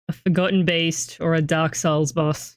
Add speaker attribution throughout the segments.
Speaker 1: A Forgotten Beast or a Dark Souls boss.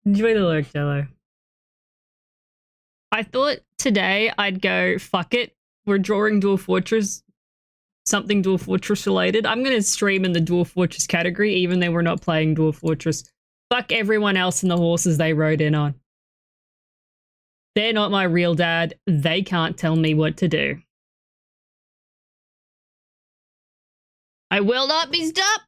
Speaker 1: Enjoy the lurk, Jello. I thought today I'd go, fuck it. We're drawing Dwarf Fortress. Something Dwarf Fortress related. I'm going to stream in the Dwarf Fortress category, even though we're not playing Dwarf Fortress. Fuck everyone else and the horses they rode in on. They're not my real dad. They can't tell me what to do. I will not be stopped.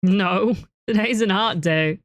Speaker 1: No, today's an art day.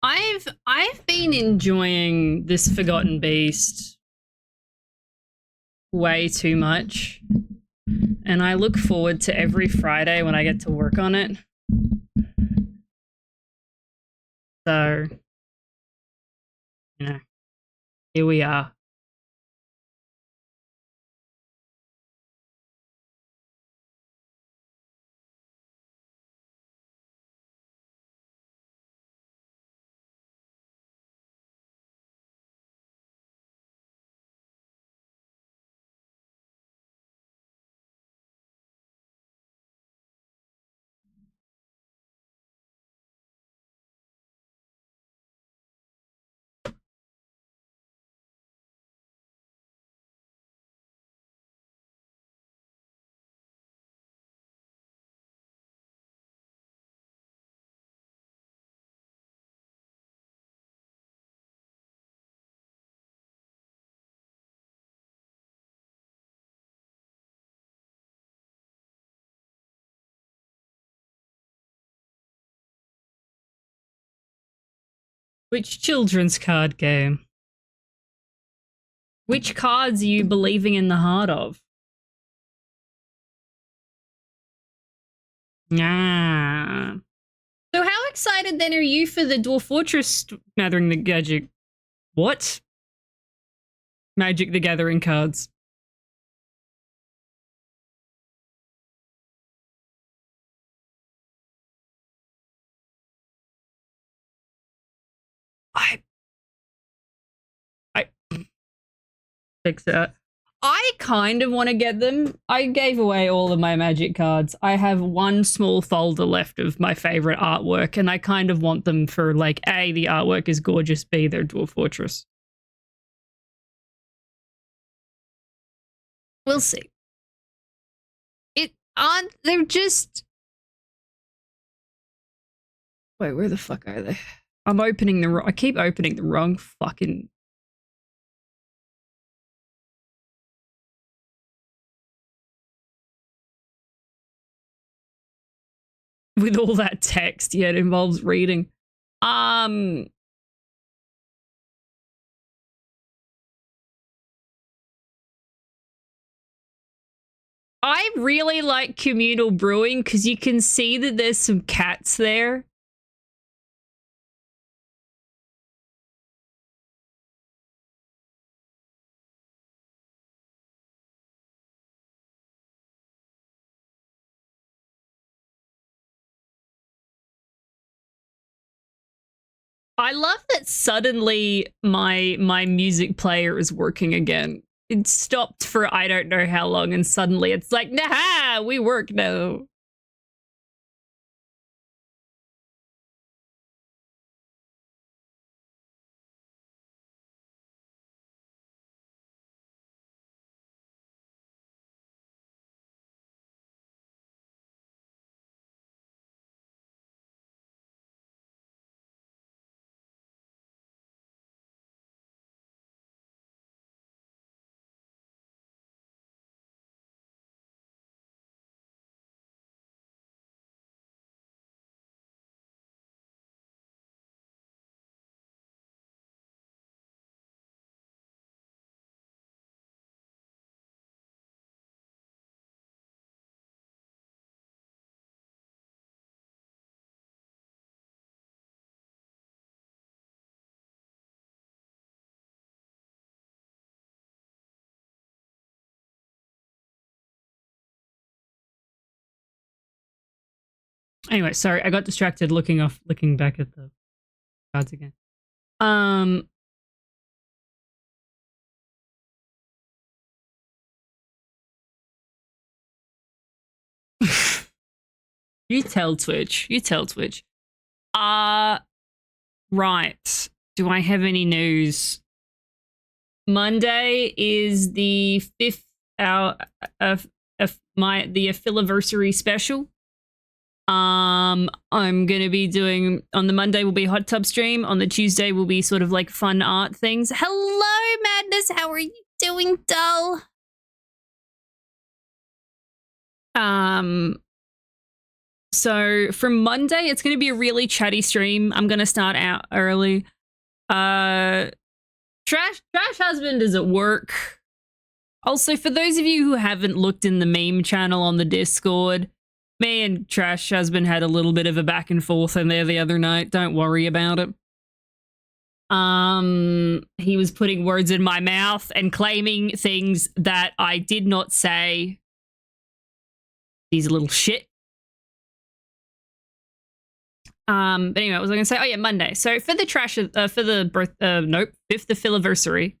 Speaker 1: I've been enjoying this Forgotten Beast way too much, and I look forward to every Friday when I get to work on it. So, you know, here we are. Which children's card game? Which cards are you believing in the heart of? Ah. So how excited then are you for the Dwarf Fortress Gathering the Gadget? What? Magic the Gathering cards. I fix that. I kind of want to get them. I gave away all of my Magic cards. I have one small folder left of my favorite artwork, and I kind of want them for, like, A, the artwork is gorgeous, B, they're Dwarf Fortress. We'll see. They're just... Wait, where the fuck are they? I keep opening the wrong fucking... With all that text, yeah, it involves reading. I really like communal brewing because you can see that there's some cats there. I love that suddenly my music player is working again. It stopped for I don't know how long, and suddenly it's like, nah, we work now. Anyway, sorry, I got distracted looking back at the cards again. You tell Twitch. Right. Do I have any news? Monday is the 5th hour of the Afiliversary special. I'm gonna be doing, on the Monday will be hot tub stream. On the Tuesday will be sort of like fun art things. Hello, Madness. How are you doing, doll? So from Monday, it's gonna be a really chatty stream. I'm gonna start out early. Trash Husband is at work. Also, for those of you who haven't looked in the meme channel on the Discord, me and Trash Husband had a little bit of a back and forth in there the other night. Don't worry about it. He was putting words in my mouth and claiming things that I did not say. He's a little shit. But anyway, what was I gonna say? Oh yeah, Monday. So for the trash, for the birth, nope, 5th Afiliversary,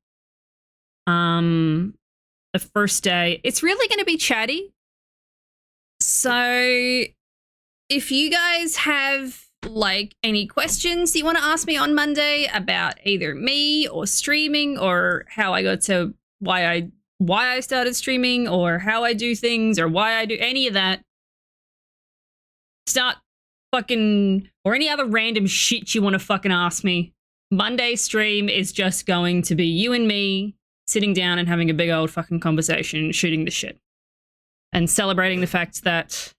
Speaker 1: the first day, it's really gonna be chatty. So if you guys have like any questions you want to ask me on Monday about either me or streaming or how I got to why I started streaming or how I do things or why I do any of that, start fucking, or any other random shit you want to fucking ask me, Monday stream is just going to be you and me sitting down and having a big old fucking conversation, shooting the shit, and celebrating the fact that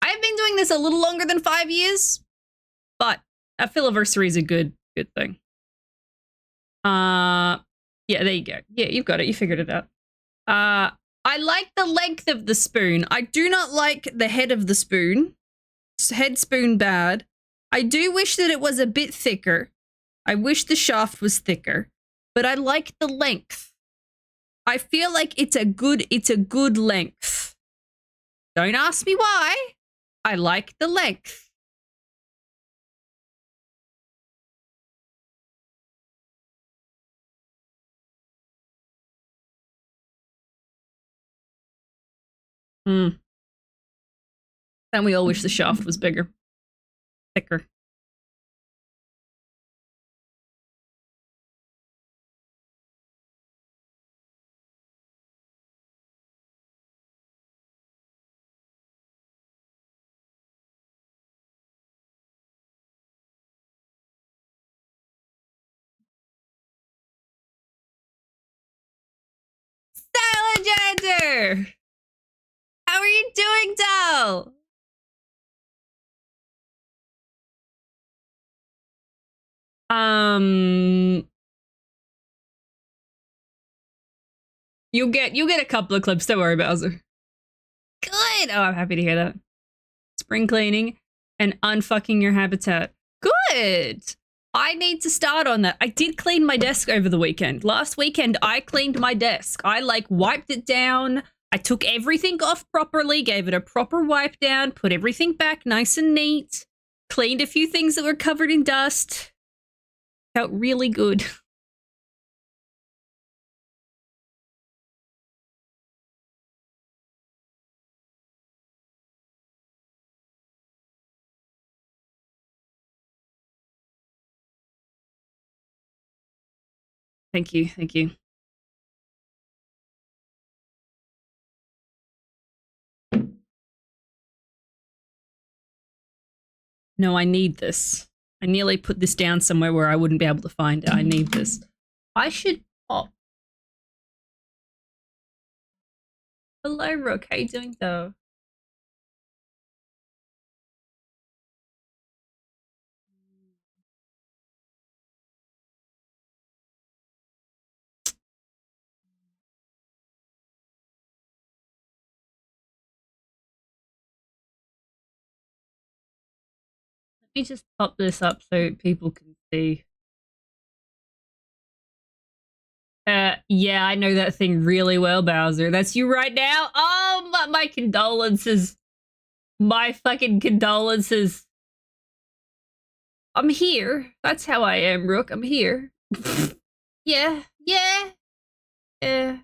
Speaker 1: I've been doing this a little longer than 5 years, but a Afiliversary is a good thing. Yeah, there you go. Yeah, you've got it. You figured it out. I like the length of the spoon. I do not like the head of the spoon. Head spoon bad. I do wish that it was a bit thicker. I wish the shaft was thicker, but I like the length. I feel like it's a good length. Don't ask me why. I like the length. And we all wish the shaft was bigger. Thicker. Styligator! How are you doing, doll? You'll get a couple of clips. Don't worry, Bowser. Good. Oh, I'm happy to hear that. Spring cleaning and unfucking your habitat. Good. I need to start on that. I did clean my desk over the weekend. Last weekend, I cleaned my desk. I like wiped it down. I took everything off properly, gave it a proper wipe down, put everything back nice and neat, cleaned a few things that were covered in dust. Felt really good. Thank you. Thank you. No, I need this. I nearly put this down somewhere where I wouldn't be able to find it. I need this. I should pop. Hello, Rook. How you doing, though? Let me just pop this up so people can see. Yeah, I know that thing really well, Bowser. That's you right now? Oh, my condolences. My fucking condolences. I'm here. That's how I am, Rook. I'm here. Yeah. I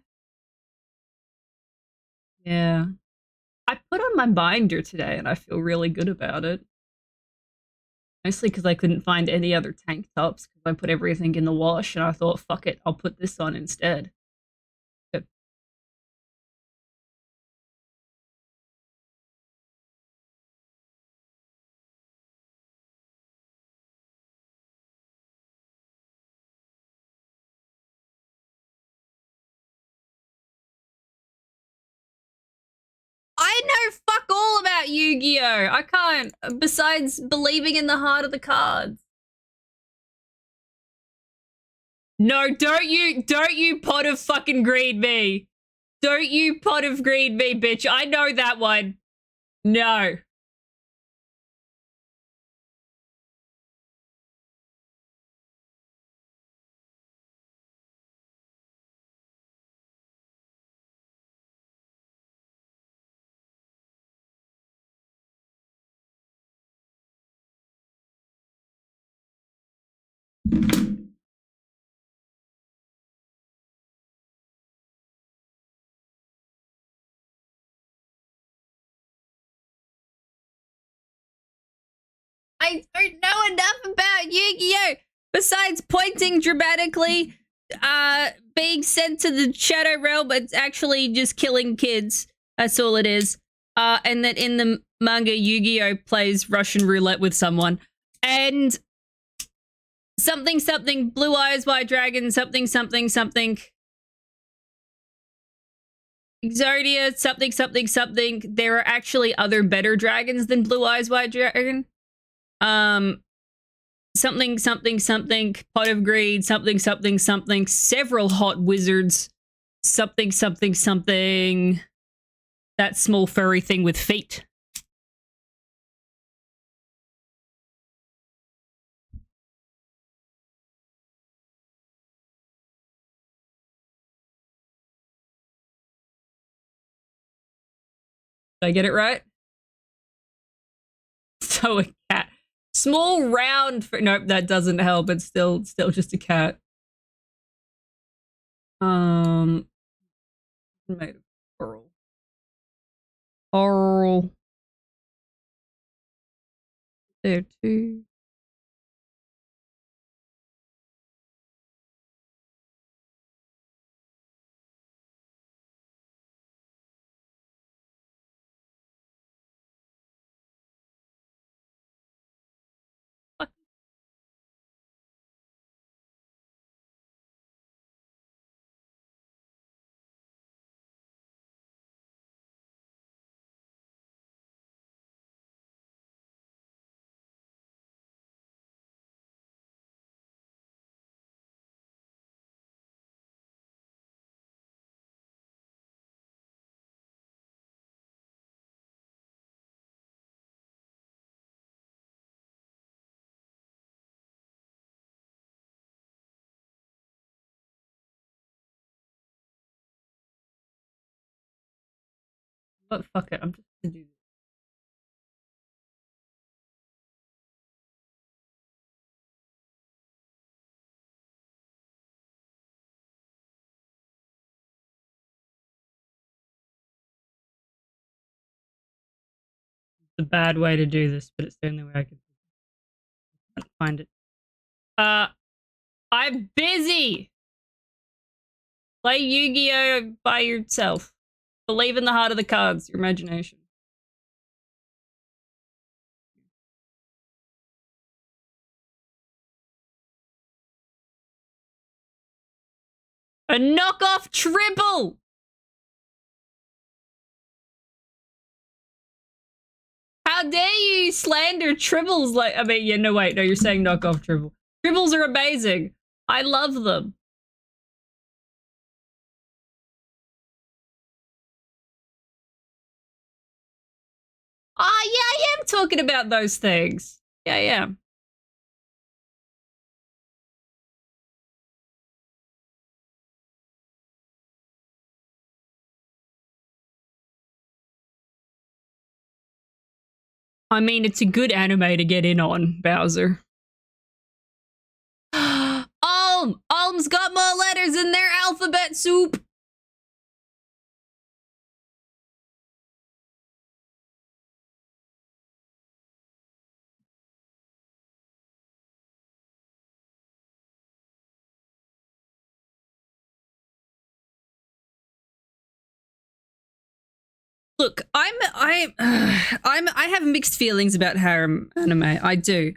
Speaker 1: put on my binder today and I feel really good about it. Mostly because I couldn't find any other tank tops because I put everything in the wash and I thought, fuck it, I'll put this on instead. But I know fuck all about Yu-Gi-Oh! I can't, besides believing in the heart of the cards. No, don't you pot of fucking greed me. Don't you pot of greed me, bitch. I know that one. No. I don't know enough about Yu-Gi-Oh! Besides pointing dramatically, being sent to the Shadow Realm, it's actually just killing kids. That's all it is. And that in the manga, Yu-Gi-Oh! Plays Russian roulette with someone. And something, something, blue eyes, white dragon, something, something, something. Exodia, something, something, something. There are actually other better dragons than blue eyes, white dragon. something, something, something, pot of greed, something, something, something, several hot wizards, something, something, something, that small furry thing with feet. Did I get it right? So a cat. Small round nope, that doesn't help. It's still just a cat. Made of coral. Coral. There too. But fuck it, I'm just gonna do this. It's a bad way to do this, but it's the only way I can find it. I'm busy! Play Yu-Gi-Oh! By yourself. Believe in the heart of the cards, your imagination. A knockoff triple! How dare you slander tribbles like- I mean, yeah, no, wait, no, you're saying knockoff tribble. Tribbles are amazing. I love them. Ah, yeah, I am talking about those things. Yeah, yeah. I mean, it's a good anime to get in on, Bowser. Alm's got more letters in their alphabet soup. Look, I have mixed feelings about harem anime. I do,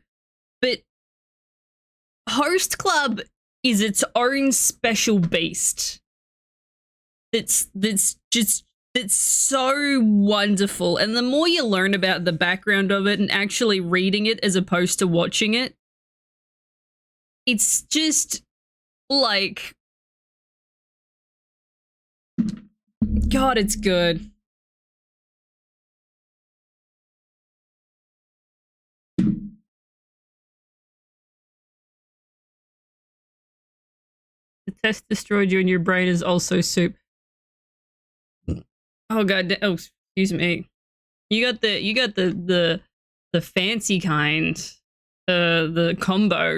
Speaker 1: but Host Club is its own special beast. That's so wonderful, and the more you learn about the background of it and actually reading it as opposed to watching it, it's just like, God, it's good. The test destroyed you and your brain is also soup. Oh god, oh excuse me. You got the fancy kind. The combo.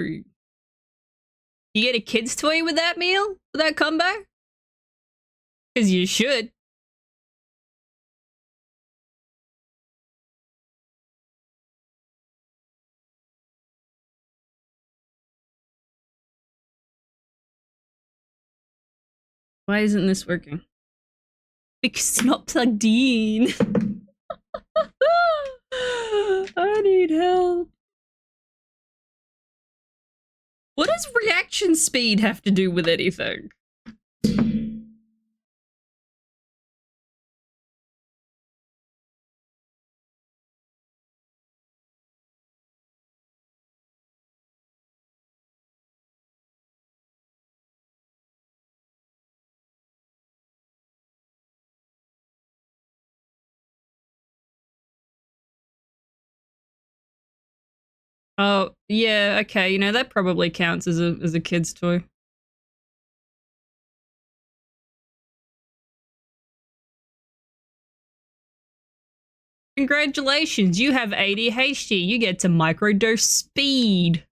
Speaker 1: You get a kid's toy with that meal? With that combo? Cause you should. Why isn't this working? Because it's not plugged in. I need help. What does reaction speed have to do with anything? Oh, yeah, okay, you know, that probably counts as a kid's toy. Congratulations, you have ADHD. You get to microdose speed.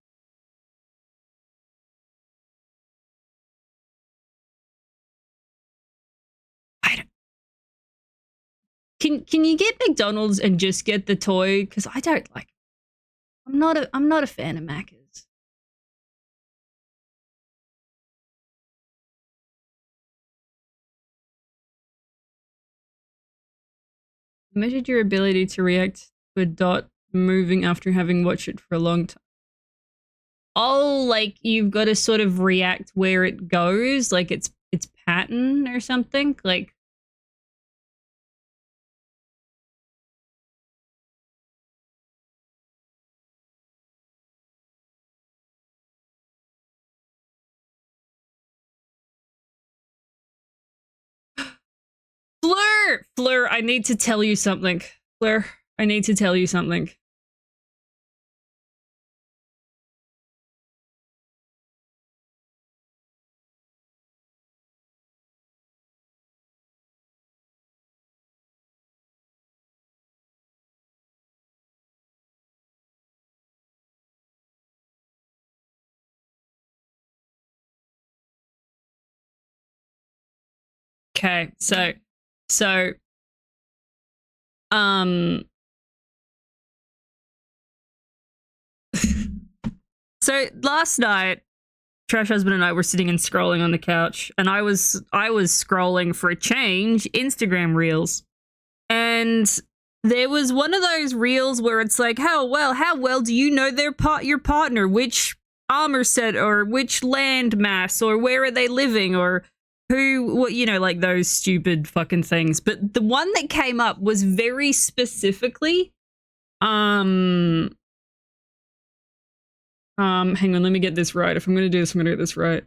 Speaker 1: Can you get McDonald's and just get the toy? Because I don't like. I'm not a fan of Macca's. Measured your ability to react to a dot moving after having watched it for a long time. Oh, like you've got to sort of react where it goes, like its pattern or something, like. Fleur, I need to tell you something. Fleur, I need to tell you something. Okay, so so last night Trash Husband and I were sitting and scrolling on the couch, and I was scrolling for a change Instagram reels, and there was one of those reels where it's like, how well do you know your partner, which armor set or which land mass or where are they living or what, you know, like those stupid fucking things. But the one that came up was very specifically hang on, let me get this right. If I'm gonna do this, I'm gonna get this right.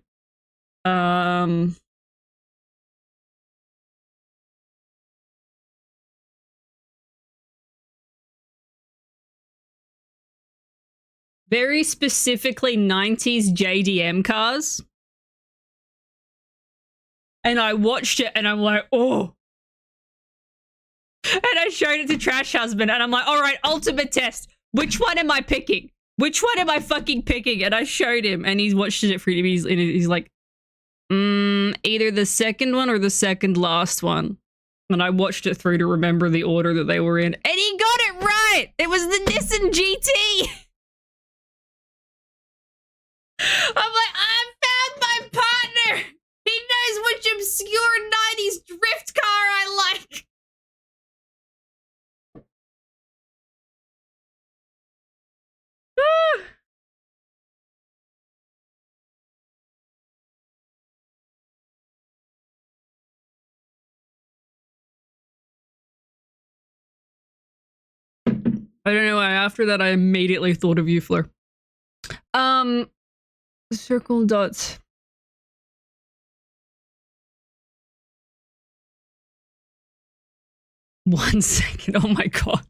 Speaker 1: Very specifically 90s JDM cars. And I watched it and I'm like, oh. And I showed it to Trash Husband and I'm like, all right, ultimate test. Which one am I picking? Which one am I fucking picking? And I showed him and he's watched it for he's like, either the second one or the second last one. And I watched it through to remember the order that they were in. And he got it right! It was the Nissan GT! I'm like, I found my partner! He knows which obscure 90s drift car I like! I don't know why. After that, I immediately thought of you, Fleur. Circle dots. One second. Oh my god.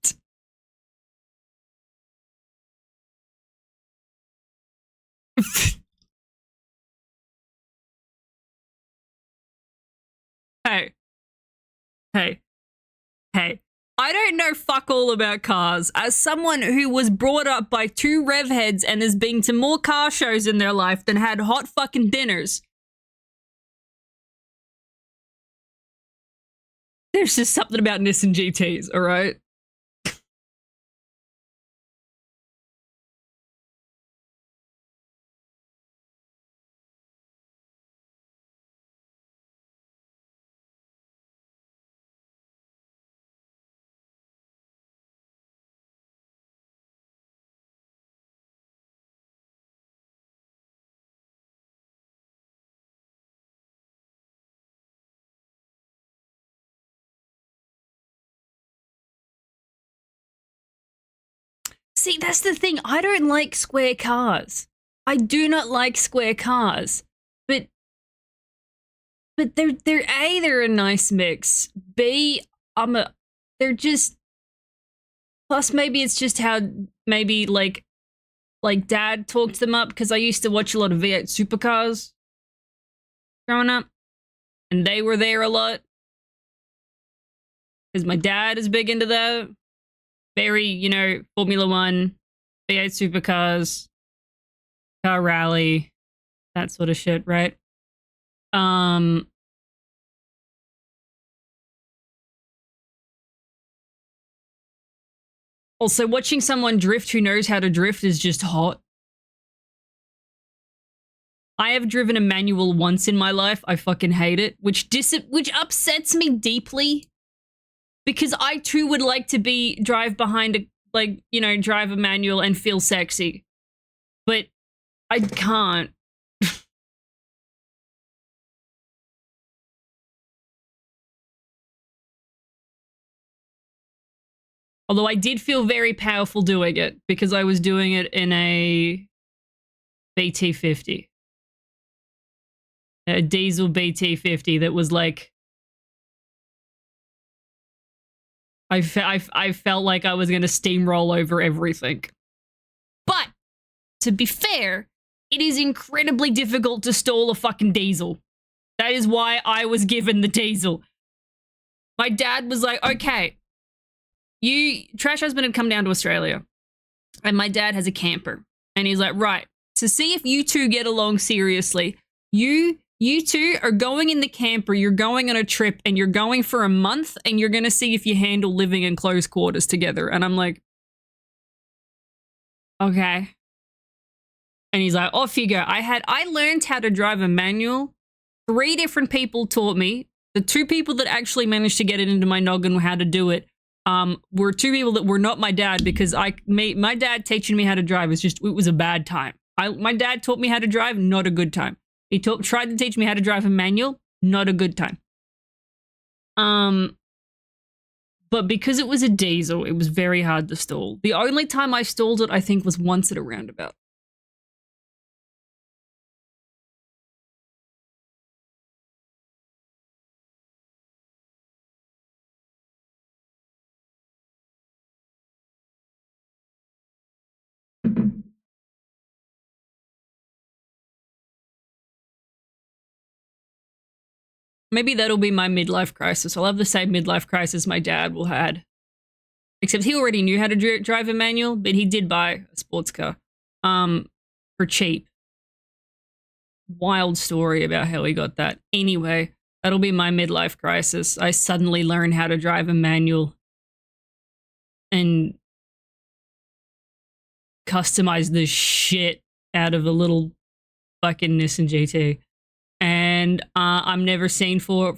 Speaker 1: Hey. I don't know fuck all about cars. As someone who was brought up by two rev heads and has been to more car shows in their life than had hot fucking dinners, there's just something about Nissan GTs, all right? See, that's the thing. I don't like square cars. I do not like square cars. But they're A, they're a nice mix. B, they're just, plus maybe it's just how maybe like like dad talked them up because I used to watch a lot of V8 supercars growing up, and they were there a lot because my dad is big into that. Very, you know, Formula One, V8 supercars, car rally, that sort of shit, right? Also, watching someone drift who knows how to drift is just hot. I have driven a manual once in my life. I fucking hate it, which upsets me deeply. Because I too would like to drive behind a, like, you know, drive a manual and feel sexy. But I can't. Although I did feel very powerful doing it because I was doing it in a BT50. A diesel BT50 that was like... I felt like I was going to steamroll over everything. But, to be fair, it is incredibly difficult to stall a fucking diesel. That is why I was given the diesel. My dad was like, okay, Trash Husband had come down to Australia, and my dad has a camper. And he's like, right, to see if you two get along seriously, you two are going in the camper, you're going on a trip, and you're going for a month, and you're going to see if you handle living in close quarters together. And I'm like, okay. And he's like, off you go. I learned how to drive a manual. 3 different people taught me. The 2 people that actually managed to get it into my noggin how to do it were 2 people that were not my dad, because my dad teaching me how to drive it was a bad time. My dad taught me how to drive, not a good time. He tried to teach me how to drive a manual, not a good time. But because it was a diesel, it was very hard to stall. The only time I stalled it, I think, was once at a roundabout. Maybe that'll be my midlife crisis. I'll have the same midlife crisis my dad will had. Except he already knew how to drive a manual, but he did buy a sports car. For cheap. Wild story about how he got that. Anyway, that'll be my midlife crisis. I suddenly learn how to drive a manual. And customize the shit out of a little fucking Nissan GT. And I'm never seen from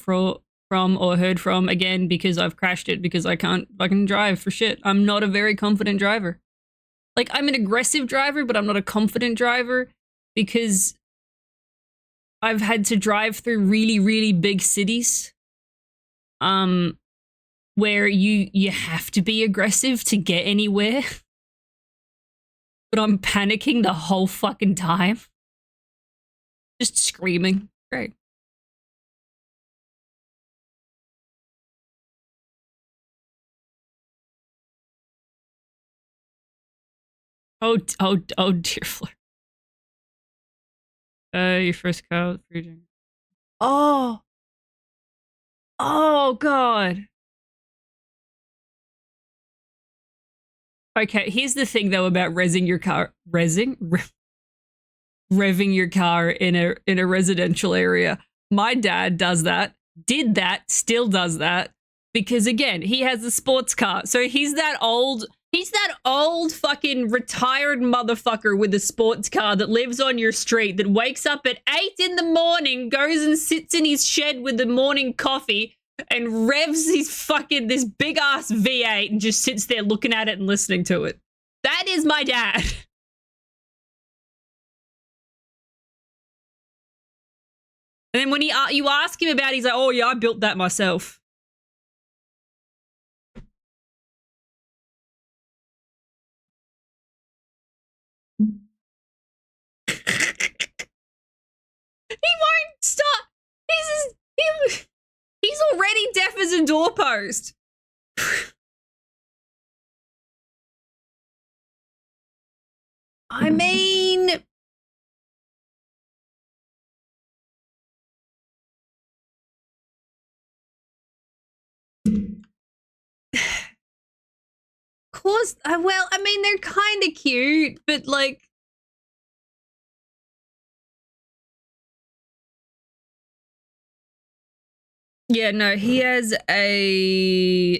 Speaker 1: or heard from again because I've crashed it because I can't fucking drive for shit. I'm not a very confident driver. Like, I'm an aggressive driver, but I'm not a confident driver because I've had to drive through really, really big cities where you have to be aggressive to get anywhere. But I'm panicking the whole fucking time. Just screaming. Great. Oh, dear Fleur. Your first car. Oh. Oh, God. Okay, here's the thing, though, about revving your car in a residential area. My dad does that, did that, still does that, because again, he has a sports car. So he's that old fucking retired motherfucker with a sports car that lives on your street, that wakes up at 8 in the morning, goes and sits in his shed with the morning coffee and revs this big ass V8 and just sits there looking at it and listening to it. That is my dad. And then when you ask him about it, he's like, oh yeah, I built that myself. He won't stop. He's already deaf as a doorpost. I mean, course, well, I mean, they're kind of cute, but like, yeah, no, he has a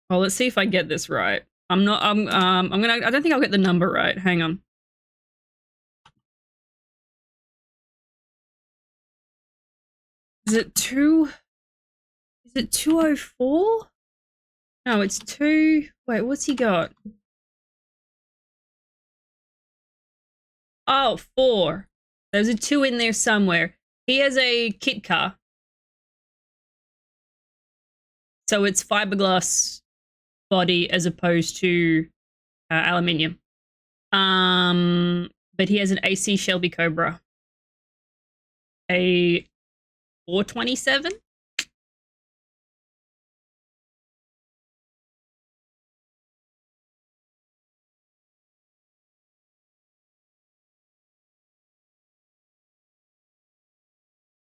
Speaker 1: well, let's see if I get this right. I don't think I'll get the number right. Hang on. Is it 204? No, it's 2. Wait, what's he got? Oh, 4. There's a 2 in there somewhere. He has a kit car. So it's fiberglass body as opposed to aluminium. But he has an AC Shelby Cobra. A 427?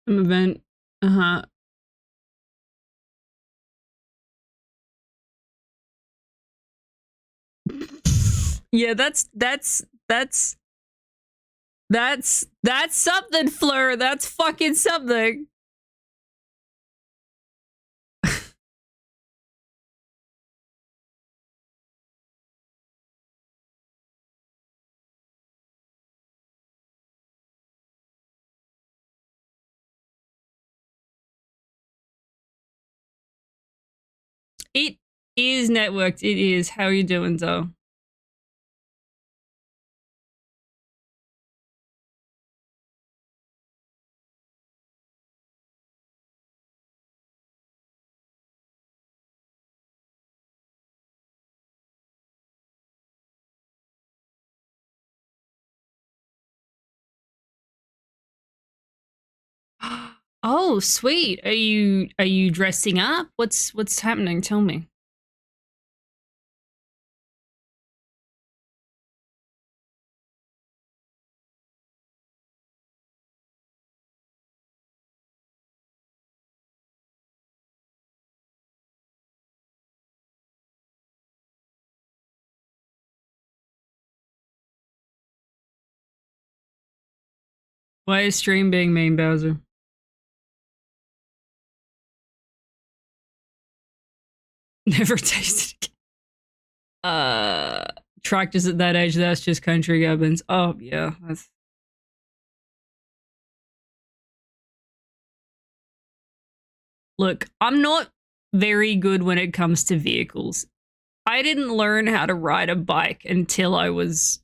Speaker 1: Event. Uh-huh. Yeah, that's something, Fleur. That's fucking something. It is networked. It is. How are you doing, Zoe? Oh, sweet. Are you dressing up? What's happening? Tell me. Why is stream being mean, Bowser? Never tasted it. Tractors at that age, that's just country gubbins. Oh yeah, that's. Look, I'm not very good when it comes to vehicles. I didn't learn how to ride a bike until I was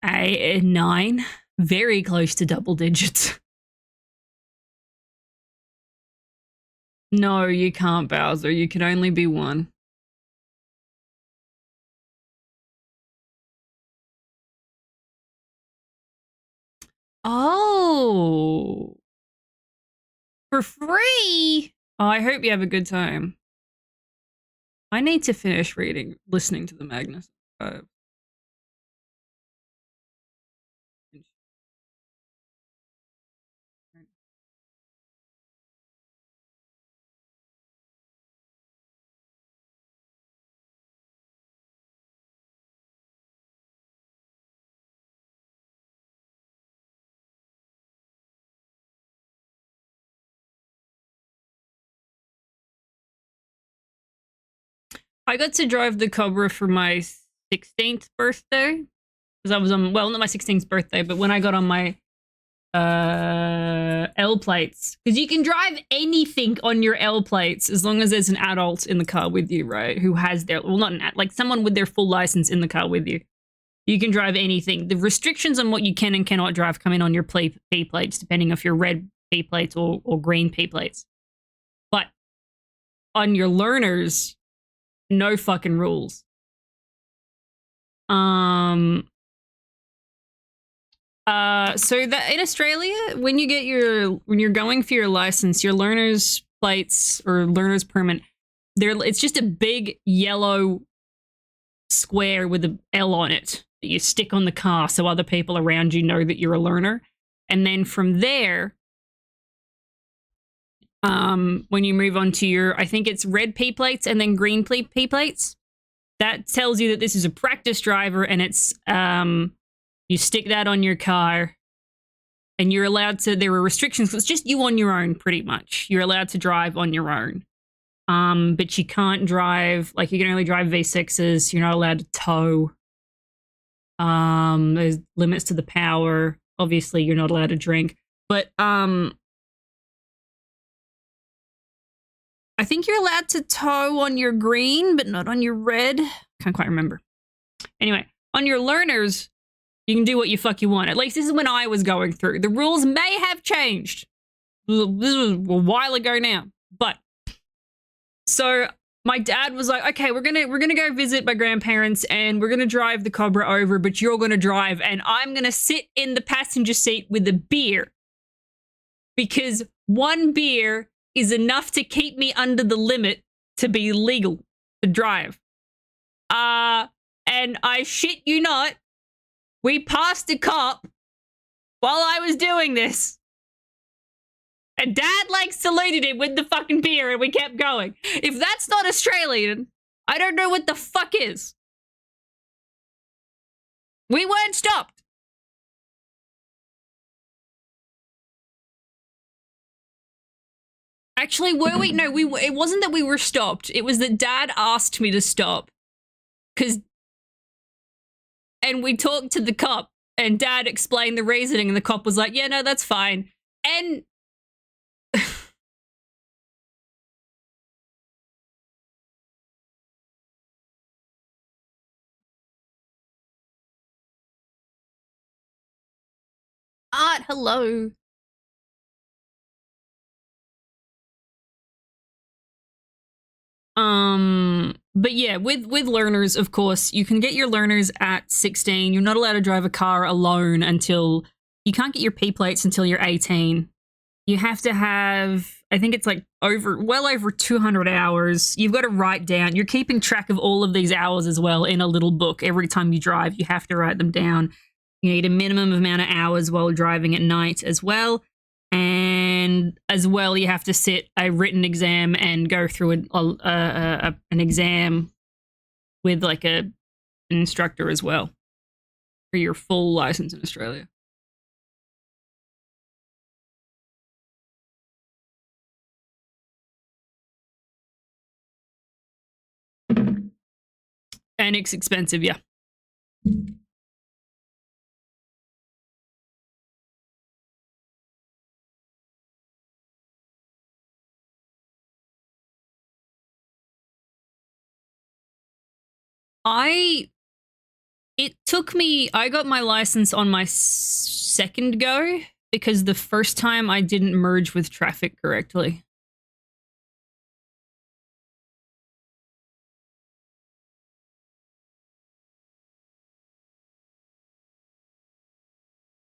Speaker 1: 9, very close to double digits. No, you can't, Bowser. You can only be one. Oh. For free? Oh, I hope you have a good time. I need to finish listening to the Magnus. I got to drive the Cobra for my 16th birthday. Because I was on, well, not my 16th birthday, but when I got on my L plates. Because you can drive anything on your L plates as long as there's an adult in the car with you, right? Who has their, well, not an adult, like someone with their full license in the car with you. You can drive anything. The restrictions on what you can and cannot drive come in on your P plates, depending if you're red P plates or green P plates. But on your learners, no fucking rules. So that in Australia, when you're going for your license, your learners plates or learner's permit, it's just a big yellow square with an L on it that you stick on the car so other people around you know that you're a learner. And then from there, when you move on to your, I think it's red P plates and then green P plates, that tells you that this is a practice driver, and it's, you stick that on your car, and you're allowed to, there are restrictions, it's just you on your own, pretty much. You're allowed to drive on your own. But you can't drive, like, you can only drive V6s, you're not allowed to tow. There's limits to the power. Obviously, you're not allowed to drink. But, I think you're allowed to tow on your green, but not on your red. Can't quite remember. Anyway, on your learners, you can do what you fuck you want. At least this is when I was going through. The rules may have changed. This was a while ago now. But, so my dad was like, okay, we're gonna go visit my grandparents, and we're gonna drive the Cobra over, but you're gonna drive, and I'm gonna sit in the passenger seat with a beer. Because one beer is enough to keep me under the limit to be legal to drive. And I shit you not, we passed a cop while I was doing this. And Dad, like, saluted him with the fucking beer, and we kept going. If that's not Australian, I don't know what the fuck is. We weren't stopped. Actually, were we? No, it wasn't that we were stopped. It was that Dad asked me to stop. And we talked to the cop, and Dad explained the reasoning, and the cop was like, yeah, no, that's fine. And Art, hello. But yeah, with learners, of course, you can get your learners at 16. You're not allowed to drive a car alone until, you can't get your P plates until you're 18. You have to have, I think it's like well over 200 hours. You've got to write down, you're keeping track of all of these hours as well in a little book. Every time you drive, you have to write them down. You need a minimum amount of hours while driving at night as well. And as well, you have to sit a written exam and go through an exam with like an instructor as well for your full license in Australia. And it's expensive, yeah. It took me, I got my license on my second go because the first time I didn't merge with traffic correctly.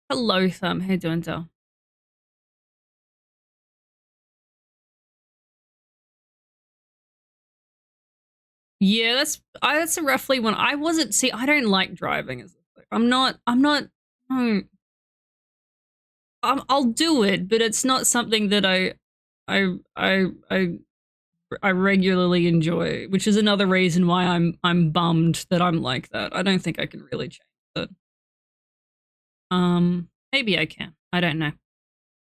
Speaker 1: Hello, Thumb. How you doing, Del? Yeah, that's a roughly one. I wasn't, see, I don't like driving. I'll do it, but it's not something that I regularly enjoy, which is another reason why I'm bummed that I'm like that. I don't think I can really change that. Maybe I can. I don't know.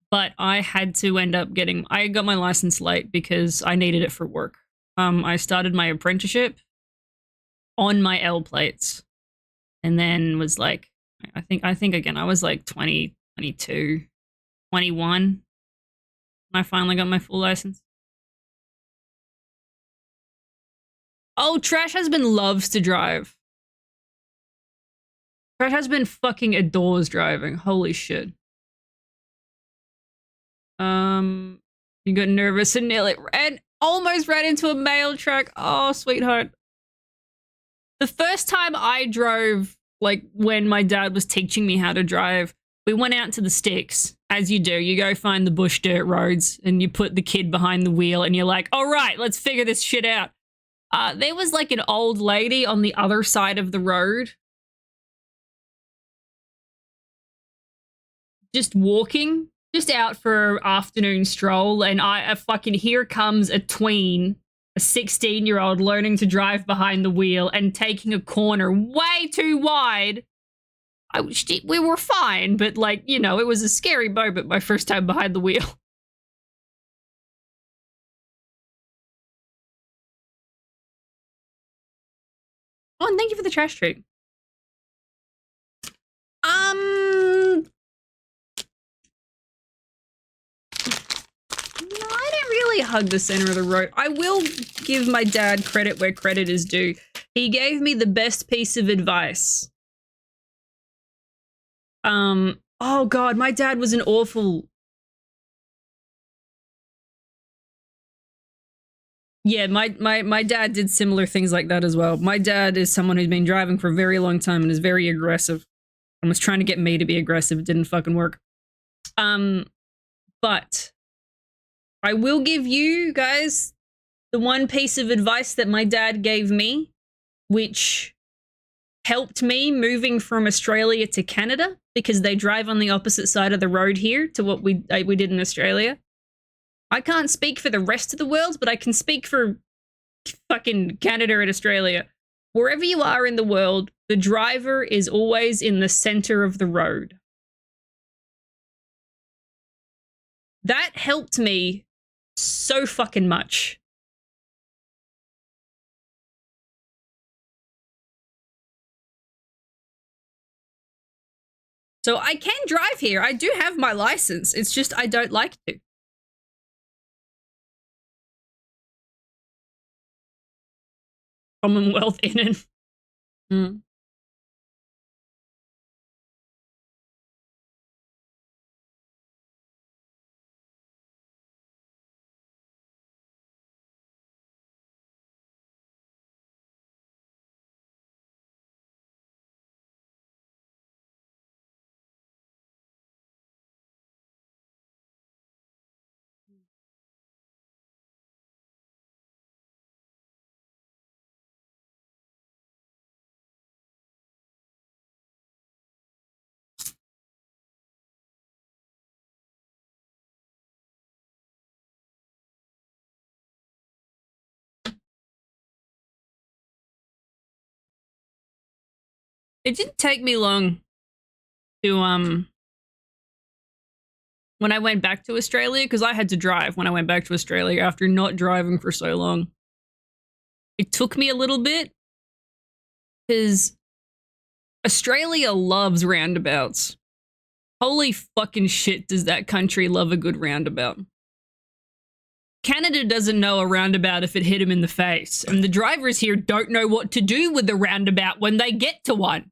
Speaker 1: But I had to end up I got my license late because I needed it for work. I started my apprenticeship on my L plates, and then was like, I think again, I was like 20, 22, 21 when I finally got my full license. Oh, Trash Husband loves to drive. Trash Husband fucking adores driving. Holy shit. You got nervous and nearly almost ran into a mail truck. Oh, sweetheart. The first time I drove, like when my dad was teaching me how to drive, We went out to the sticks, as you do. You go find the bush dirt roads and you put the kid behind the wheel and you're like, all right, let's figure this shit out. There was like an old lady on the other side of the road. Just walking, just out for an afternoon stroll. And here comes a tween, a 16-year-old learning to drive behind the wheel and taking a corner way too wide. We were fine, but like, you know, it was a scary moment my first time behind the wheel. Oh, and thank you for the trash treat. No, I didn't really hug the center of the road. I will give my dad credit where credit is due. He gave me the best piece of advice. Oh god, my dad was an awful... Yeah, my dad did similar things like that as well. My dad is someone who's been driving for a very long time and is very aggressive. And was trying to get me to be aggressive. It didn't fucking work. But I will give you guys the one piece of advice that my dad gave me, which helped me moving from Australia to Canada, because they drive on the opposite side of the road here to what we did in Australia. I can't speak for the rest of the world, but I can speak for fucking Canada and Australia. Wherever you are in the world, the driver is always in the center of the road. That helped me so fucking much. So I can drive here. I do have my license. It's just I don't like to. Commonwealth in it. Mm. It didn't take me long to when I went back to Australia, because I had to drive when I went back to Australia after not driving for so long. It took me a little bit because Australia loves roundabouts. Holy fucking shit, does that country love a good roundabout. Canada doesn't know a roundabout if it hit him in the face, and the drivers here don't know what to do with the roundabout when they get to one.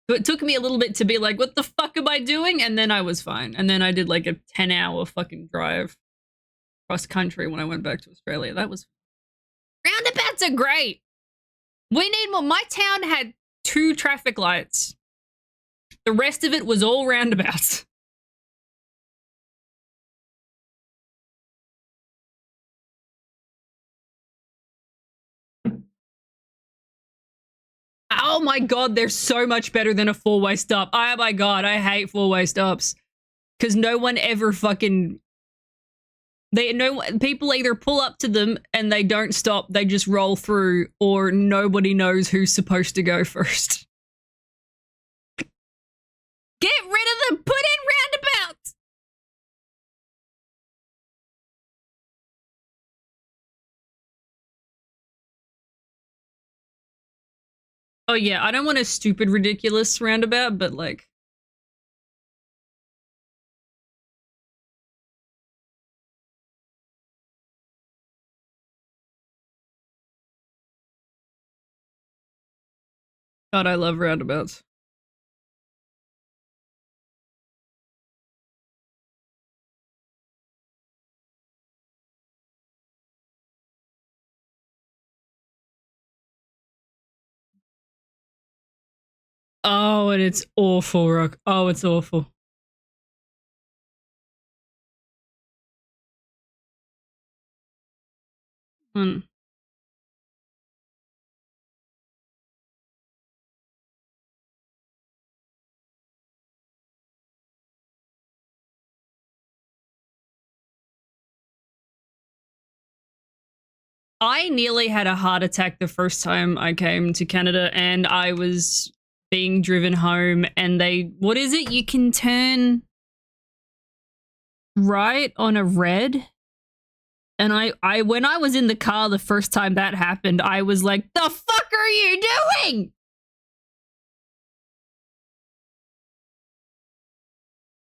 Speaker 1: So it took me a little bit to be like, what the fuck am I doing? And then I was fine. And then I did like a 10-hour fucking drive cross country when I went back to Australia. That was... Roundabouts are great. We need more. My town had 2 traffic lights. The rest of it was all roundabouts. Oh my god, they're so much better than a 4-way stop. Oh my god, I hate 4-way stops. Because no one ever fucking... people either pull up to them and they don't stop, they just roll through, or nobody knows who's supposed to go first. Get rid of them! Put in roundabouts! Oh yeah, I don't want a stupid, ridiculous roundabout, but like... God, I love roundabouts. Oh, and it's awful, Rock. Oh, it's awful. Mm. I nearly had a heart attack the first time I came to Canada, and I was being driven home, and what is it? You can turn right on a red. And when I was in the car the first time that happened, I was like, the fuck are you doing?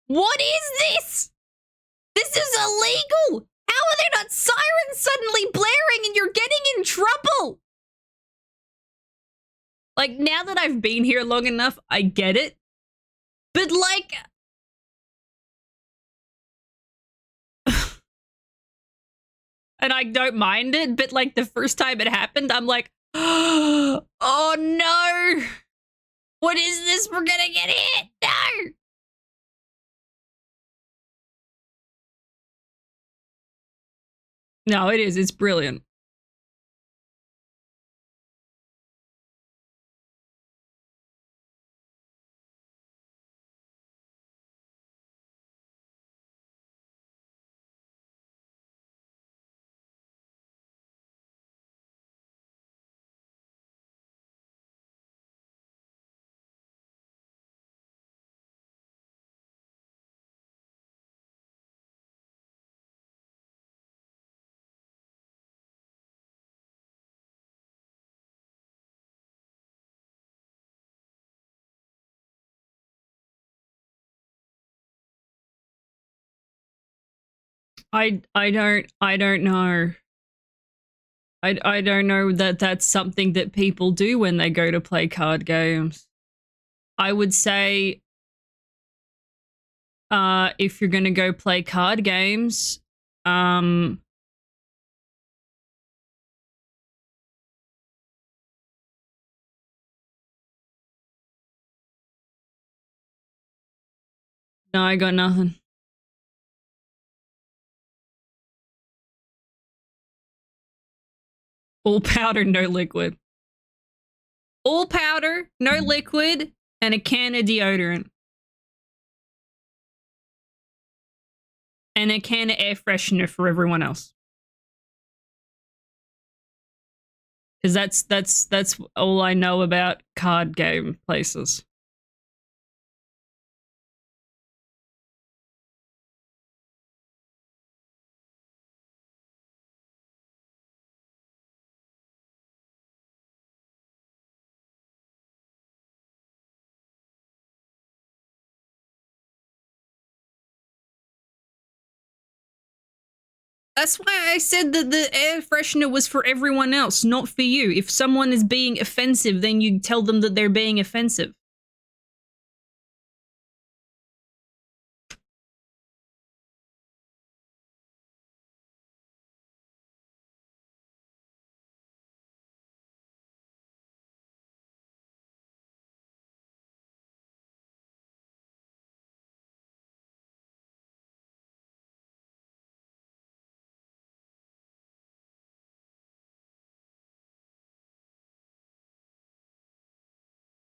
Speaker 1: What is this? This is illegal. How are there not sirens suddenly blaring and you're getting in trouble? Like, now that I've been here long enough, I get it. But like, and I don't mind it, but like the first time it happened, I'm like, oh no. What is this? We're gonna get hit. No. No, it is. It's brilliant. I don't know. I don't know that that's something that people do when they go to play card games. I would say if you're going to go play card games, no, I got nothing. All powder, no liquid. All powder, no liquid, and a can of deodorant. And a can of air freshener for everyone else. Because that's all I know about card game places. That's why I said that the air freshener was for everyone else, not for you. If someone is being offensive, then you tell them that they're being offensive.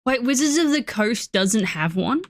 Speaker 1: Wait, Wizards of the Coast doesn't have one?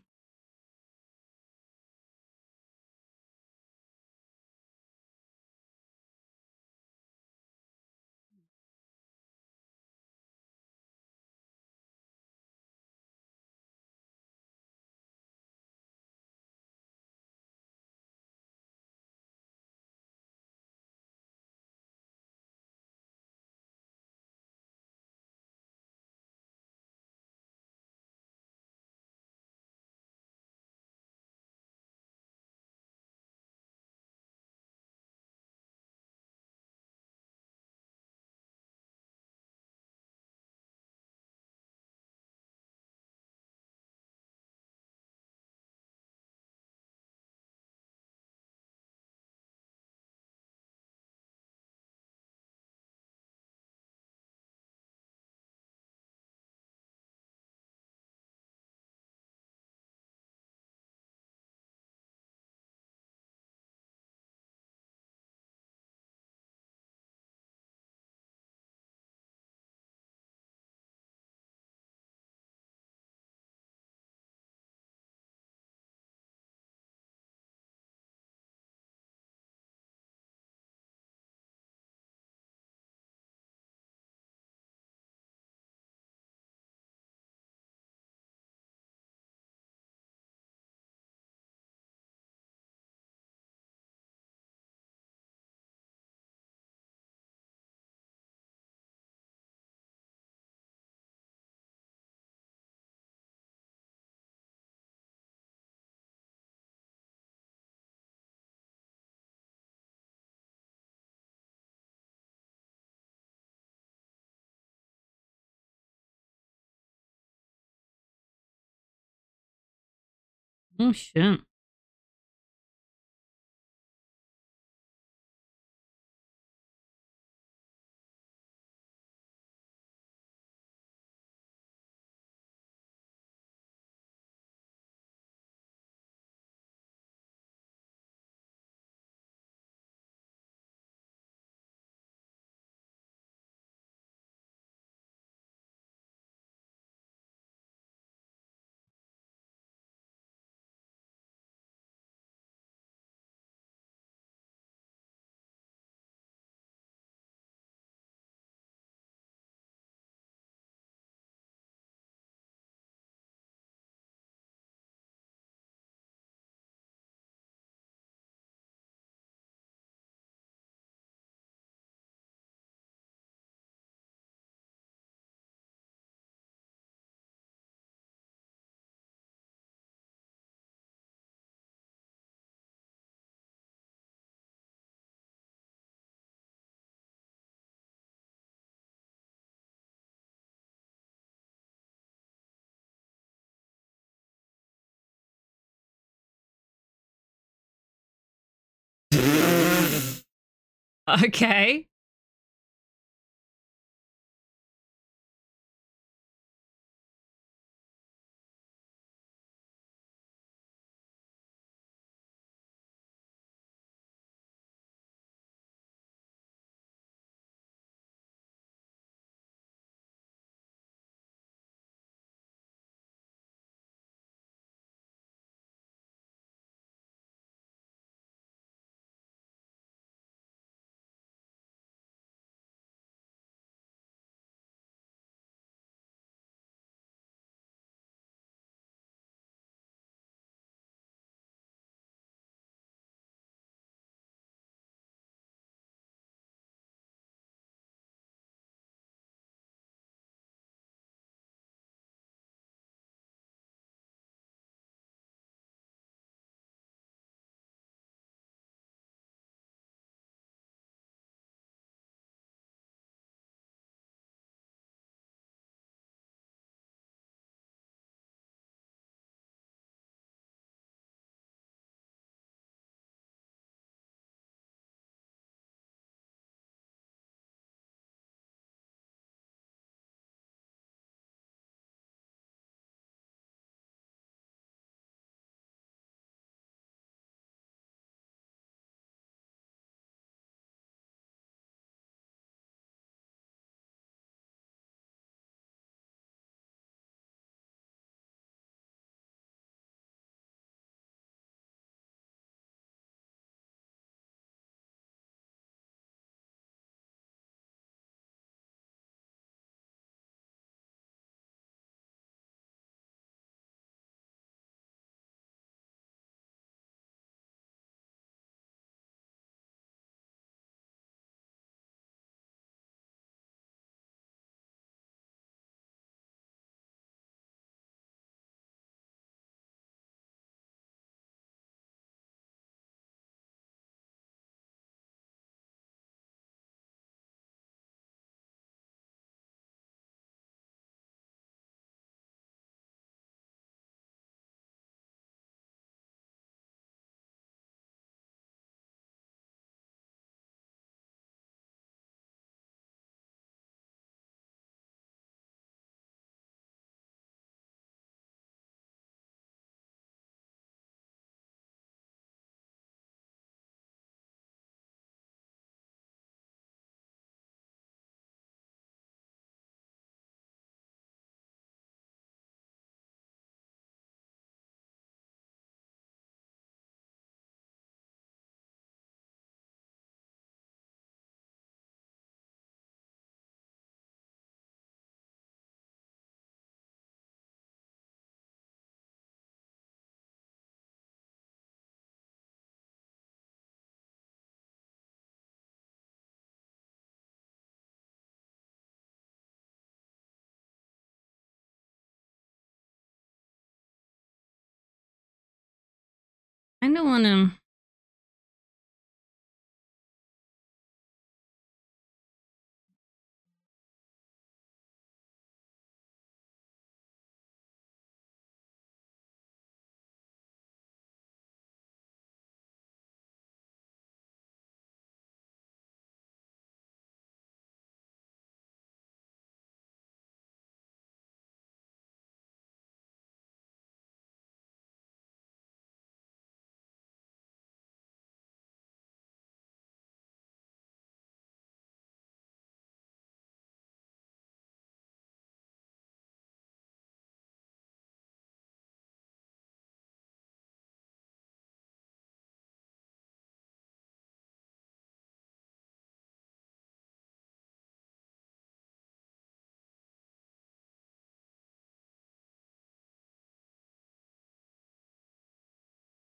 Speaker 1: Oh shit. Okay. I don't want to.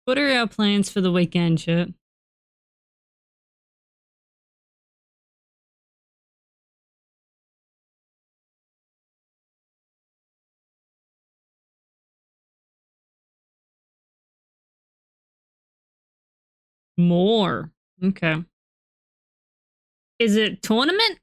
Speaker 1: What are our plans for the weekend, chat? More. Okay. Is it tournament?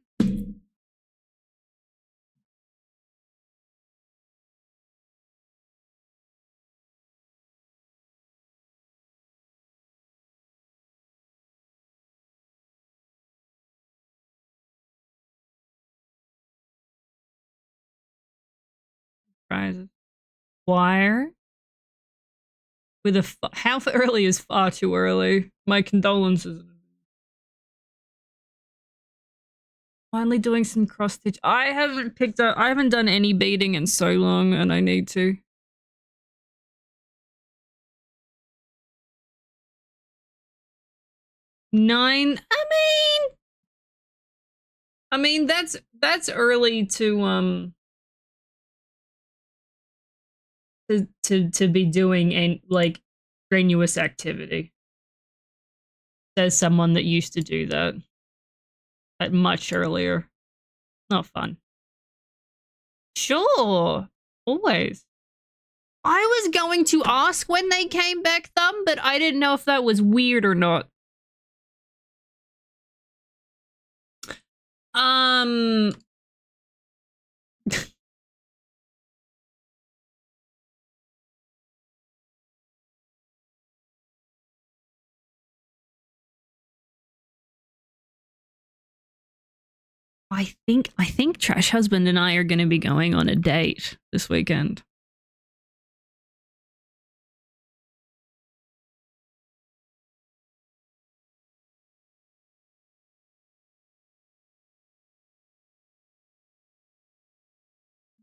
Speaker 1: Prizes. Wire? With a how early is far too early? My condolences. Finally doing some cross stitch. I haven't done any beading in so long, and I need to. Nine. I mean that's early to to be doing and like strenuous activity. Says someone that used to do that at much earlier. Not fun. Sure. Always. I was going to ask when they came back, Thumb, but I didn't know if that was weird or not. I think Trash Husband and I are going to be going on a date this weekend.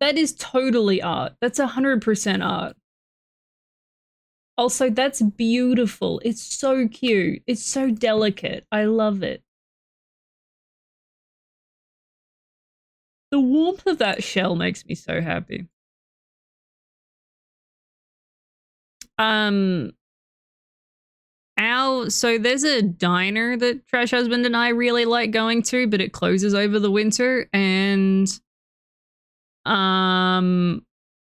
Speaker 1: That is totally art. That's 100% art. Also, that's beautiful. It's so cute. It's so delicate. I love it. The warmth of that shell makes me so happy. So there's a diner that Trash Husband and I really like going to, but it closes over the winter, and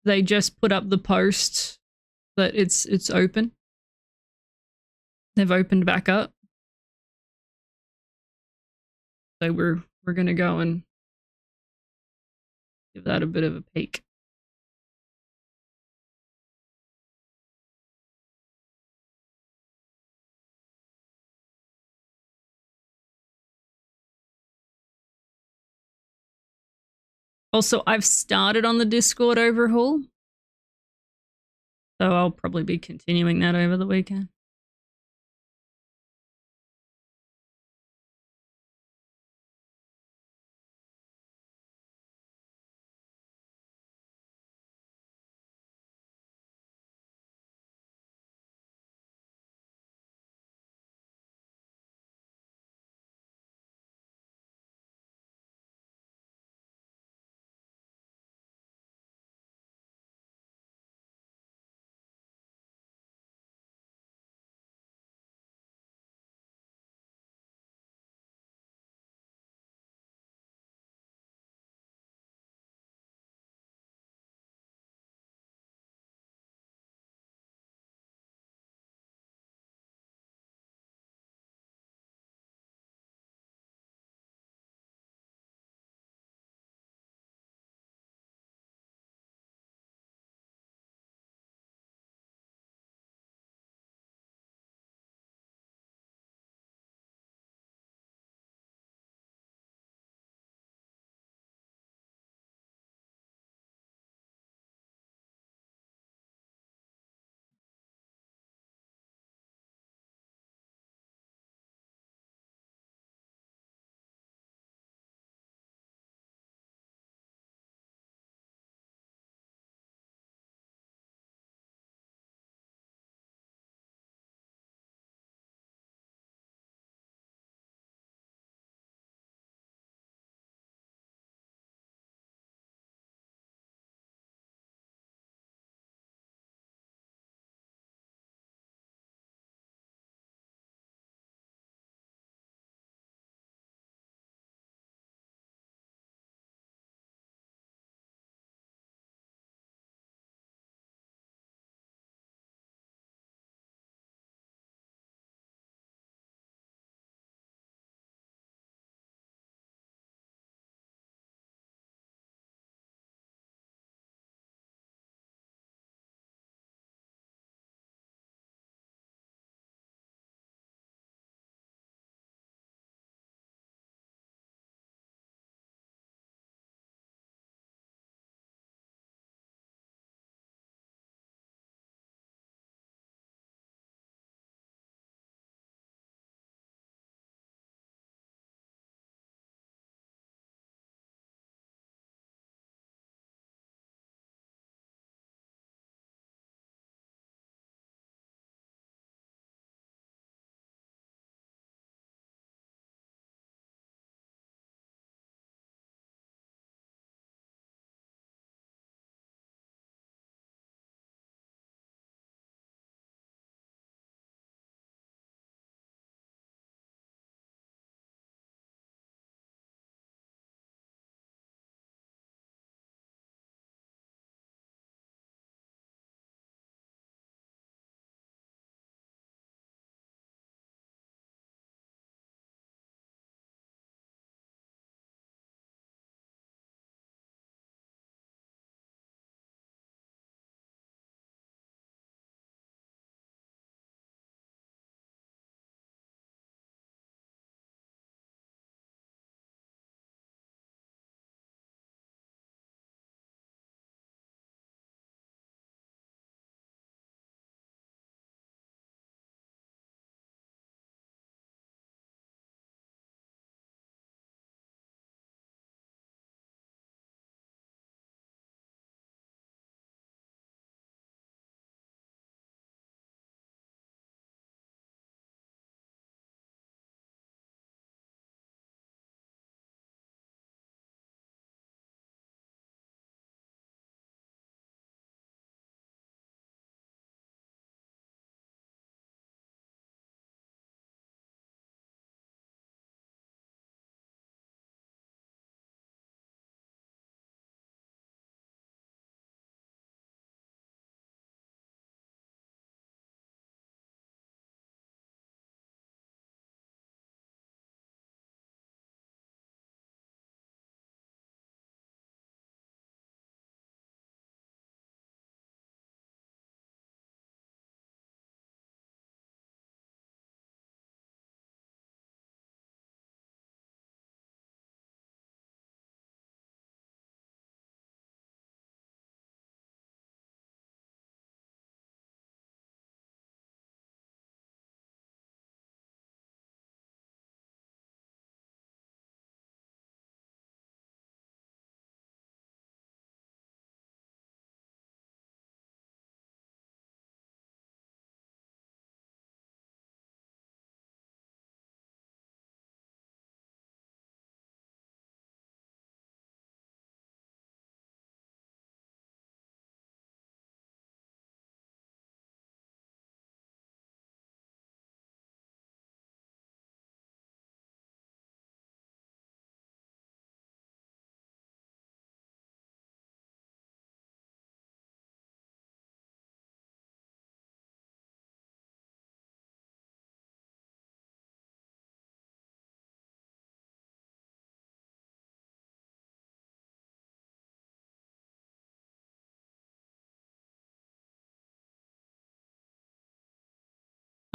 Speaker 1: they just put up the post that it's open. They've opened back up. So we're gonna go and give that a bit of a peek. Also, I've started on the Discord overhaul, so I'll probably be continuing that over the weekend.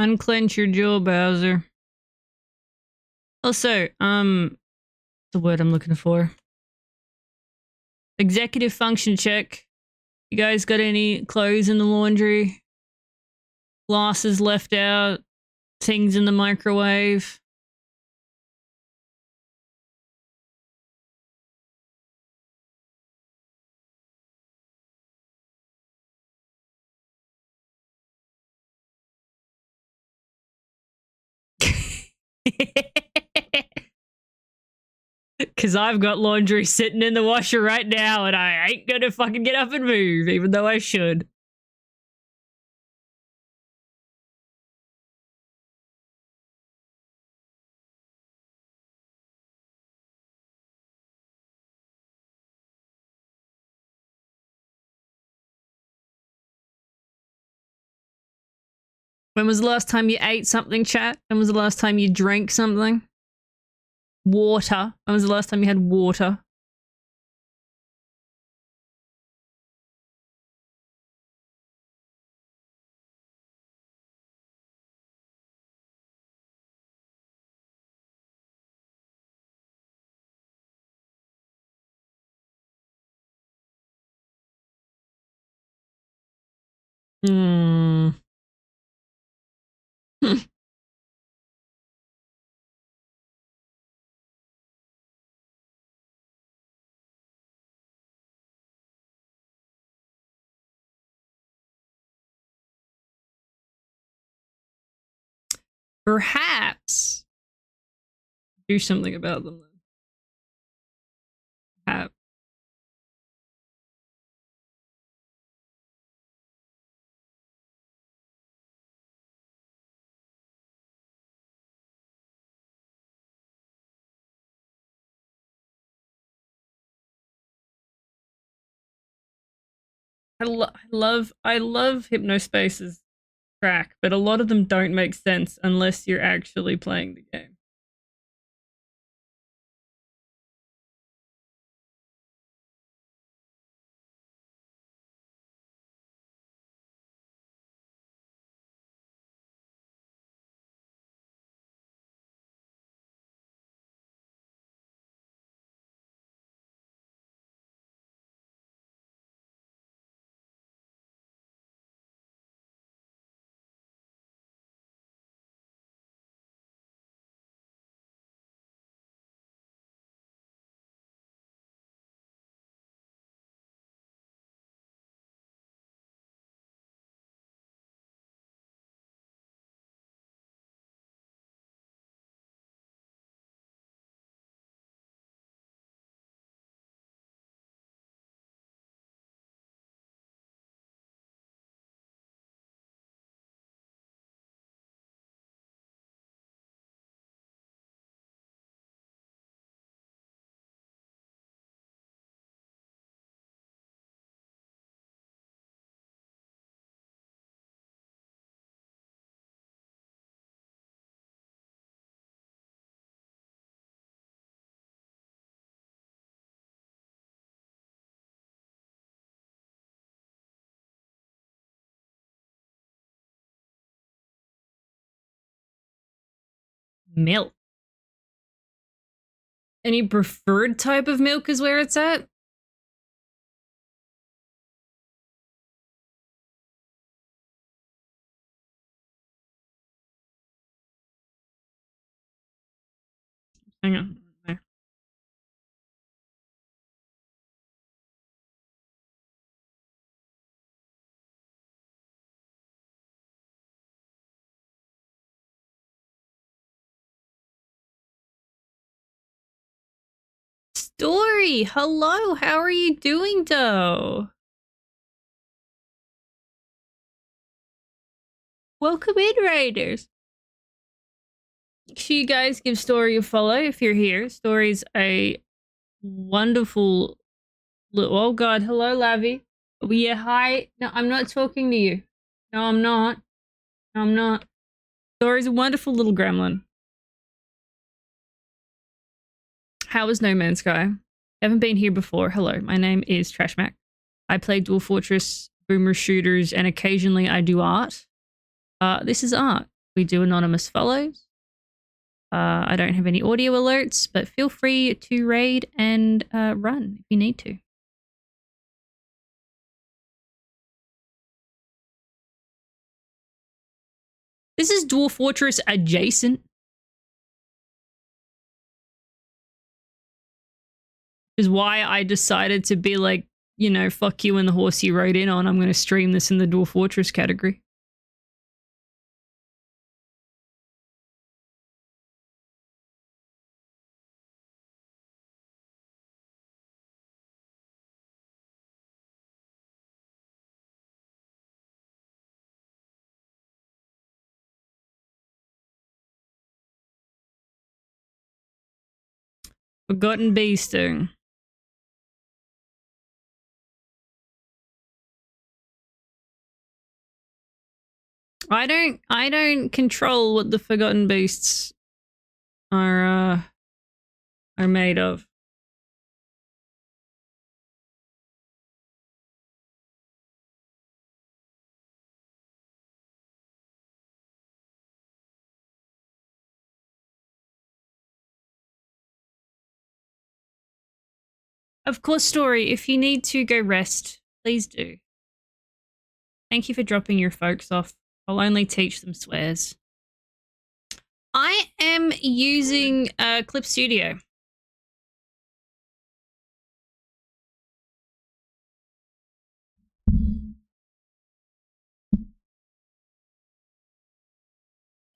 Speaker 1: Unclench your jaw, Bowser. Also, the word I'm looking for. Executive function check. You guys got any clothes in the laundry? Glasses left out? Things in the microwave? Because I've got laundry sitting in the washer right now and I ain't gonna fucking get up and move, even though I should. When was the last time you ate something, chat? When was the last time you drank something? Water. When was the last time you had water? Hmm. Perhaps do something about them then. Perhaps. I love Hypnospace's track, but a lot of them don't make sense unless you're actually playing the game. Milk. Any preferred type of milk is where it's at? Hang on. Story, hello, how are you doing, though? Welcome in, Raiders. Make sure you guys give Story a follow if you're here. Story's a wonderful... Oh, God. Hello, Lavi. Oh, yeah, hi. No, I'm not talking to you. No, I'm not. No, I'm not. Story's a wonderful little gremlin. How is No Man's Sky? Haven't been here before. Hello, my name is TrashMack. I play Dwarf Fortress, boomer shooters, and occasionally I do art. This is art. We do anonymous follows. I don't have any audio alerts, but feel free to raid and run if you need to. This is Dwarf Fortress adjacent. Which is why I decided to be like, you know, fuck you and the horse you rode in on. I'm going to stream this in the Dwarf Fortress category. Forgotten Bee Sting. I don't control what the Forgotten Beasts are made of. Of course, Story, if you need to go rest, please do. Thank you for dropping your folks off. I'll only teach them swears. I am using Clip Studio.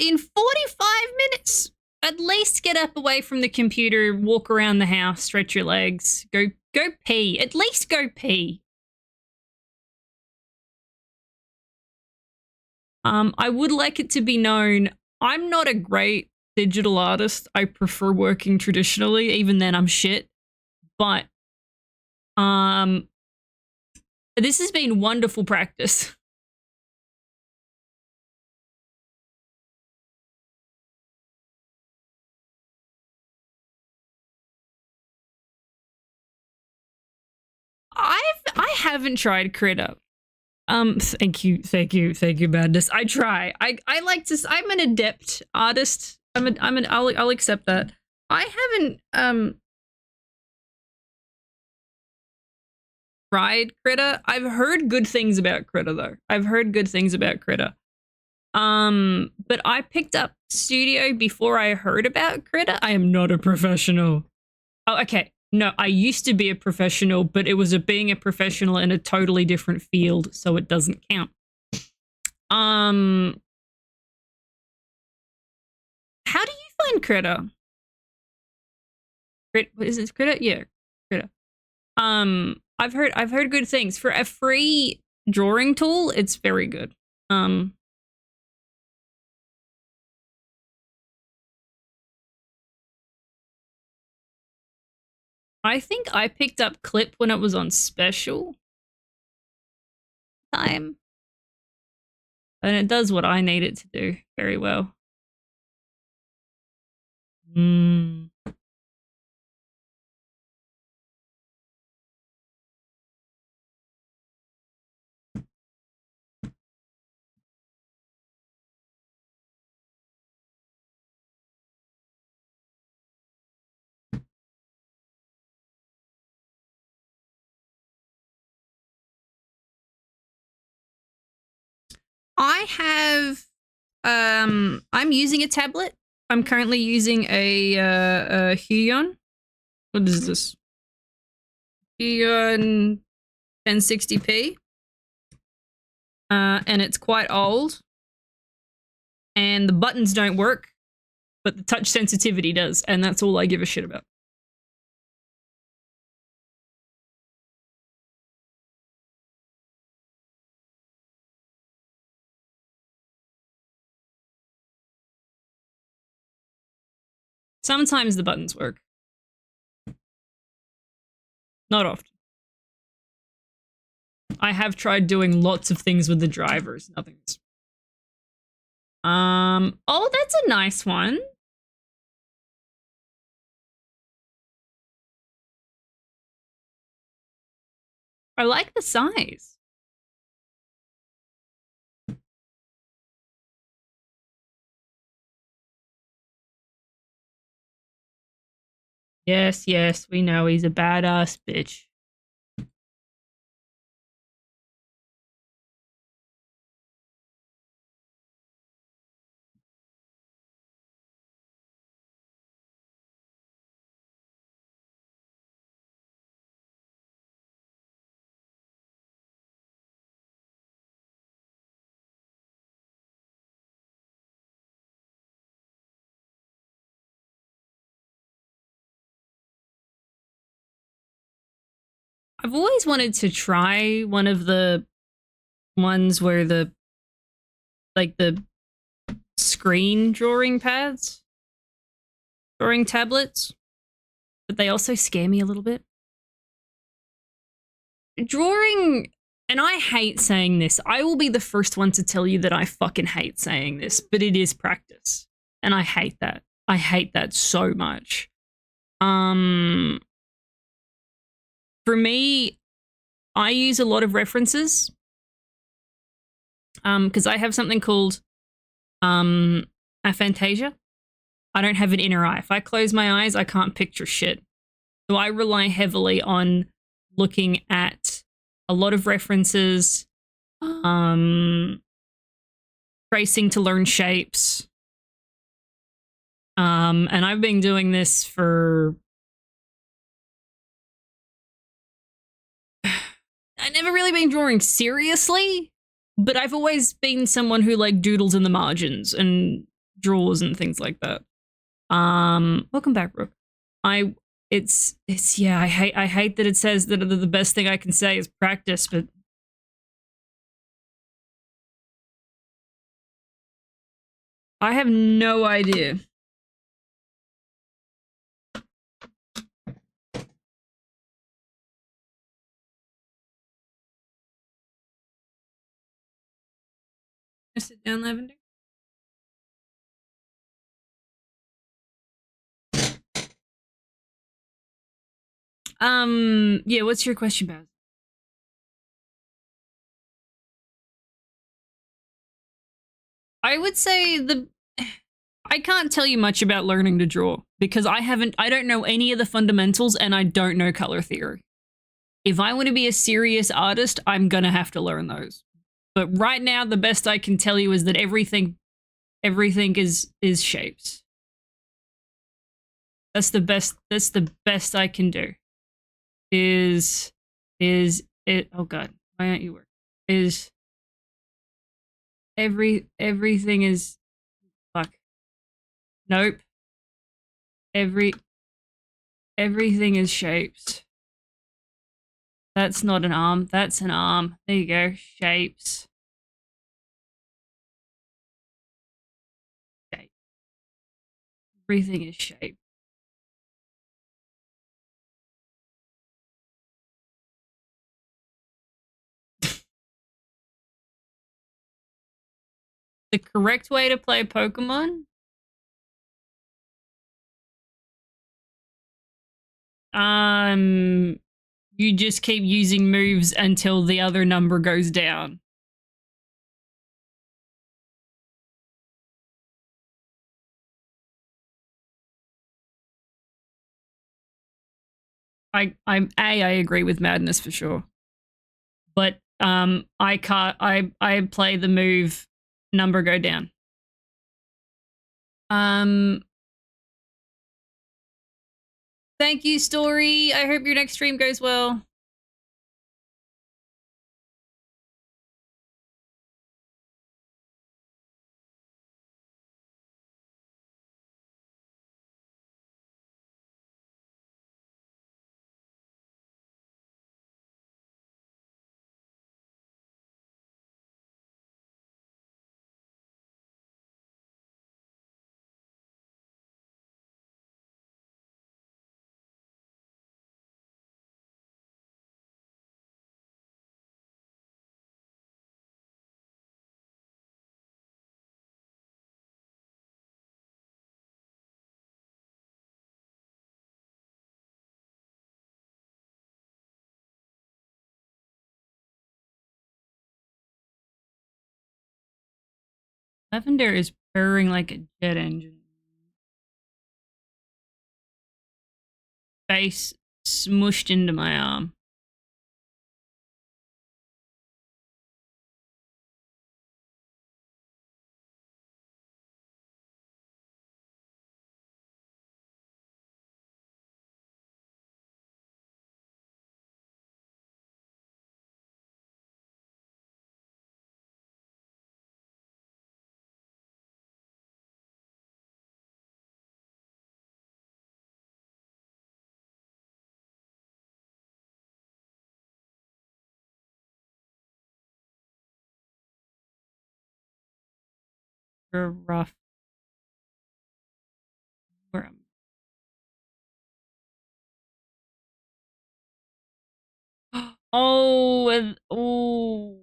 Speaker 1: In 45 minutes, at least get up away from the computer, walk around the house, stretch your legs, go pee. At least go pee. I would like it to be known I'm not a great digital artist. I prefer working traditionally. Even then, I'm shit. But this has been wonderful practice. I haven't tried Critter. Thank you, Madness. I try. I like to. I'm an adept artist. I'll accept that. I haven't tried Critter. I've heard good things about Critter though. But I picked up Studio before I heard about Critter. I am not a professional. Oh, okay. No, I used to be a professional, but it was being a professional in a totally different field, so it doesn't count. How do you find Critter? Is it Critter? Yeah, Critter. I've heard good things. For a free drawing tool, it's very good. I think I picked up Clip when it was on special time. And it does what I need it to do very well. I have I'm using a tablet. I'm currently using a Huion. What is this? Huion 1060p. And it's quite old. And the buttons don't work, but the touch sensitivity does, and that's all I give a shit about. Sometimes the buttons work. Not often. I have tried doing lots of things with the drivers. Nothing's. Oh, that's a nice one. I like the size. Yes, yes, we know he's a badass bitch. I've always wanted to try one of the ones where the screen drawing pads, drawing tablets, but they also scare me a little bit. Drawing, and I hate saying this. I will be the first one to tell you that I fucking hate saying this, but it is practice. And I hate that. I hate that so much. For me, I use a lot of references. Because I have something called aphantasia. I don't have an inner eye. If I close my eyes, I can't picture shit. So I rely heavily on looking at a lot of references, tracing to learn shapes. And I've been doing this for... I've never really been drawing seriously, but I've always been someone who like doodles in the margins and draws and things like that. Welcome back, Brooke. It's yeah, I hate that it says that the best thing I can say is practice, but I have no idea. Sit down, Lavender. Yeah, what's your question, Baz? I would say I can't tell you much about learning to draw because I don't know any of the fundamentals and I don't know color theory. If I want to be a serious artist, I'm gonna have to learn those. But right now, the best I can tell you is that everything is shapes. That's the best I can do. Is it? Oh God, why aren't you working? Is everything is fuck? Nope. Everything is shapes. That's not an arm. That's an arm. There you go. Shapes. Shape. Everything is shape. The correct way to play Pokemon? You just keep using moves until the other number goes down. I agree with Madness for sure. But I can't I play the move number go down. Thank you, Story. I hope your next stream goes well. Lavender is purring like a jet engine. face smushed into my arm. Rough. Where am oh,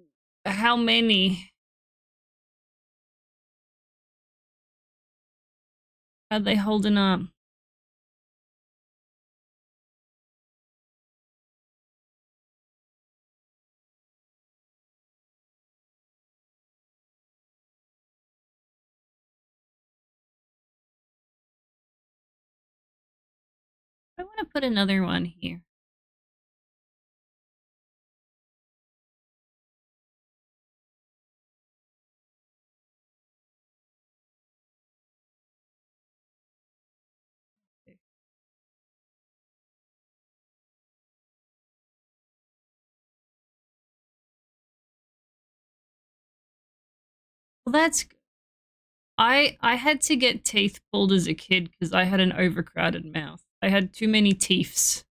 Speaker 1: how many? Are they holding up? I want to put another one here. Well, that's I had to get teeth pulled as a kid because I had an overcrowded mouth. I had too many teeths.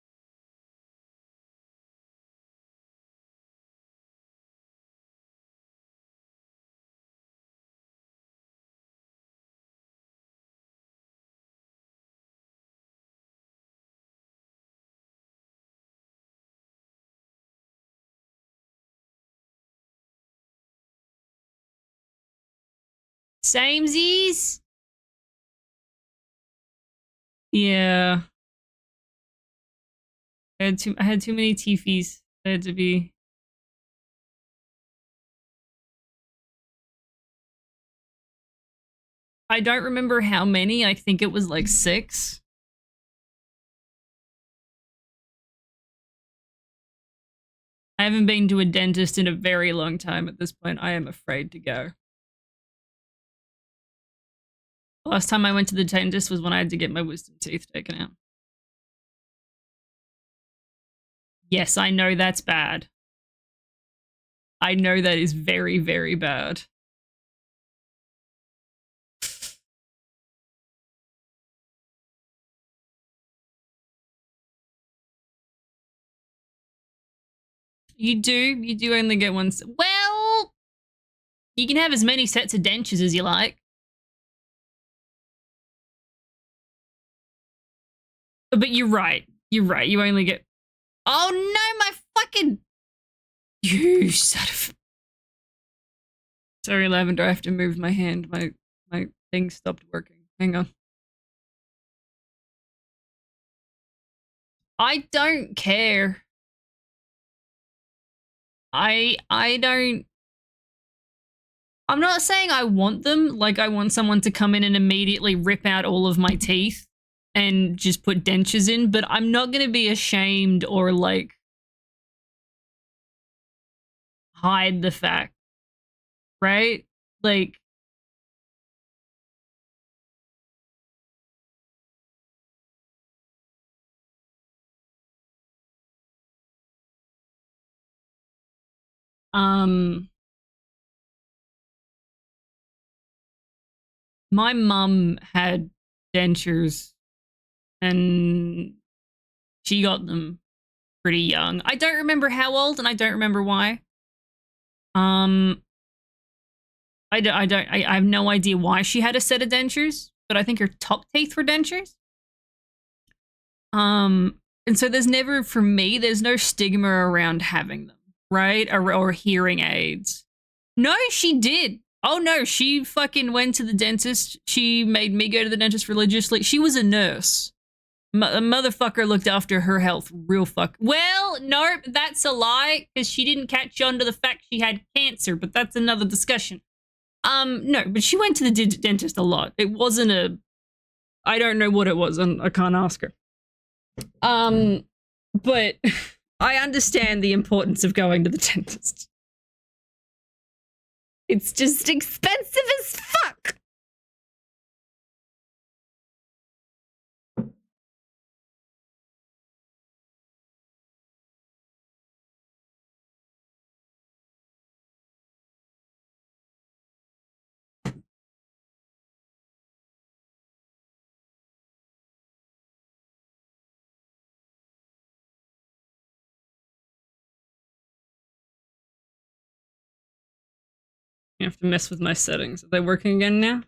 Speaker 1: Samesies? Yeah. I had too many teethies. I had to be. I don't remember how many. I think it was like 6. I haven't been to a dentist in a very long time at this point. I am afraid to go. Last time I went to the dentist was when I had to get my wisdom teeth taken out. Yes, I know that's bad. I know that is very, very bad. You do only get one. Well, you can have as many sets of dentures as you like. But you're right. You're right. You only get. Oh no, my fucking. You son of. Sorry, Lavender. I have to move my hand. My thing stopped working. Hang on. I don't care. I don't. I'm not saying I want them. Like I want someone to come in and immediately rip out all of my teeth and just put dentures in, but I'm not going to be ashamed or like hide the fact, right? Like my mum had dentures and she got them pretty young. I don't remember how old and I don't remember why. I have no idea why she had a set of dentures, but I think her top teeth were dentures. And so there's never, for me, there's no stigma around having them, right? Or hearing aids. No, she did. Oh no, she fucking went to the dentist. She made me go to the dentist religiously. She was a nurse. A motherfucker looked after her health real fuck. Well, nope, that's a lie because she didn't catch on to the fact she had cancer, but that's another discussion. No, but she went to the dentist a lot. It wasn't a, I don't know what it was and I can't ask her. But I understand the importance of going to the dentist. It's just expensive as fuck. You have to mess with my settings. Are they working again now?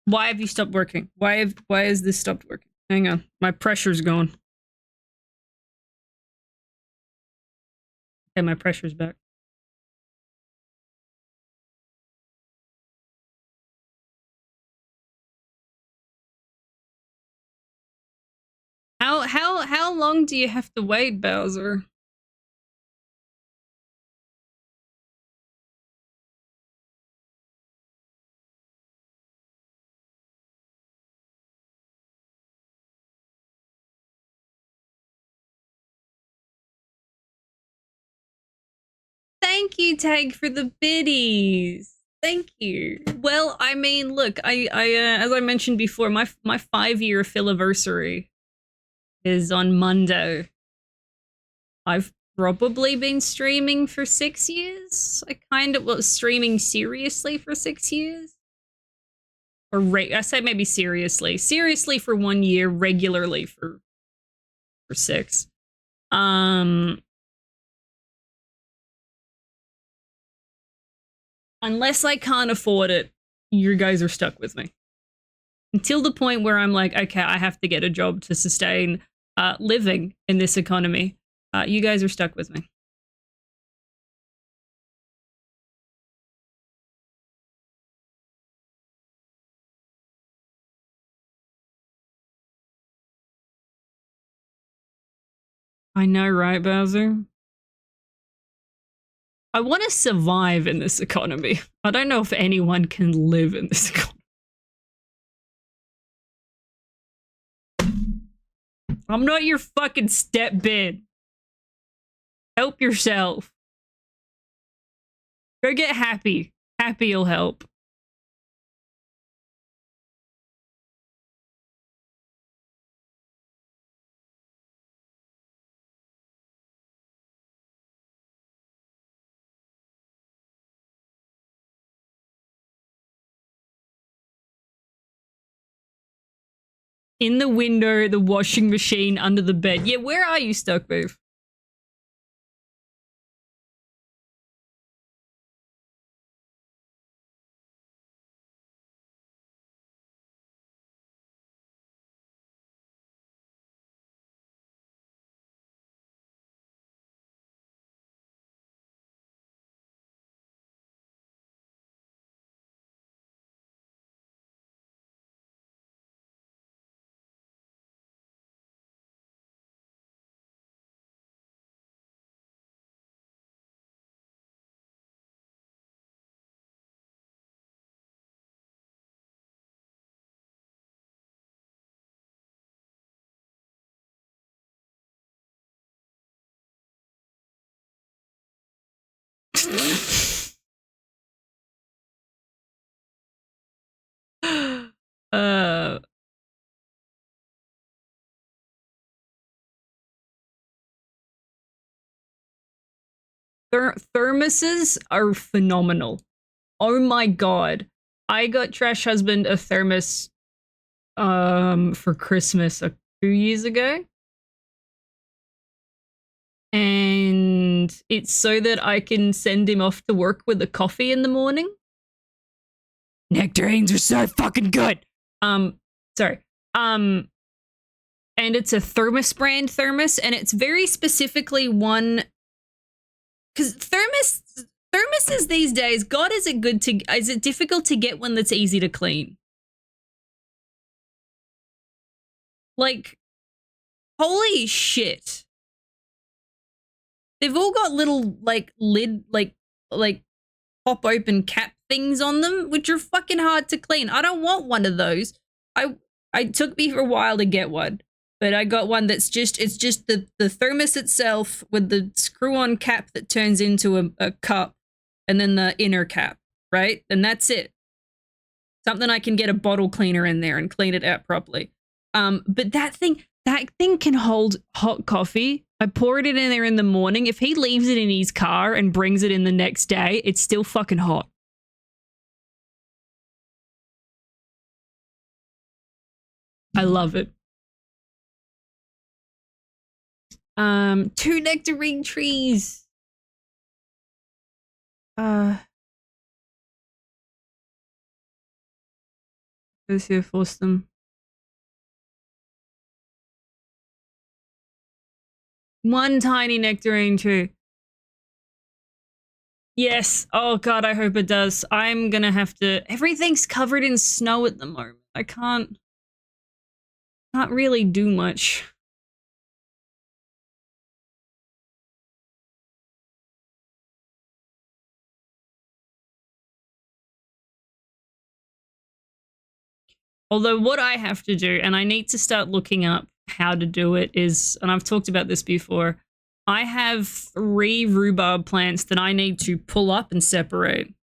Speaker 1: Why have you stopped working? Why has this stopped working? Hang on. My pressure's gone. Okay, my pressure's back. How long do you have to wait, Bowser? Thank you, Tag, for the biddies. Thank you. Well, I mean, look, I as I mentioned before, my 5-year filiversary is on Monday. I've probably been streaming for 6 years. I kind of was streaming seriously for 6 years. Or I say maybe seriously. Seriously for 1 year, regularly for 6. Unless I can't afford it, you guys are stuck with me. Until the point where I'm like, okay, I have to get a job to sustain living in this economy. You guys are stuck with me. I know, right, Bowser? I want to survive in this economy. I don't know if anyone can live in this economy. I'm not your fucking step-bin. Help yourself. Go get happy. Happy'll help. In the window, the washing machine, under the bed. Yeah, where are you stuck, babe? Thermoses are phenomenal. Oh my god. I got Trash Husband a thermos for Christmas 2 years ago. And it's so that I can send him off to work with a coffee in the morning. Nectarines are so fucking good. Sorry. And it's a thermos brand thermos, and it's very specifically one, because thermoses these days, God, is it difficult to get one that's easy to clean? Like, holy shit. They've all got little, like, lid, like pop open cap things on them, which are fucking hard to clean. I don't want one of those. It took me for a while to get one, but I got one that's it's just the thermos itself with the screw-on cap that turns into a cup, and then the inner cap, right? And that's it. Something I can get a bottle cleaner in there and clean it out properly. But that thing can hold hot coffee. I pour it in there in the morning. If he leaves it in his car and brings it in the next day, it's still fucking hot. I love it. 2 nectarine trees. Let's see, force them. One tiny nectarine tree. Yes. Oh god, I hope it does. I'm gonna have to. Everything's covered in snow at the moment. I can't really do much. Although what I have to do, and I need to start looking up how to do it, is, and I've talked about this before, I have 3 rhubarb plants that I need to pull up and separate.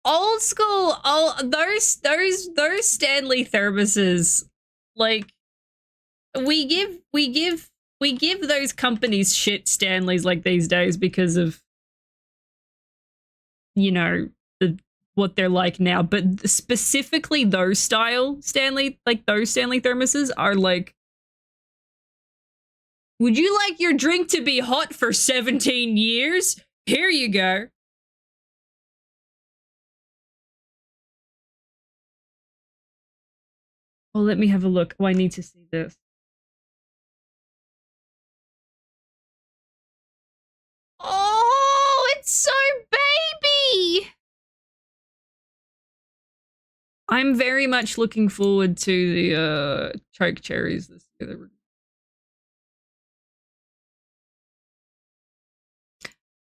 Speaker 1: Old school, those Stanley thermoses, like, we give those companies shit, Stanleys, like, these days because of, you know, what they're like now, but specifically those style Stanley, like those Stanley thermoses are like, would you like your drink to be hot for 17 years? Here you go. Oh, let me have a look. Oh, I need to see this. Oh, it's so baby. I'm very much looking forward to the choke cherries this year.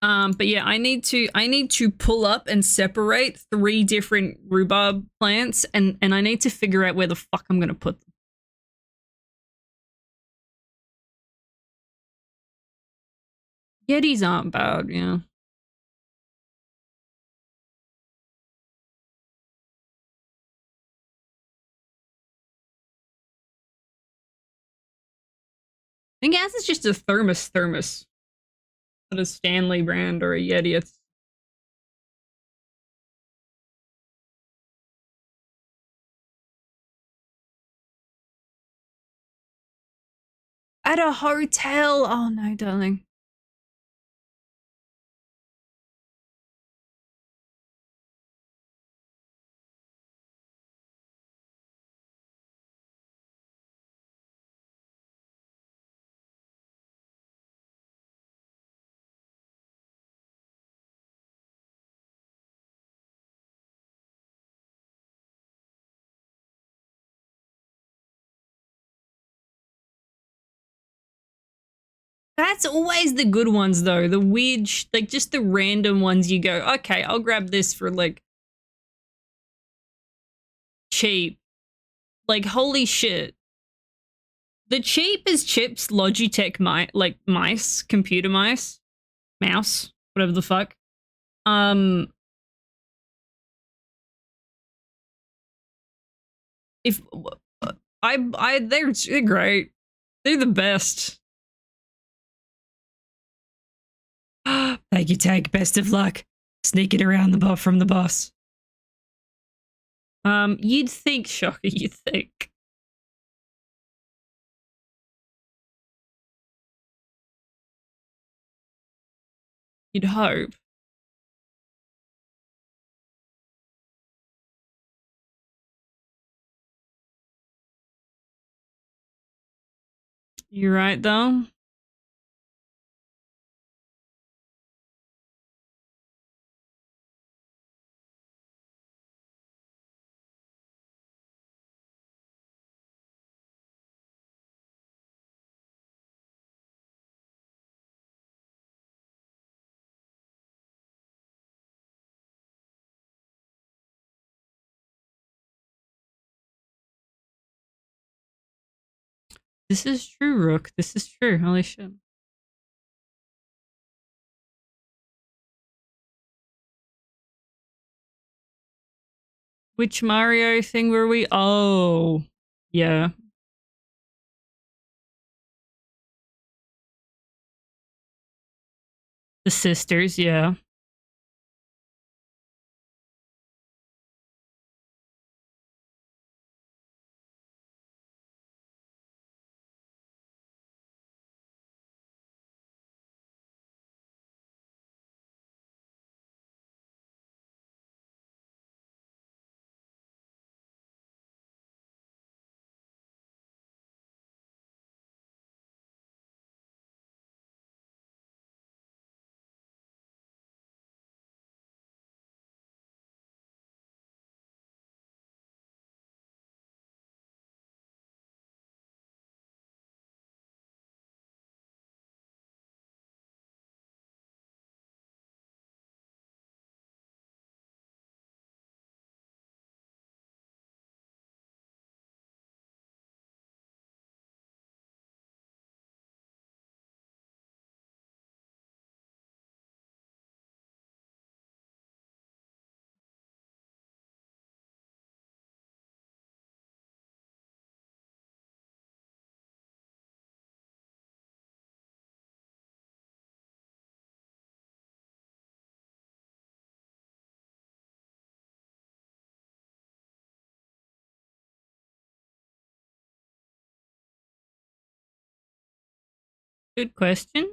Speaker 1: But yeah, I need to pull up and separate 3 different rhubarb plants, and I need to figure out where the fuck I'm gonna put them. Yetis aren't bad, yeah. I guess it's just a thermos. Not a Stanley brand or a Yeti. It's at a hotel. Oh no, darling. That's always the good ones, though. The weird, like, just the random ones you go, okay, I'll grab this for, like, cheap. Like, holy shit. The cheap as chips Logitech mice, computer mice, mouse, whatever the fuck. If they're great. They're the best. Thank you, Tank. Best of luck. Sneaking around the from the boss. You'd think, Shocker, you'd think. You'd hope. You're right, though. This is true, Rook. This is true. Holy shit. Which Mario thing were we? Oh, yeah. The sisters, yeah. Good question.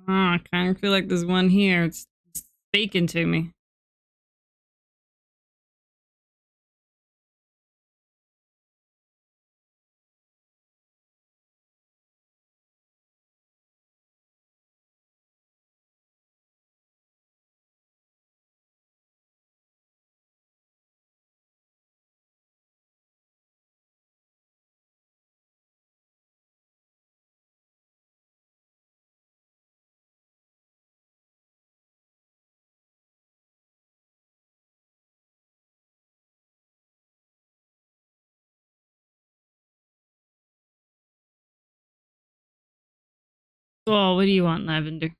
Speaker 1: I kind of feel like there's one here. It's speaking to me. Oh, what do you want, Lavender?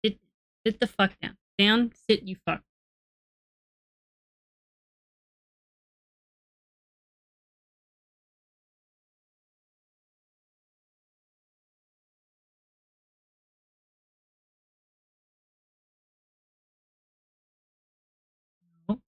Speaker 1: Sit, sit the fuck down. Down, sit, you fuck. Oh.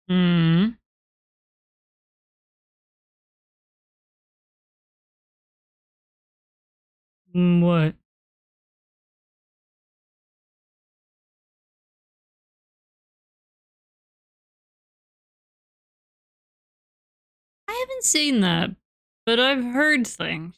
Speaker 1: Hmm. What? I haven't seen that, but I've heard things.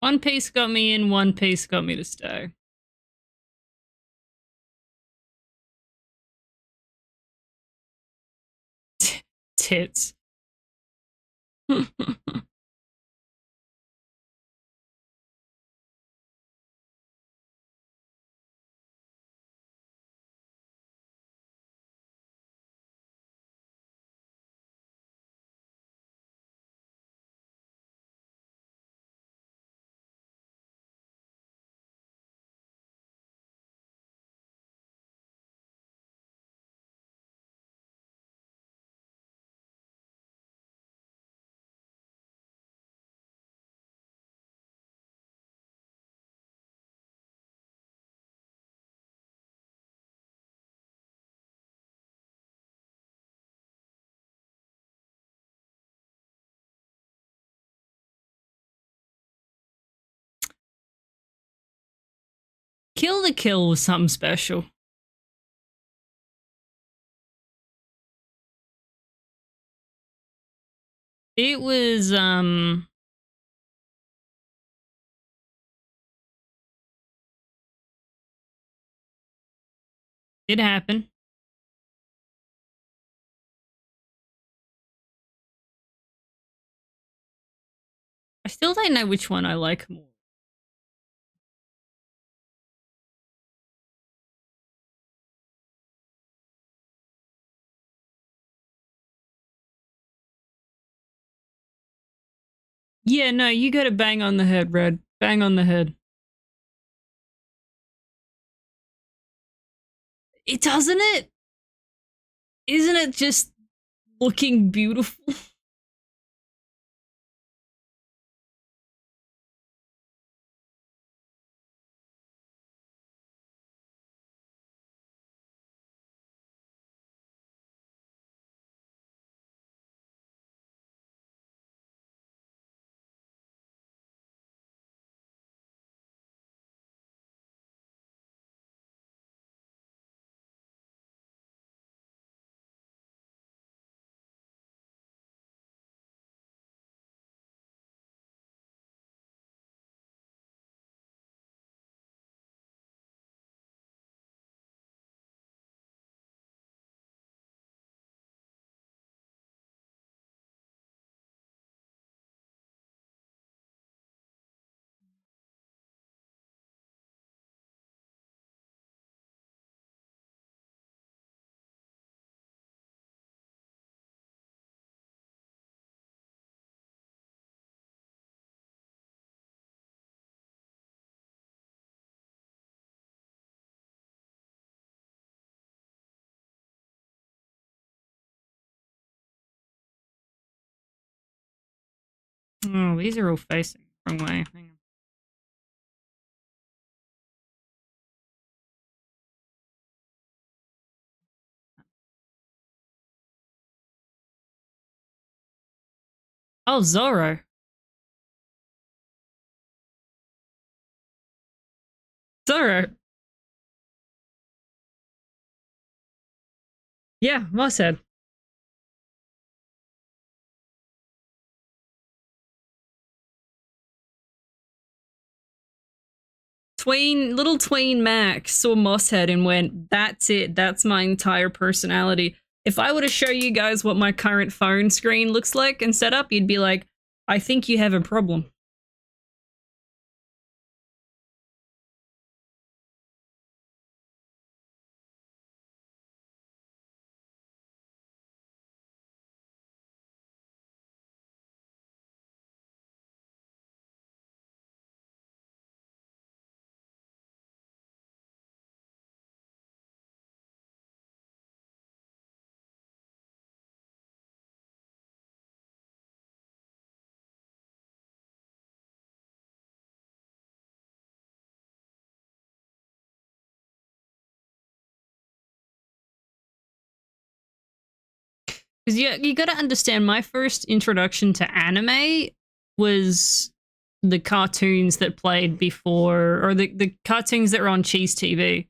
Speaker 1: One Piece got me in, One Piece got me to stay. Tits. Kill the Kill was something special. It was, it happened. I still don't know which one I like more. Yeah, no, you got to bang on the head, Red. Bang on the head. It doesn't it? Isn't it just looking beautiful? Oh, these are all facing the wrong way. Hang on. Oh, Zoro. Zoro. Yeah, Mosshead. Little tween Max saw Mosshead and went, that's it. That's my entire personality. If I were to show you guys what my current phone screen looks like and set up, you'd be like, I think you have a problem. Because you got to understand, my first introduction to anime was the cartoons that played before, or the cartoons that were on Cheese TV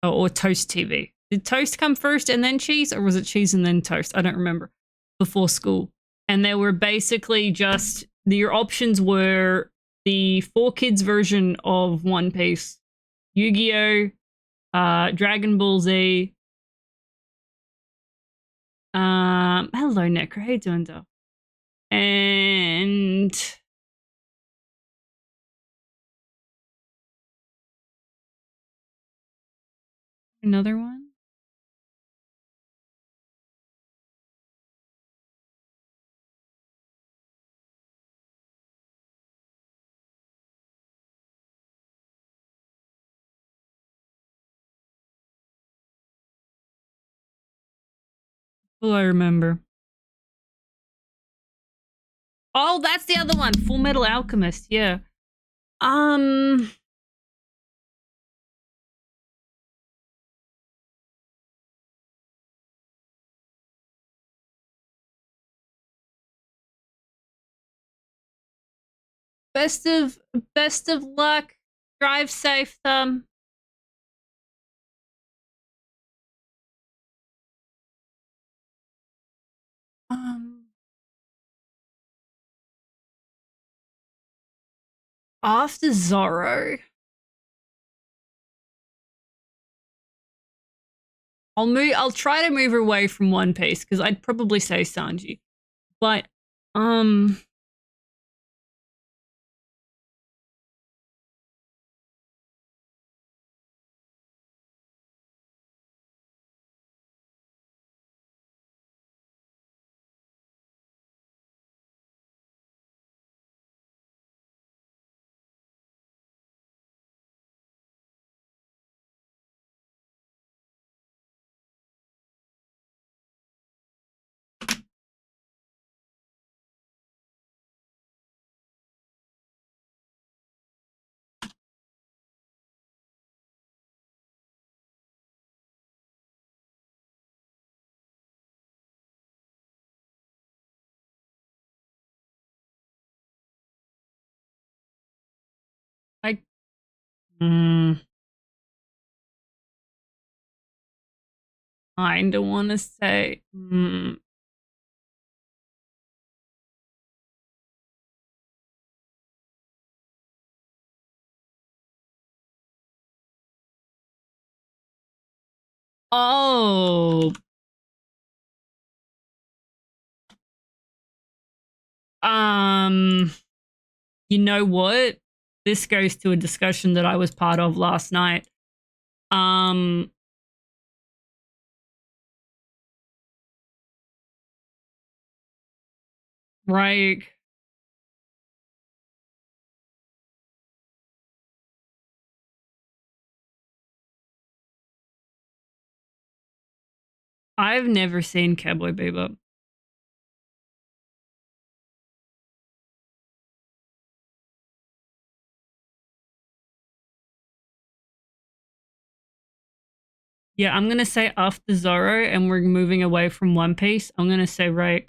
Speaker 1: or Toast TV. Did Toast come first and then Cheese, or was it Cheese and then Toast? I don't remember. Before school. And they were basically just, your options were the 4Kids version of One Piece, Yu-Gi-Oh!, Dragon Ball Z. Hello, Necro. How you doing, though? And another one. Oh, I remember. Oh, that's the other one. Full Metal Alchemist. Yeah. Best of luck. Drive safe, Thumb. After Zorro, I'll try to move away from One Piece because I'd probably say Sanji. But I kinda want to say oh, you know what? This goes to a discussion that I was part of last night. Right. I've never seen Cowboy Bebop. Yeah, I'm gonna say after Zorro, and we're moving away from One Piece. I'm gonna say right.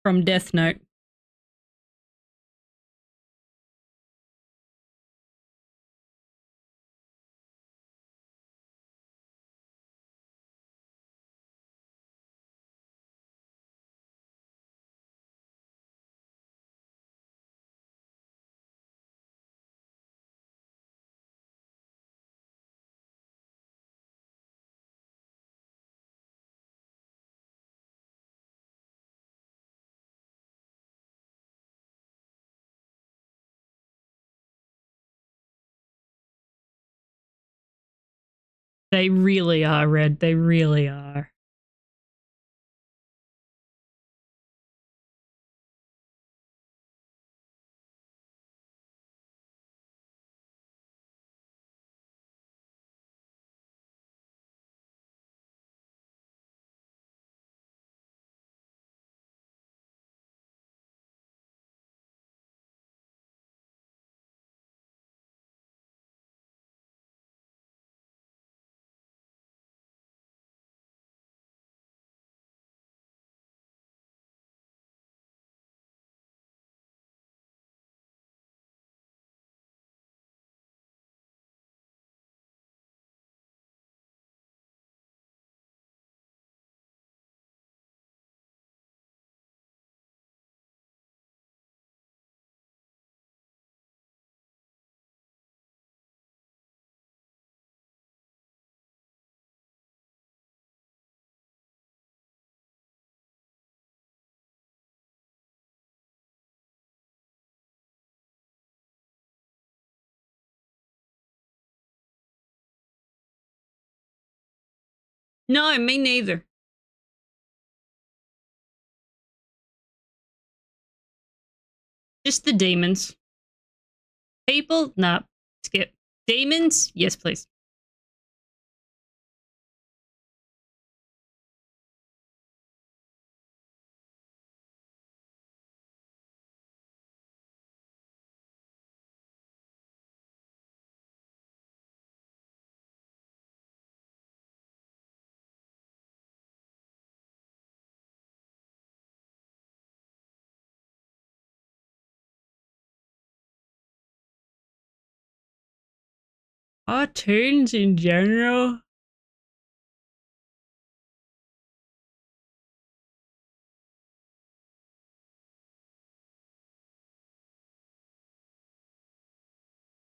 Speaker 1: From Death Note. They really are, Red. They really are. No, me neither. Just the demons. People? Nah. Skip. Demons? Yes, please. Cartoons in general?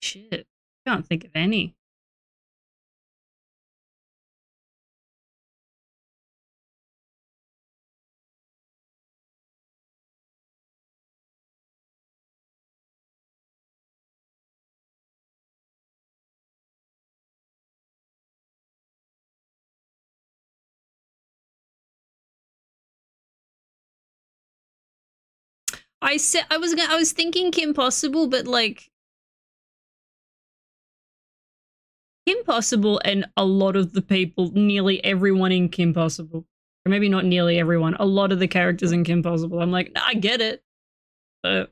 Speaker 1: Shit. Can't think of any. I was thinking Kim Possible, but like Kim Possible and a lot of the people, nearly everyone in Kim Possible, or maybe not nearly everyone, a lot of the characters in Kim Possible. I'm like, nah, I get it, but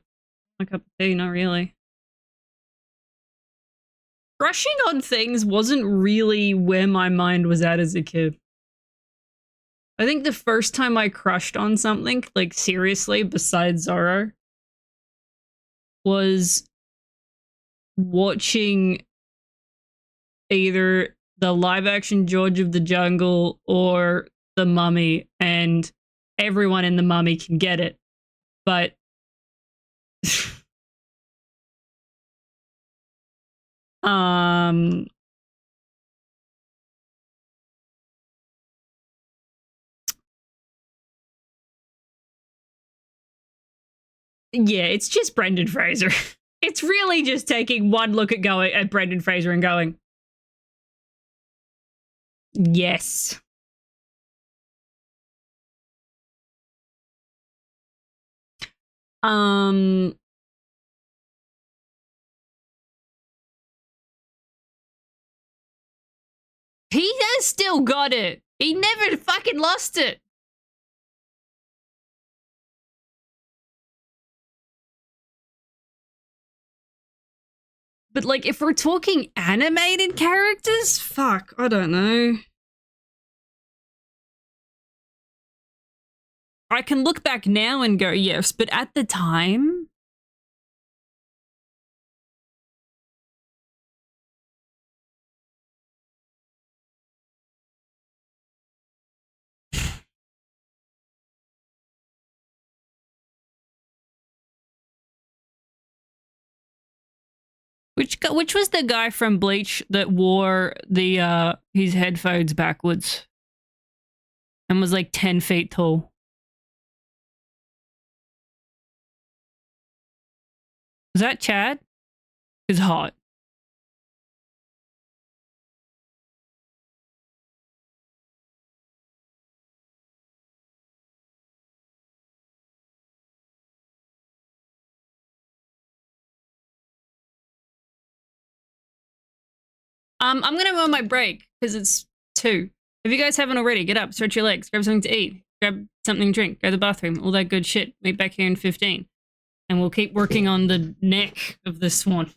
Speaker 1: my cup of tea, not really. Crushing on things wasn't really where my mind was at as a kid. I think the first time I crushed on something, like seriously, besides Zorro, was watching either the live action George of the Jungle or The Mummy, and everyone in The Mummy can get it. But yeah, it's just Brendan Fraser. It's really just taking one look at Brendan Fraser and going, yes. He has still got it. He never fucking lost it. But like, if we're talking animated characters, fuck, I don't know. I can look back now and go, yes, but at the time, which was the guy from Bleach that wore the his headphones backwards and was like 10 feet tall? Was that Chad? He's hot. I'm gonna go on my break because it's 2. If you guys haven't already, get up, stretch your legs, grab something to eat, grab something to drink, go to the bathroom, all that good shit. Meet back here in 15. And we'll keep working on the neck of the swan.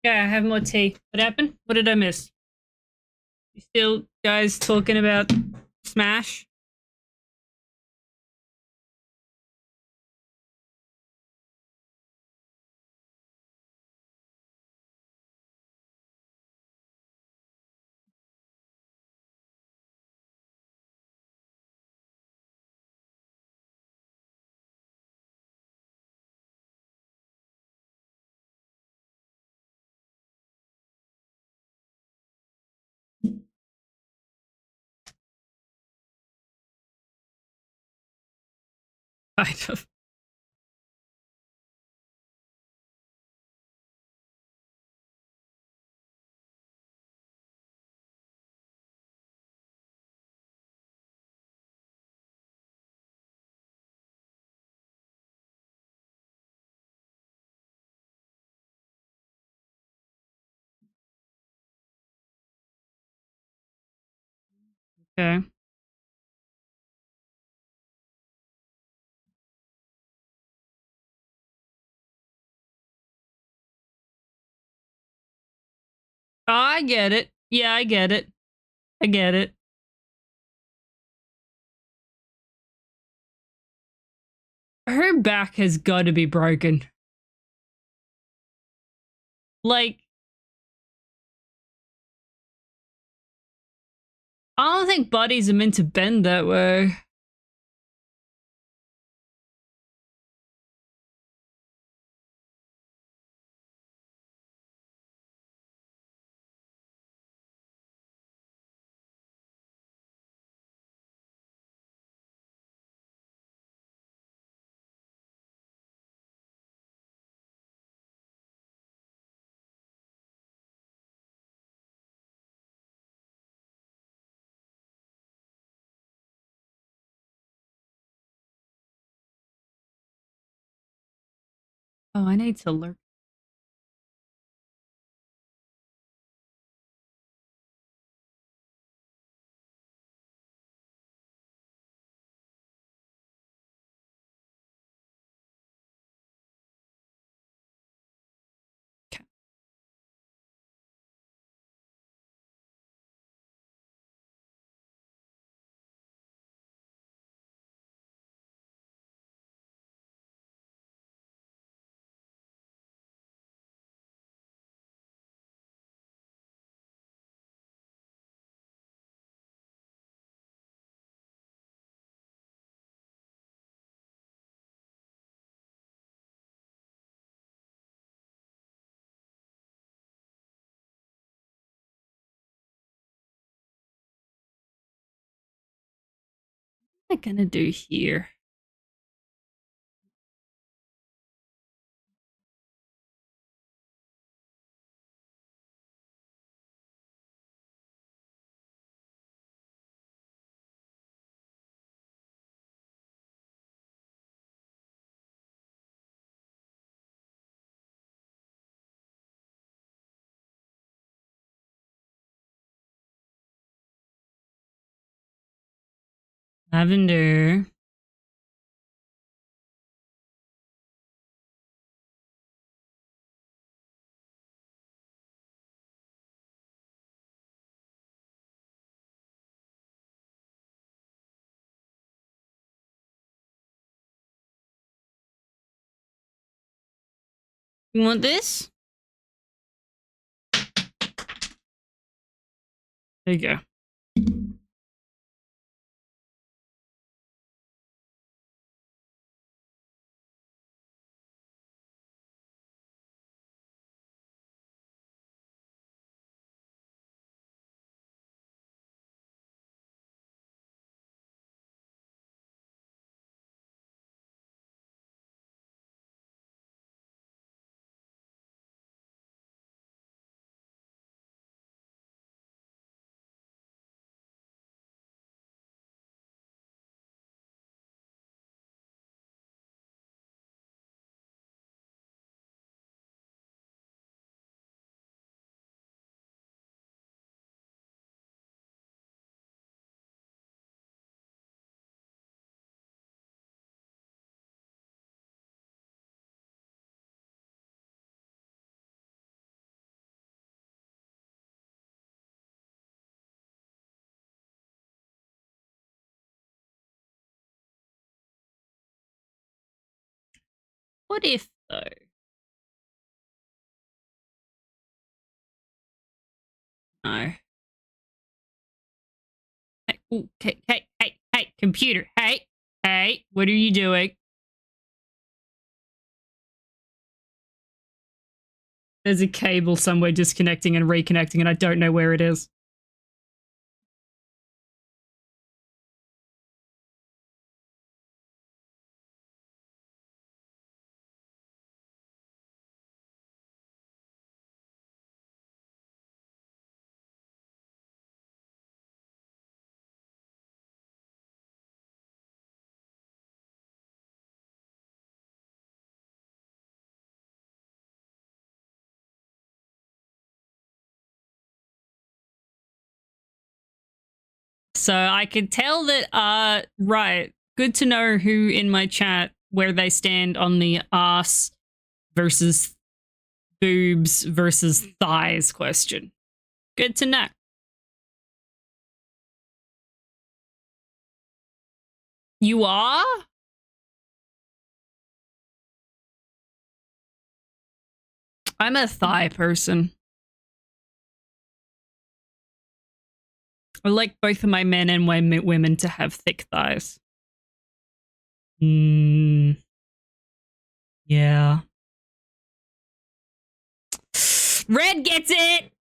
Speaker 1: Yeah, I have more tea. What happened? What did I miss? You still guys talking about Smash? Kind of. Okay. Oh, I get it. Yeah, I get it. I get it. Her back has got to be broken. Like, I don't think bodies are meant to bend that way. Oh, I need to learn. What am I gonna do here? Lavender. You want this? There you go. What if, though? No. Hey, ooh, hey, computer. Hey, what are you doing? There's a cable somewhere disconnecting and reconnecting, and I don't know where it is. So I could tell that, right. Good to know who in my chat, where they stand on the ass versus boobs versus thighs question. Good to know. You are? I'm a thigh person. I like both of my men and my women to have thick thighs. Yeah. Red gets it!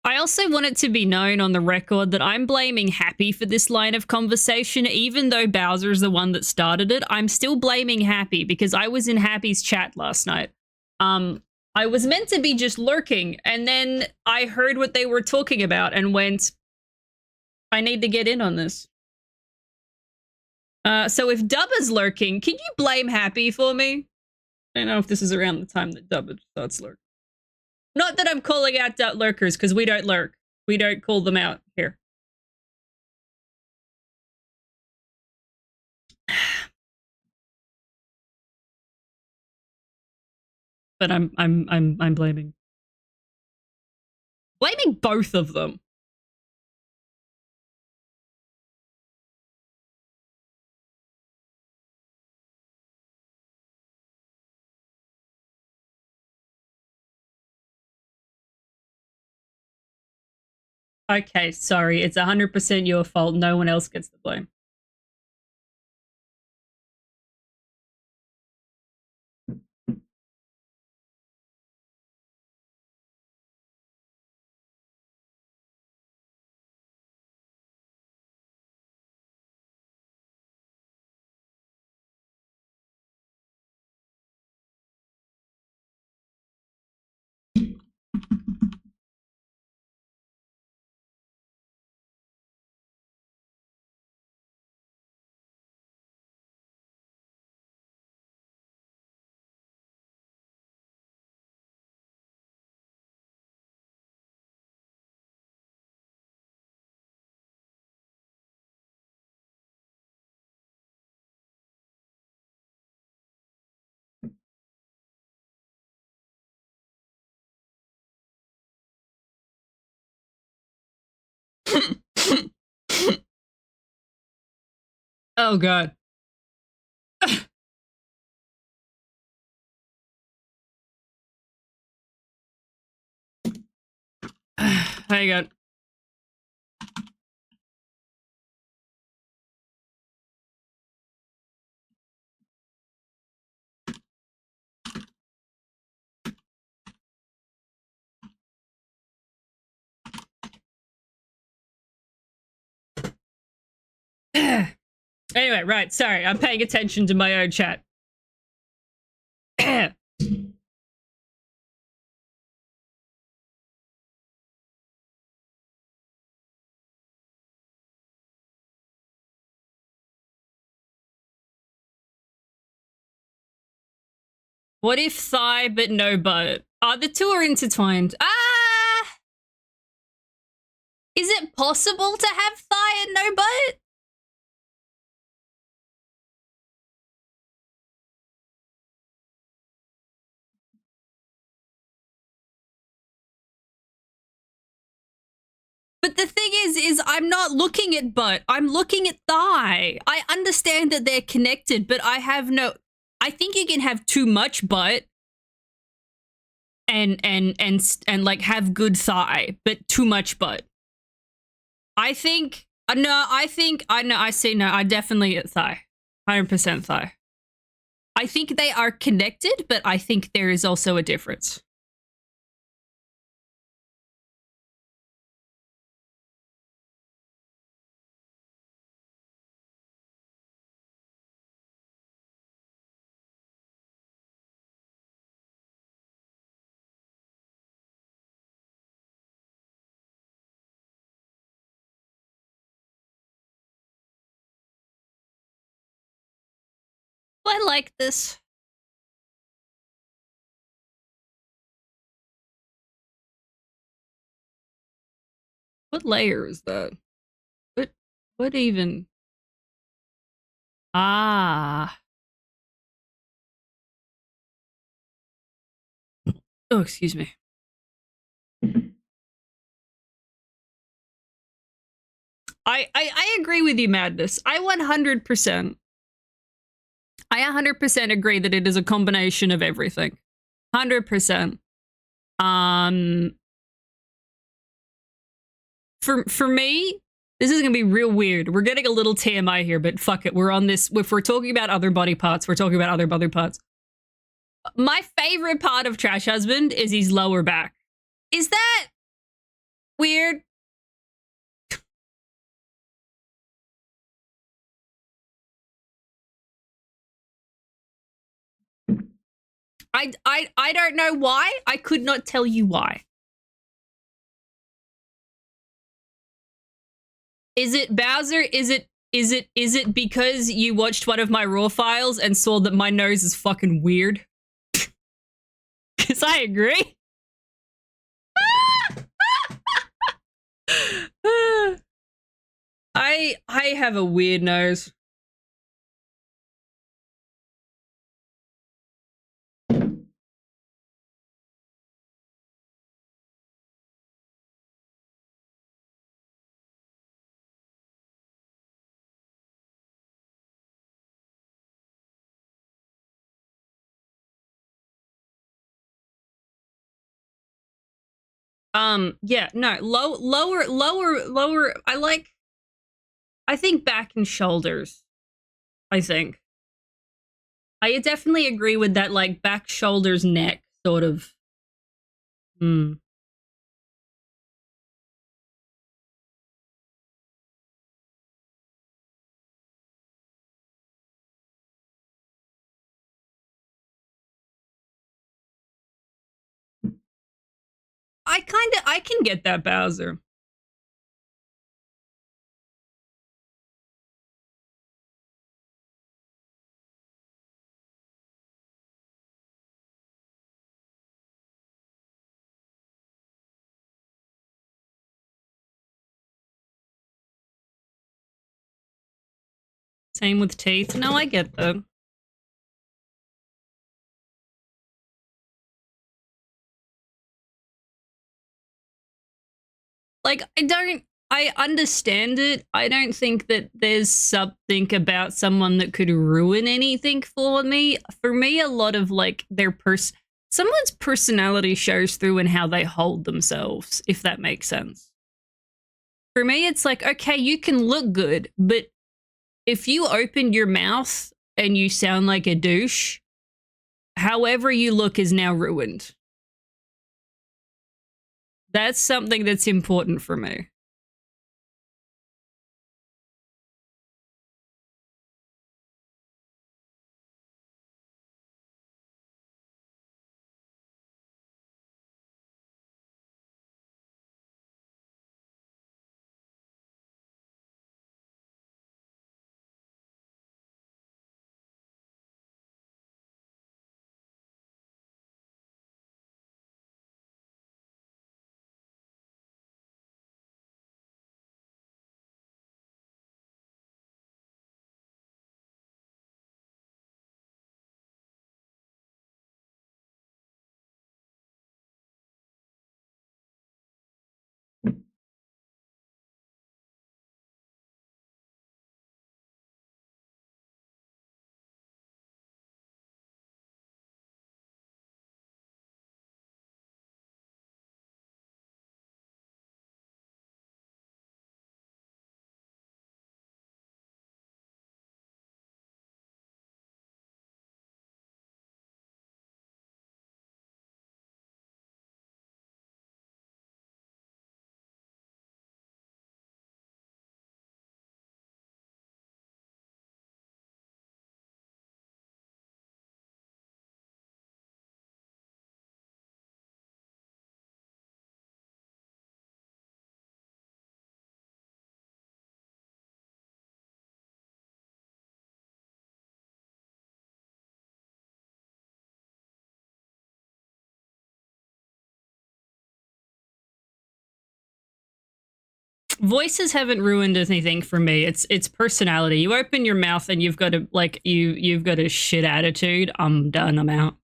Speaker 1: I also want it to be known on the record that I'm blaming Happy for this line of conversation, even though Bowser's the one that started it. I'm still blaming Happy because I was in Happy's chat last night. I was meant to be just lurking, and then I heard what they were talking about and went, I need to get in on this. So if Dubba's lurking, can you blame Happy for me? I don't know if this is around the time that Dubba starts lurking. Not that I'm calling out lurkers, because we don't lurk. We don't call them out here. But I'm blaming both of them. Okay, sorry. It's 100% your fault. No one else gets the blame. Oh, God. Hang on. Anyway, right. Sorry. I'm paying attention to my own chat. What if thigh but no butt? The two are intertwined. Is it possible to have thigh and no butt? the thing is I'm not looking at butt. I'm looking at thigh. I understand that they're connected, but I have no. I think you can have too much butt and like have good thigh, but too much butt. I think no. I see no. I definitely at thigh. 100% thigh. I think they are connected, but I think there is also a difference. I like this. What layer is that? What even? Ah. Oh, excuse me. I agree with you, Madness. I 100%. I 100% agree that it is a combination of everything. 100%. For me, this is gonna be real weird. We're getting a little TMI here, but fuck it. We're on this. If we're talking about other body parts, we're talking about other body parts. My favorite part of Trash Husband is his lower back. Is that weird? I don't know why. I could not tell you why. Is it Bowser? Is it because you watched one of my raw files and saw that my nose is fucking weird? Because I agree. I have a weird nose. Yeah, no, lower. I think back and shoulders. I think. I definitely agree with that, like back, shoulders, neck sort of. Hmm. I can get that, Bowser. Same with teeth. No, I get that. Like, I understand it. I don't think that there's something about someone that could ruin anything for me. For me, a lot of like someone's personality shows through in how they hold themselves, if that makes sense. For me, it's like, okay, you can look good, but if you open your mouth and you sound like a douche, however you look is now ruined. That's something that's important for me. Voices haven't ruined anything for me. It's personality. You open your mouth and you've got a like you've got a shit attitude. I'm done. I'm out.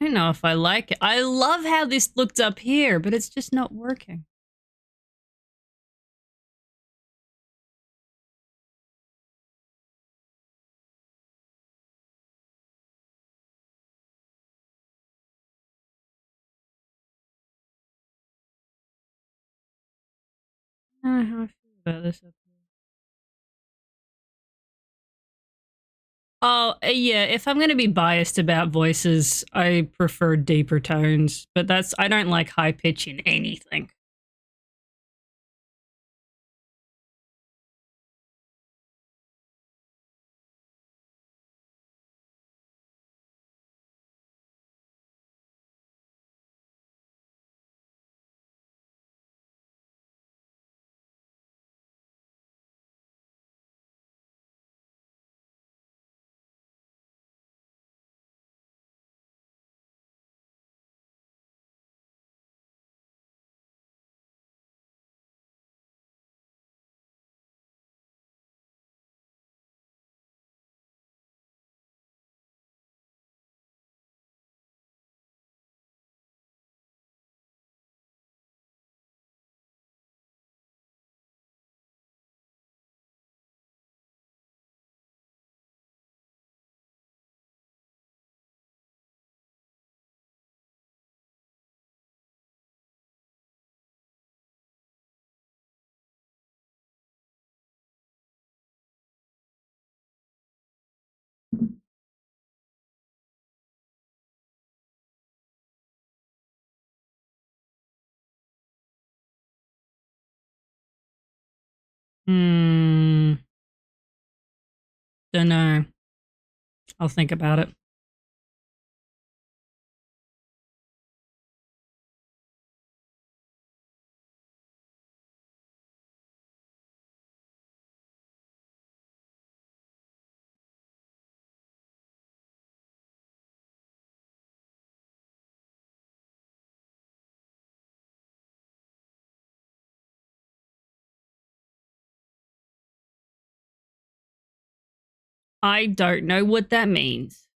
Speaker 1: I don't know if I like it. I love how this looked up here, but it's just not working. I don't know how I feel about this up here. Oh, yeah, if I'm going to be biased about voices, I prefer deeper tones, but I don't like high pitch in anything. Hmm. Don't know. I'll think about it. I don't know what that means.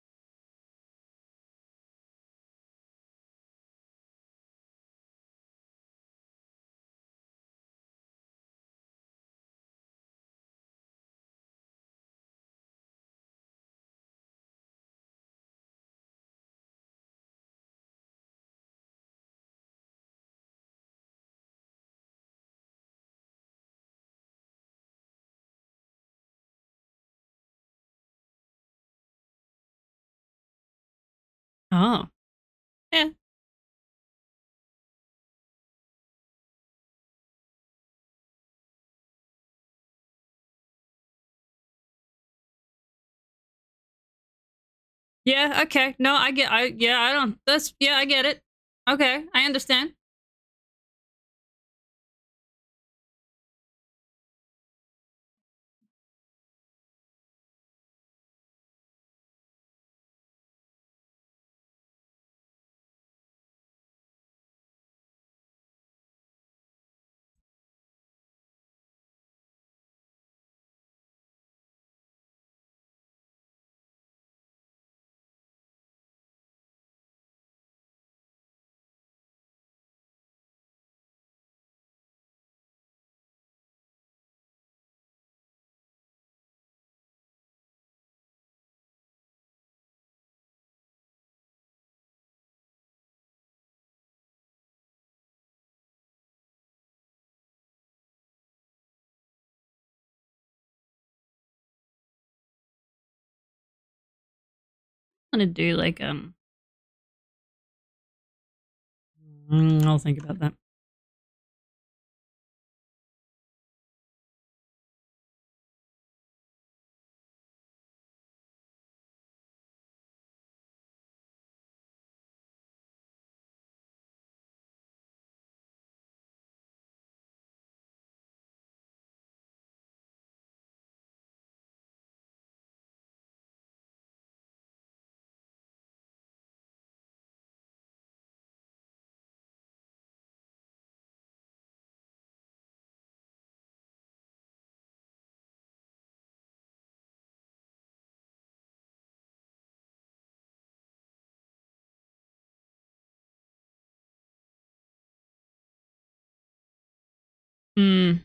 Speaker 1: Oh. Yeah. Yeah, okay. No, I don't, I get it. Okay, I understand. I'm gonna do like I'll think about that. Hmm.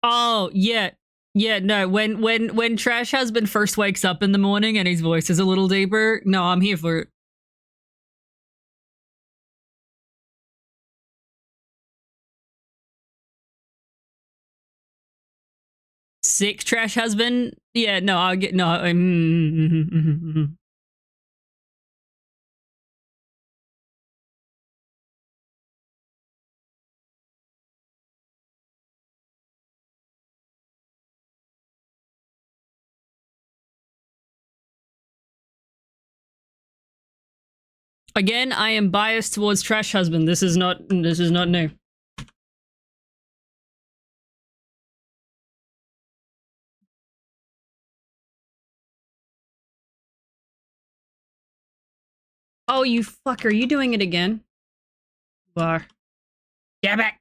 Speaker 1: Oh, yeah. Yeah, no, when Trash Husband first wakes up in the morning and his voice is a little deeper, no, I'm here for it. 6 Trash Husband? Yeah, no, I'll get no. Again, I am biased towards Trash Husband. This is not new. Oh, you fucker, are you doing it again? You are. Get back.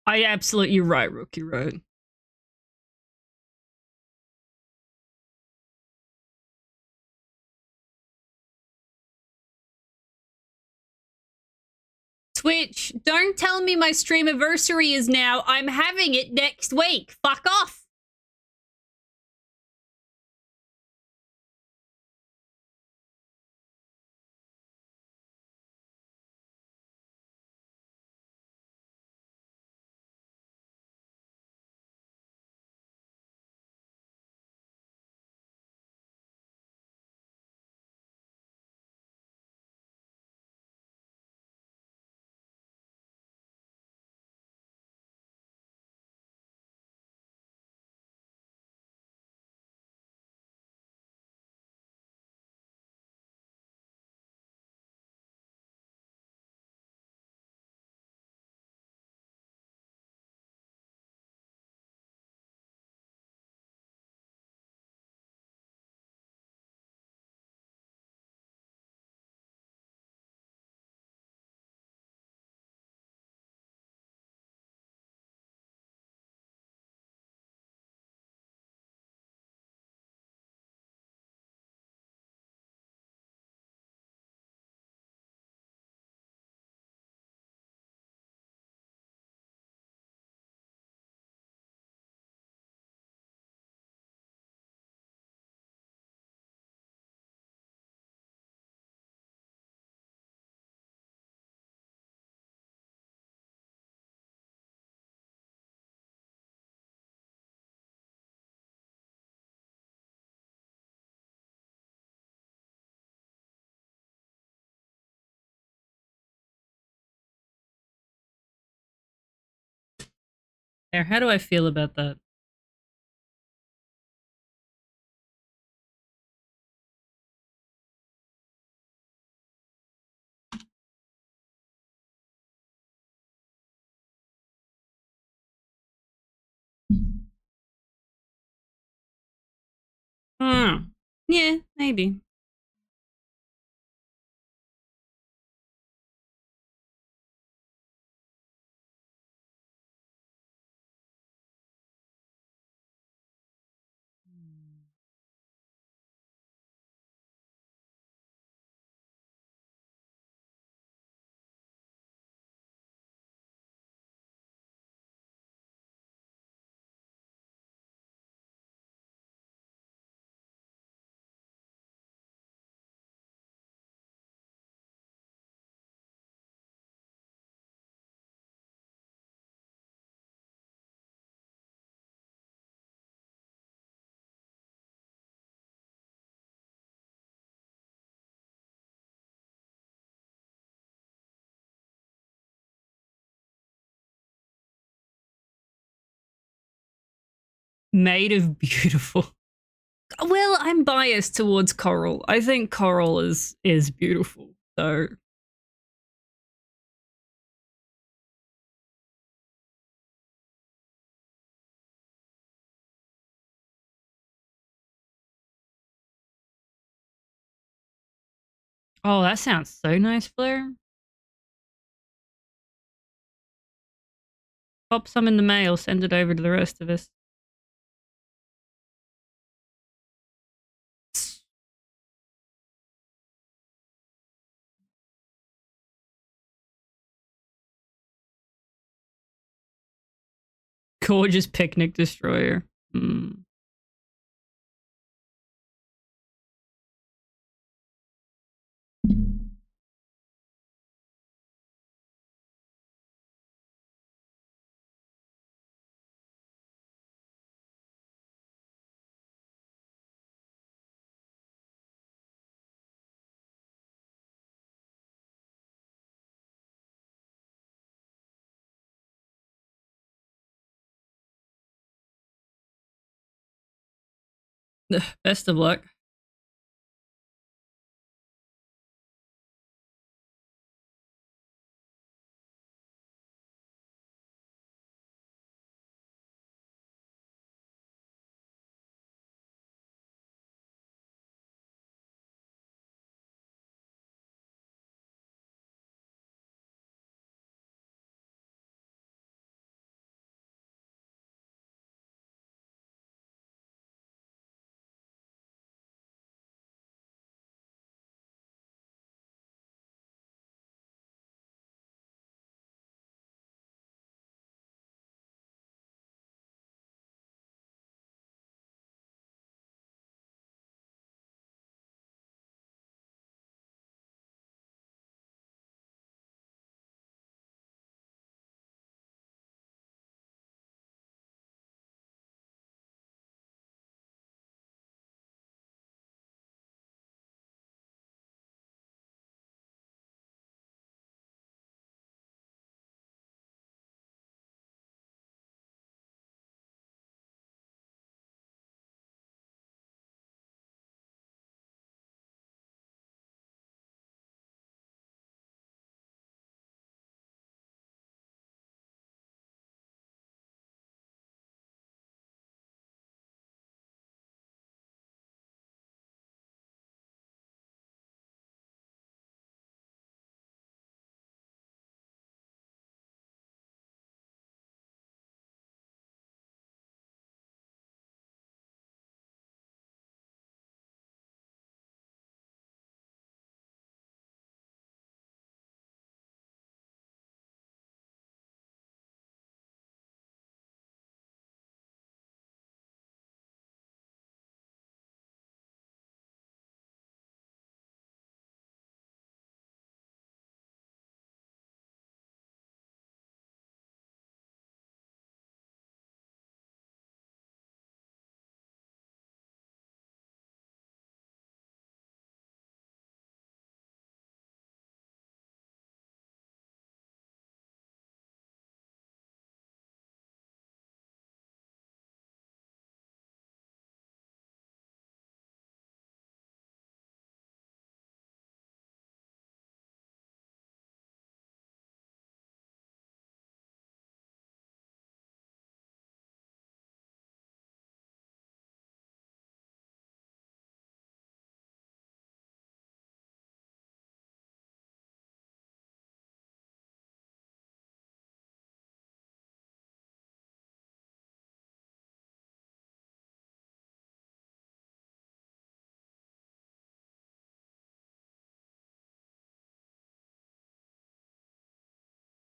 Speaker 1: I absolutely right, Rookie Road. Twitch, don't tell me my stream anniversary is now. I'm having it next week. Fuck off. There, how do I feel about that? Hmm. Yeah, maybe. Made of beautiful. Well, I'm biased towards coral. I think coral is beautiful. So oh, that sounds so nice, Blair. Pop some in the mail, send it over to the rest of us. Gorgeous picnic destroyer. Mm. Best of luck.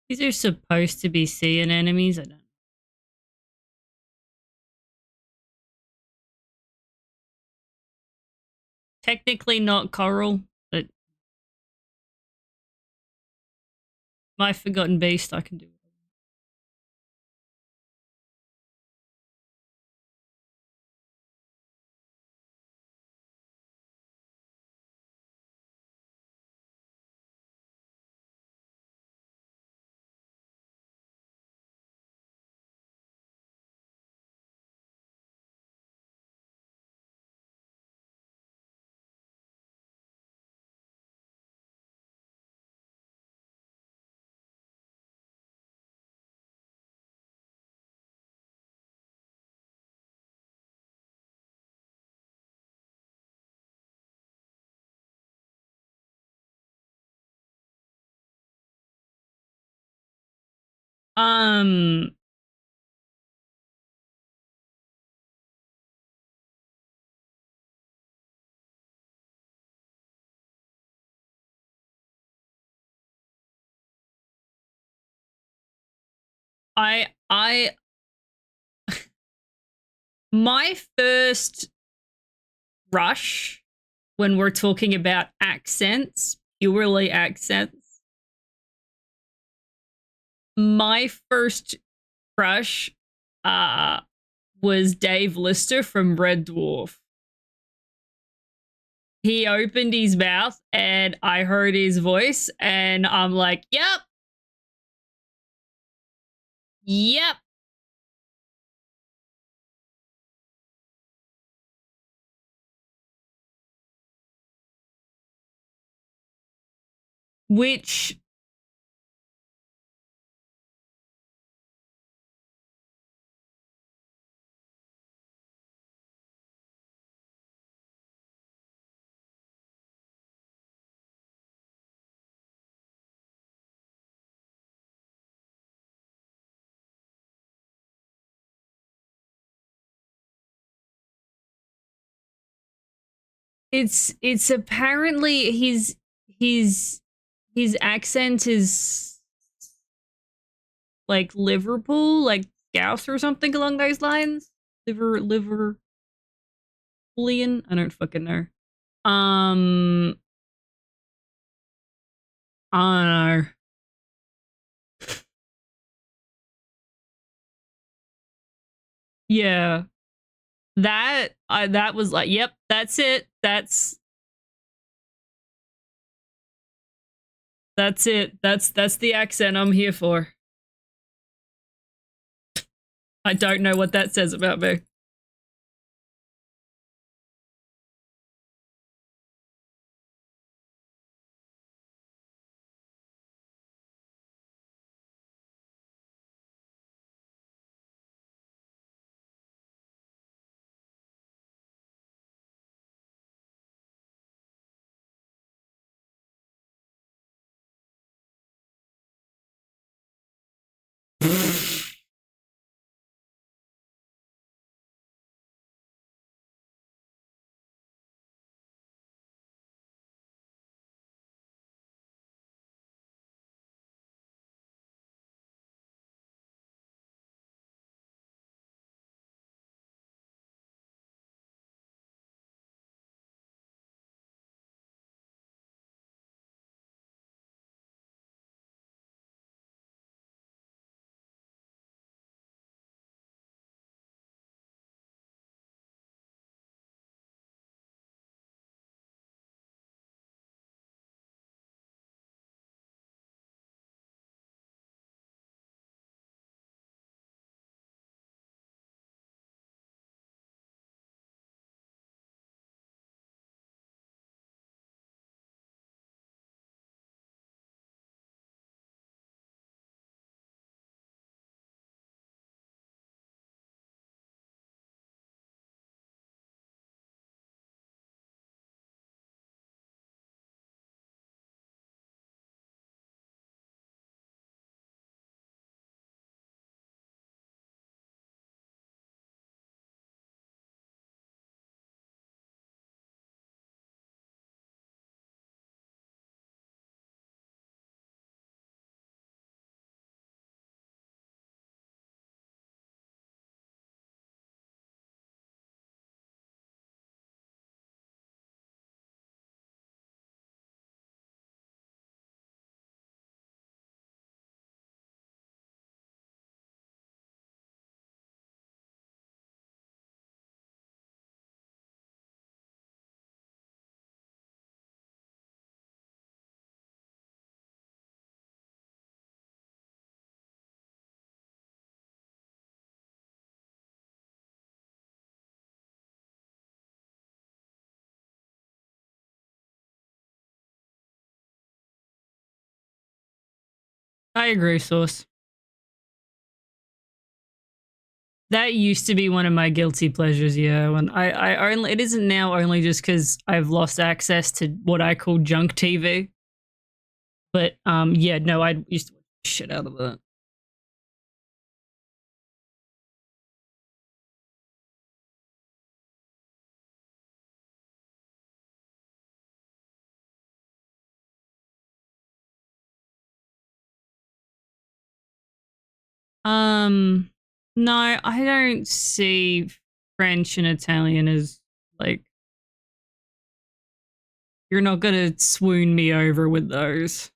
Speaker 1: These are supposed to be seeing enemies. I don't know. Technically not coral, but my forgotten beast, I can do it. Um, I my first rush when we're talking about accents, purely accents, my first crush was Dave Lister from Red Dwarf. He opened his mouth and I heard his voice and I'm like, yep. Yep. Which it's apparently his accent is like Liverpool, like Scouse or something along those lines. Liverpoolian. I don't fucking know. Um, I don't know. Yeah, that was like, yep, that's it. That's it. That's the accent I'm here for. I don't know what that says about me. I agree, Source. That used to be one of my guilty pleasures, yeah. When I only it isn't now only just because I've lost access to what I call junk TV. But yeah, no, I used to watch shit out of that. Um, no, I don't see French and Italian as like you're not gonna swoon me over with those.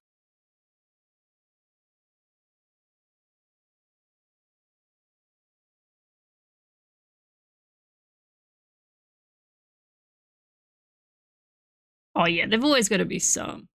Speaker 1: Oh yeah, they've always got to be some.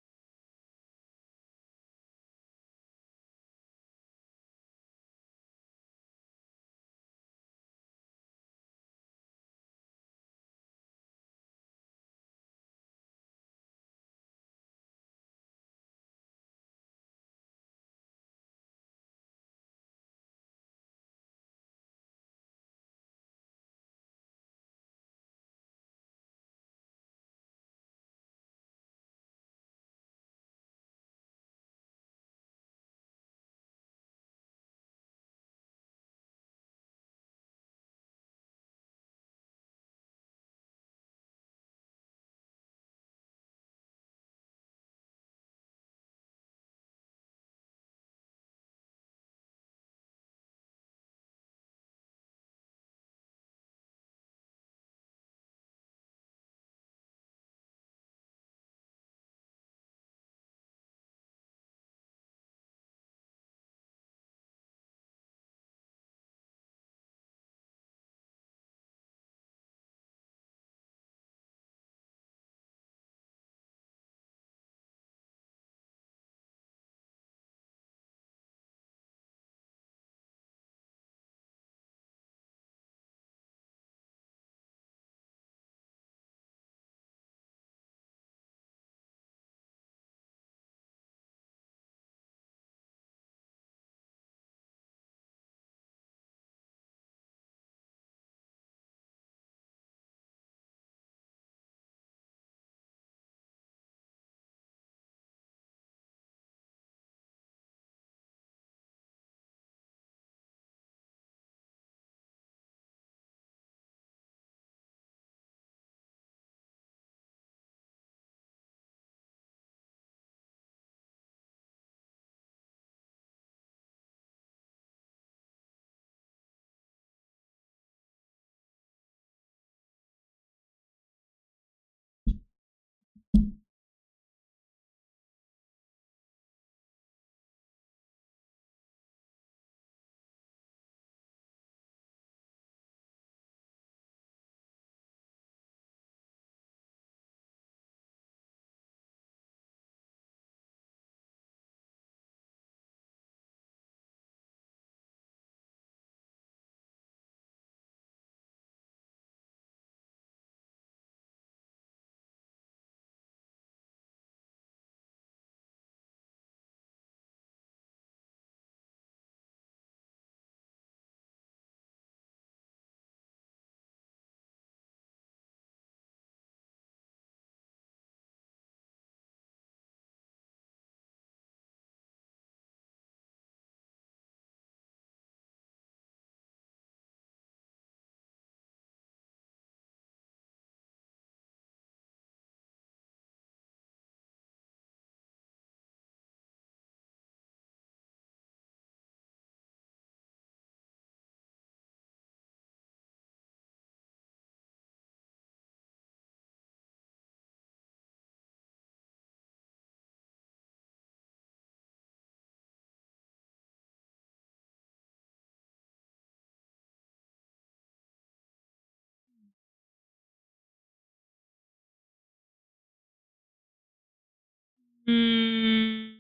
Speaker 1: Mm,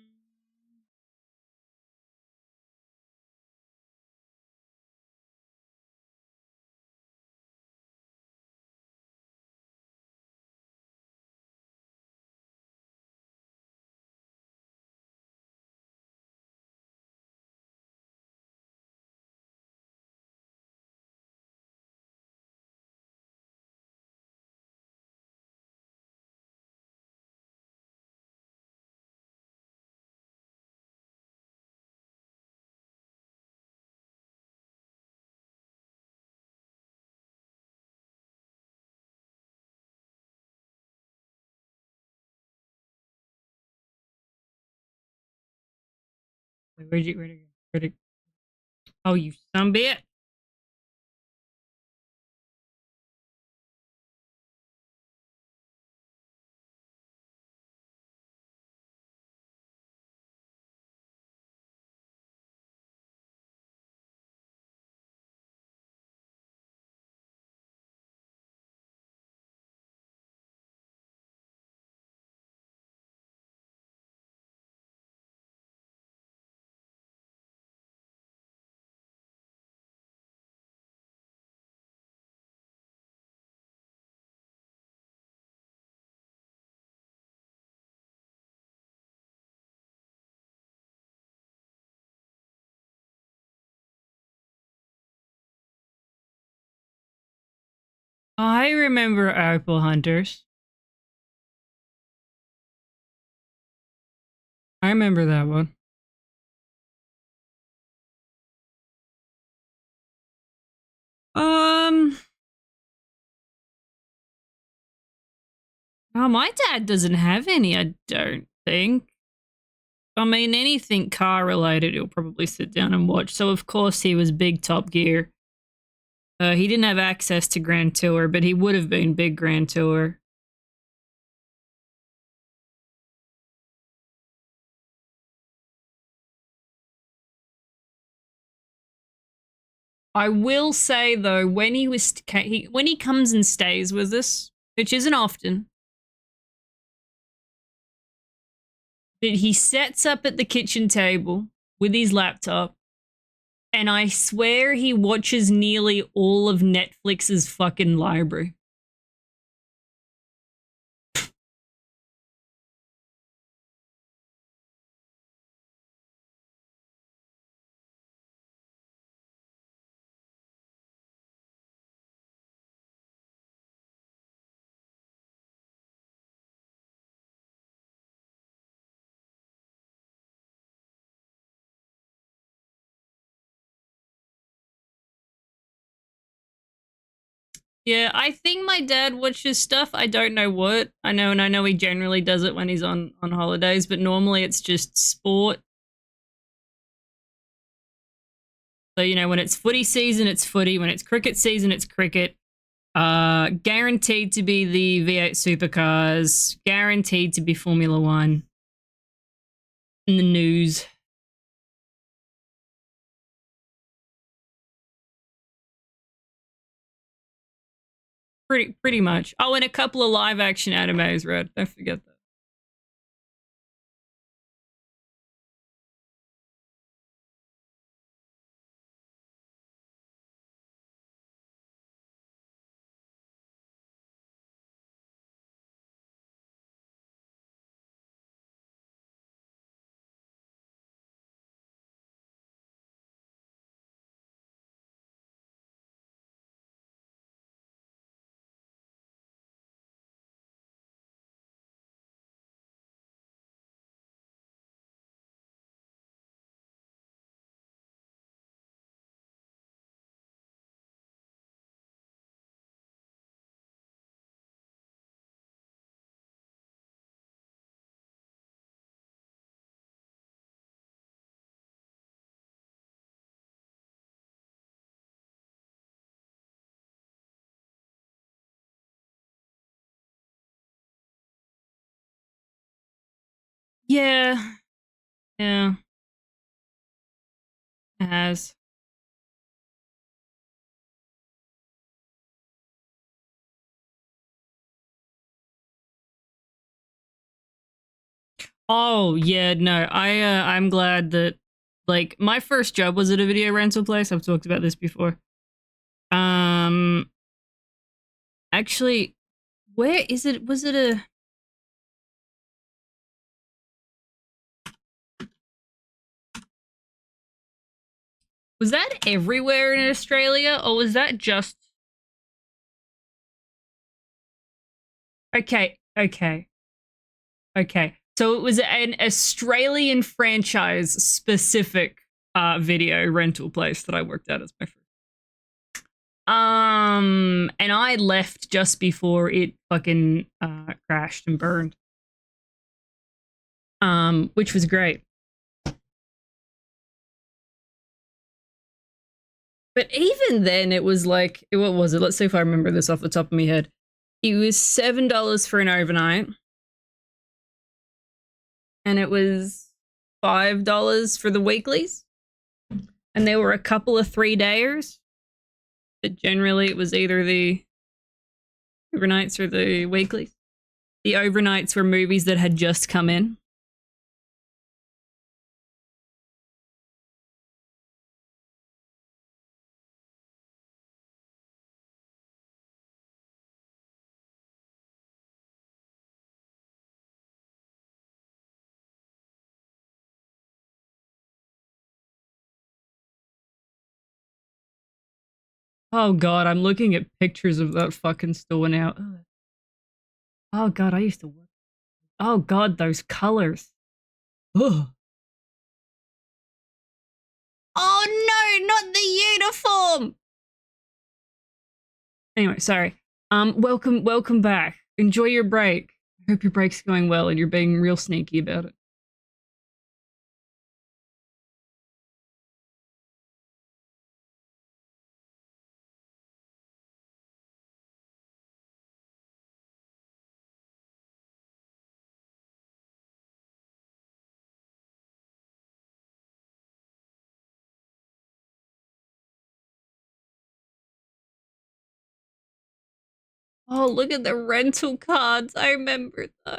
Speaker 1: Where'd you go? Oh, you son of a bitch. I remember Opal Hunters. I remember that one. Oh, my dad doesn't have any, I don't think. I mean, anything car related, he'll probably sit down and watch. So, of course, he was big Top Gear. He didn't have access to Grand Tour, but he would have been big Grand Tour. I will say though, when he comes and stays with us, which isn't often, but he sets up at the kitchen table with his laptop, and I swear he watches nearly all of Netflix's fucking library. Yeah, I think my dad watches stuff. I don't know what. And I know he generally does it when he's on holidays, but normally it's just sport. So, you know, when it's footy season, it's footy. When it's cricket season, it's cricket. Guaranteed to be the V8 supercars. Guaranteed to be Formula One. In the news. Pretty much. Oh, and a couple of live action animes, Red. Don't forget that. Yeah. Yeah. It has. Oh, yeah, no. I'm glad that like my first job was at a video rental place. I've talked about this before. Um actually, where is it? Was it a Was that everywhere in Australia or was that just Okay, okay. Okay. So it was an Australian franchise specific video rental place that I worked at as my first. And I left just before it fucking crashed and burned. Which was great. But even then, it was like, what was it? Let's see if I remember this off the top of my head. It was $7 for an overnight. And it was $5 for the weeklies. And there were a couple of 3-dayers. But generally, it was either the overnights or the weeklies. The overnights were movies that had just come in. Oh god, I'm looking at pictures of that fucking store now. Oh god, I used to work. Oh god, those colors. Ugh. Oh no, not the uniform. Anyway, sorry. Welcome back. Enjoy your break. I hope your break's going well and you're being real sneaky about it. Oh, look at the rental cards. I remember those.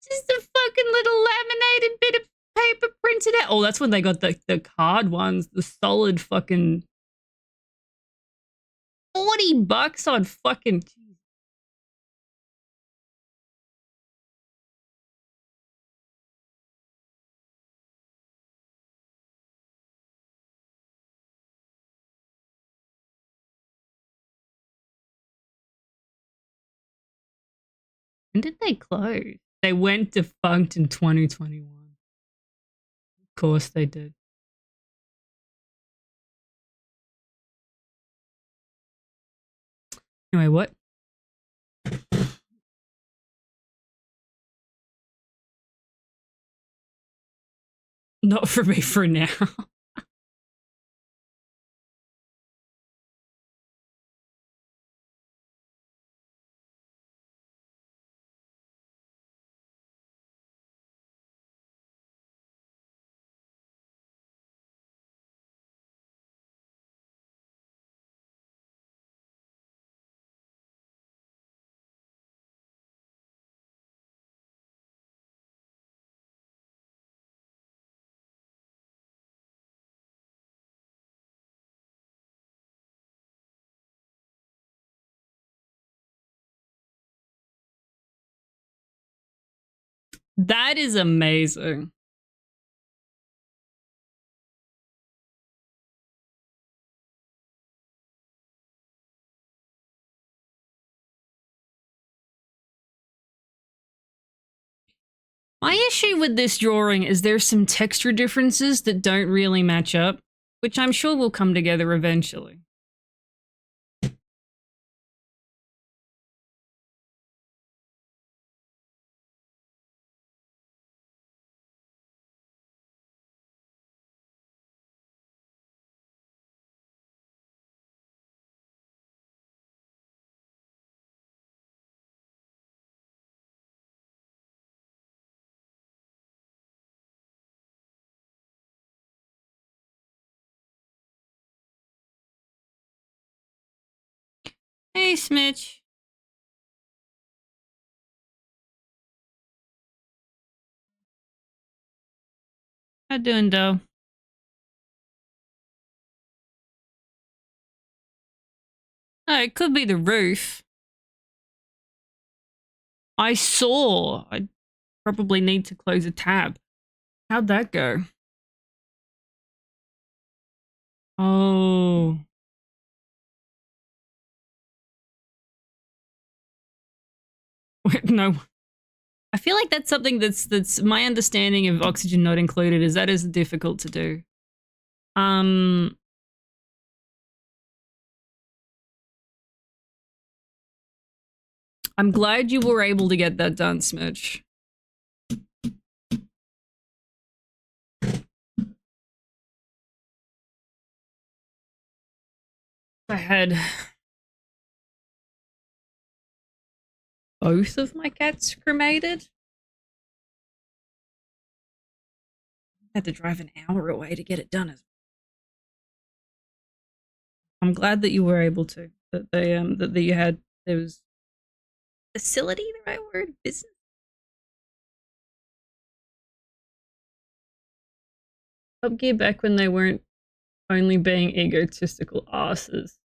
Speaker 1: Just a fucking little laminated bit of paper printed out. Oh, that's when they got the card ones, the solid fucking $40 on fucking. When did they close? They went defunct in 2021. Of course they did. Anyway, what? Not for me for now. That is amazing. My issue with this drawing is there's some texture differences that don't really match up, which I'm sure will come together eventually. Hey, Smitch. How doing, though? Oh, it could be the roof. I saw. I probably need to close a tab. How'd that go? Oh. Wait, no. I feel like that's something that's my understanding of oxygen not included is that is difficult to do. I'm glad you were able to get that done, Smitch. I had both of my cats cremated. I had to drive an hour away to get it done. I'm glad that you were able to. That they that you had, there was facility, the right word? Business. Top Gear back when they weren't only being egotistical asses.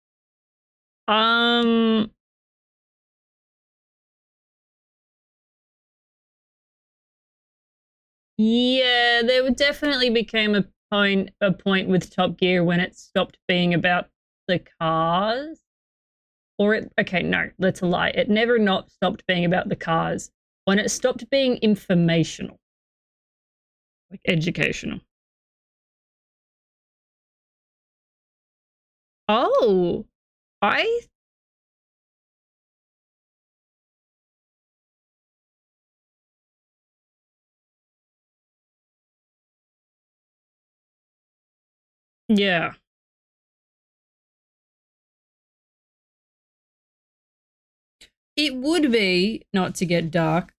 Speaker 1: Yeah, there definitely became a point with Top Gear when it stopped being about the cars. Or it, okay, no, that's a lie. It never not stopped being about the cars. When it stopped being informational, like educational. Oh, I yeah. It would be, not to get dark,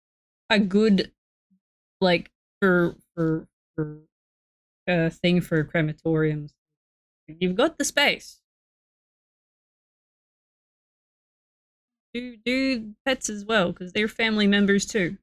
Speaker 1: a good like for thing for crematoriums. You've got the space. Do pets as well, because they're family members too.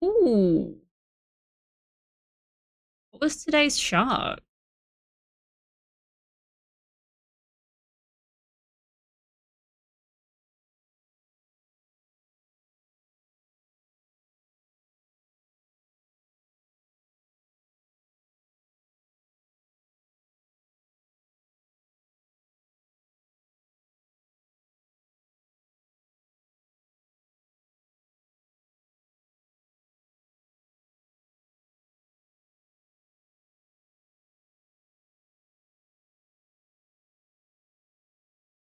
Speaker 1: Ooh. What was today's shark?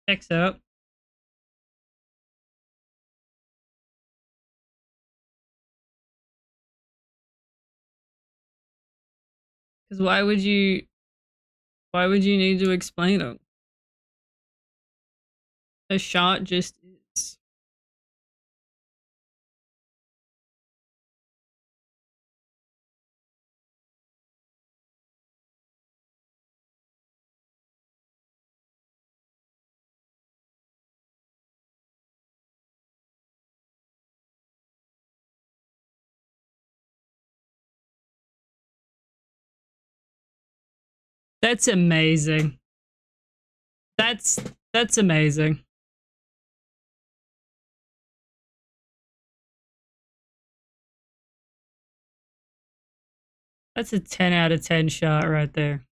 Speaker 1: Checks out. Because why would you need to explain it? A shot just is. That's amazing. That's amazing. That's a 10 out of 10 shot right there.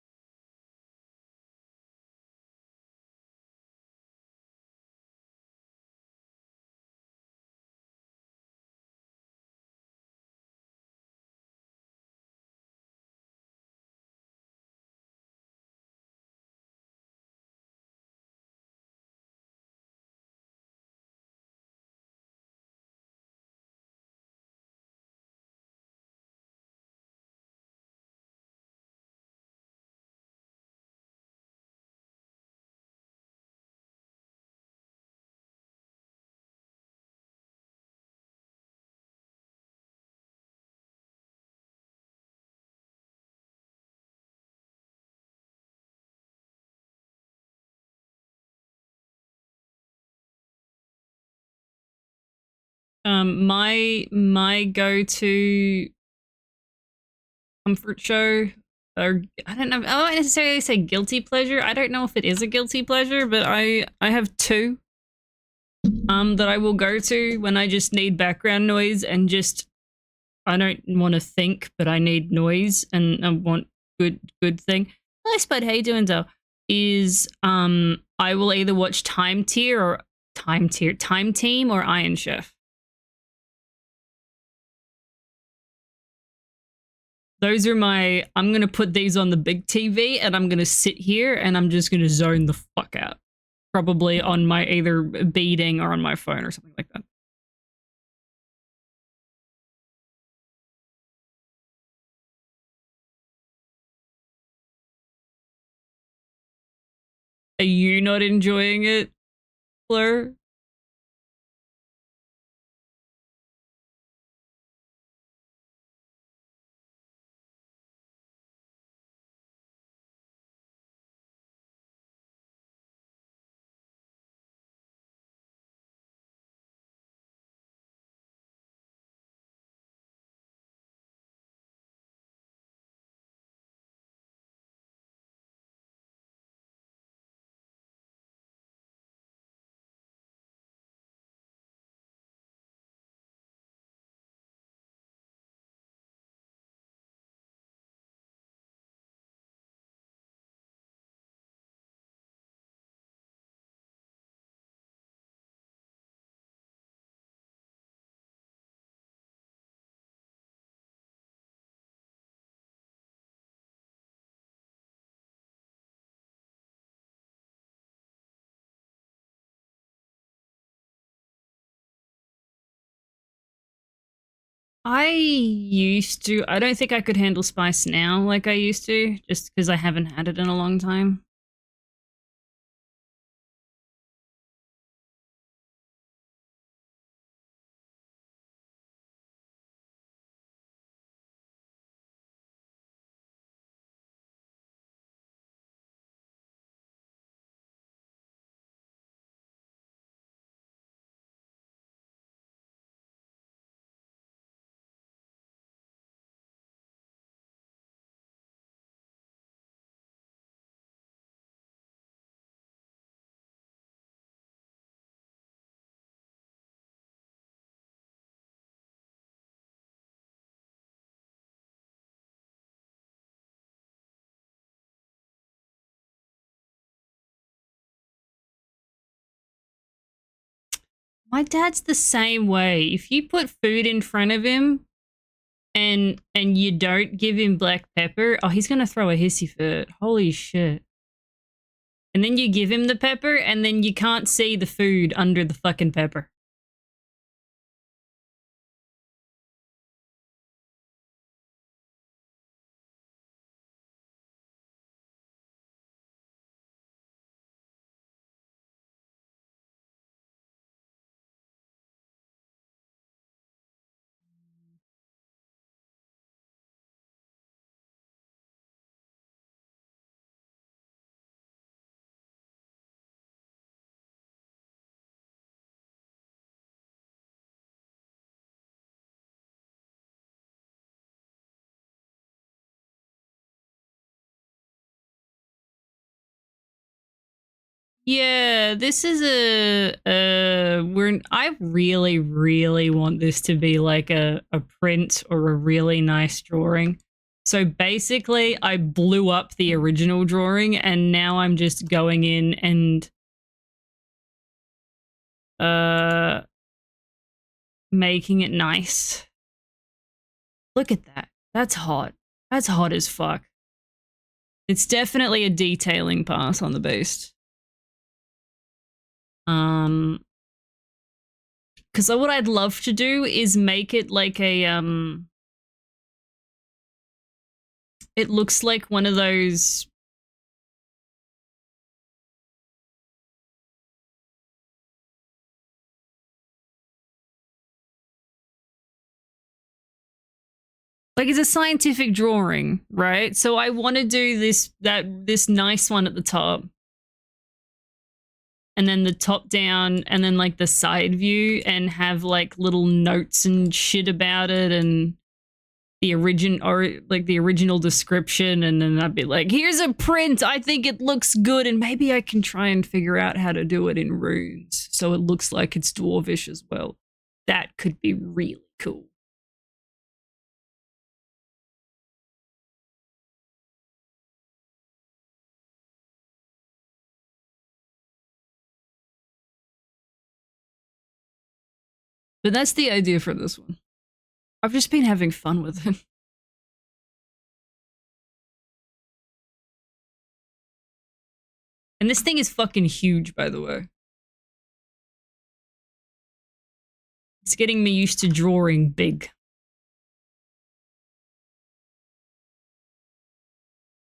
Speaker 1: My go-to comfort show, or I don't know, I don't necessarily say guilty pleasure. I don't know if it is a guilty pleasure, but I have two that I will go to when I just need background noise and just I don't want to think, but I need noise and I want good thing. Hi Spud, how you doing, though? Is I will either watch Time Team or Iron Chef. Those are my, I'm going to put these on the big TV and I'm going to sit here and I'm just going to zone the fuck out. Probably on my either beading or on my phone or something like that. Are you not enjoying it, Fleur? I don't think I could handle spice now like I used to, just because I haven't had it in a long time. My dad's the same way. If you put food in front of him and you don't give him black pepper, oh, he's gonna throw a hissy fit. Holy shit. And then you give him the pepper and then you can't see the food under the fucking pepper. Yeah, this is I really want this to be like a print or a really nice drawing. So basically I blew up the original drawing and now I'm just going in and making it nice. Look at that. That's hot. That's hot as fuck. It's definitely a detailing pass on the beast. Because what I'd love to do is make it like a it looks like one of those like it's a scientific drawing, right? So I want to do this nice one at the top. And then the top down and then like the side view and have like little notes and shit about it and the original description, and then I'd be like, here's a print, I think it looks good, and maybe I can try and figure out how to do it in runes so it looks like it's dwarvish as well. That could be really cool. But that's the idea for this one. I've just been having fun with it. And this thing is fucking huge, by the way. It's getting me used to drawing big.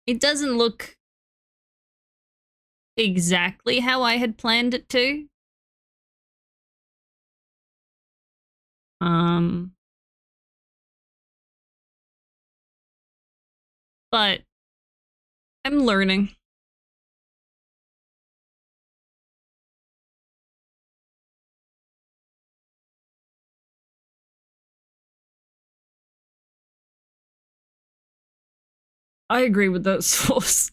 Speaker 1: It doesn't look exactly how I had planned it to. But I'm learning. I agree with that source.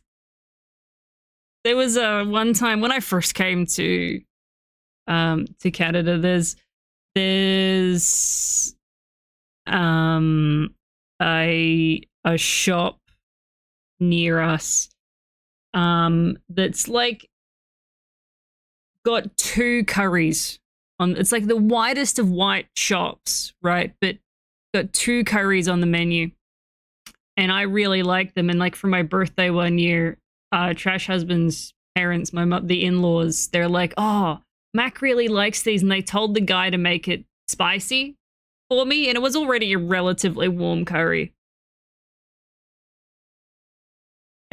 Speaker 1: There was a one time when I first came to Canada. There's a shop near us that's like got two curries on. It's like the widest of white shops, right? But got two curries on the menu, and I really like them. And like for my birthday one year, Trash Husband's parents, my mom, the in-laws, they're like, "Oh, Mac really likes these," and they told the guy to make it spicy for me, and it was already a relatively warm curry.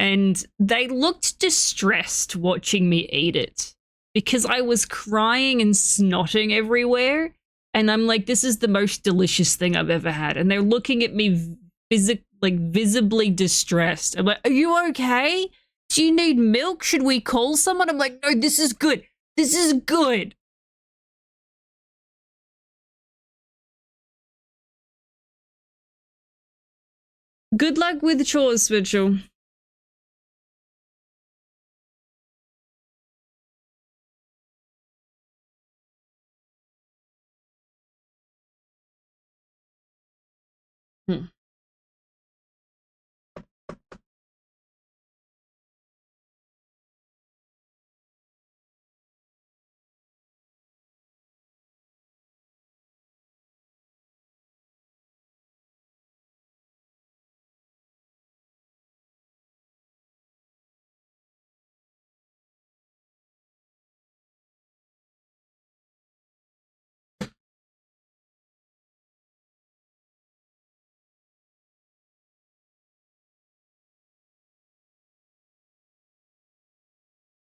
Speaker 1: And they looked distressed watching me eat it because I was crying and snotting everywhere. And I'm like, this is the most delicious thing I've ever had. And they're looking at me visibly distressed. I'm like, are you okay? Do you need milk? Should we call someone? I'm like, no, this is good. This is good. Good luck with chores, Mitchell.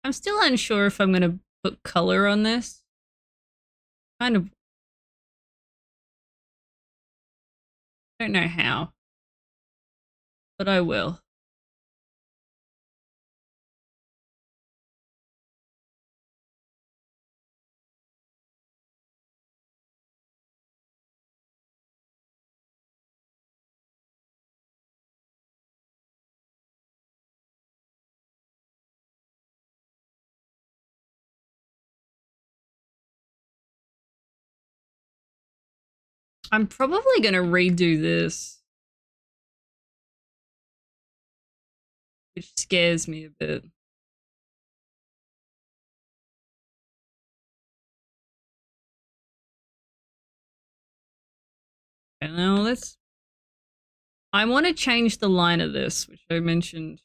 Speaker 1: I'm still unsure if I'm going to put color on this. Kind of. Don't know how, but I will. I'm probably going to redo this, which scares me a bit. And now let's... I want to change the line of this, which I mentioned.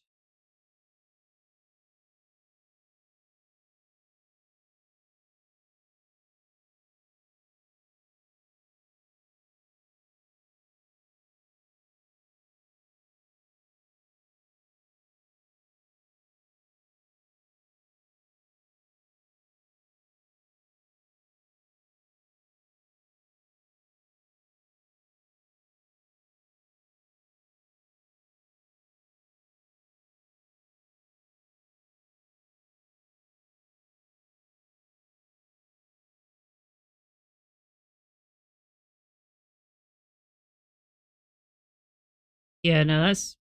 Speaker 1: Yeah, no, that's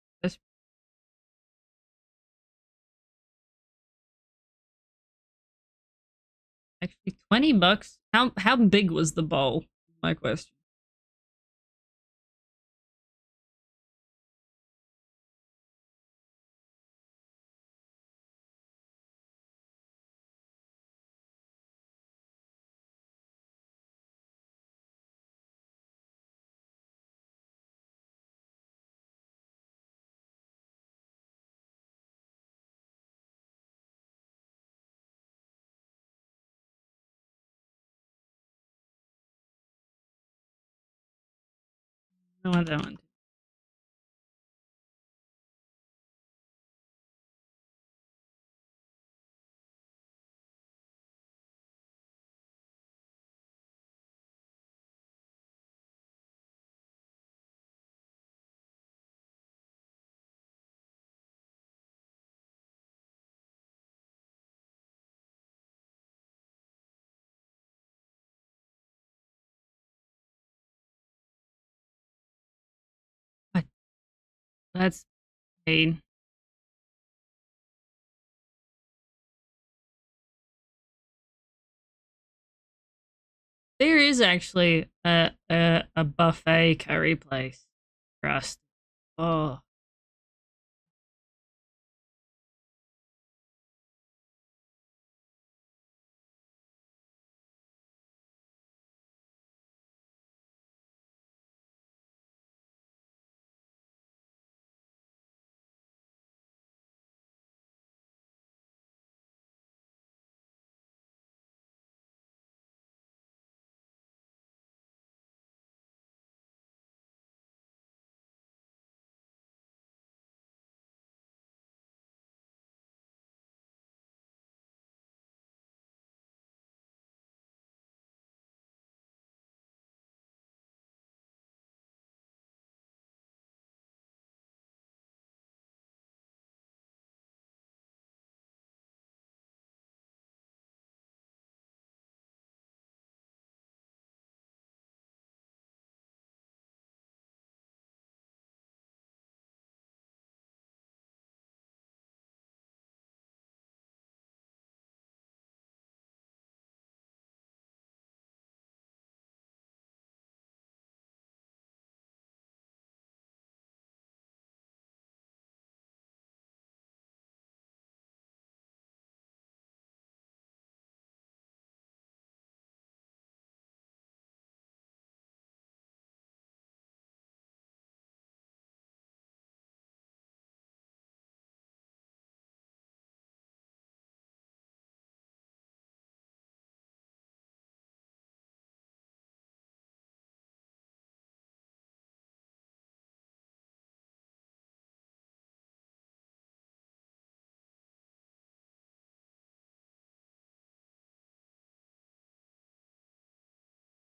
Speaker 1: actually $20. How big was the bowl? My question. I want that one. What? That's pain. There is actually a buffet curry place. Trust. Oh.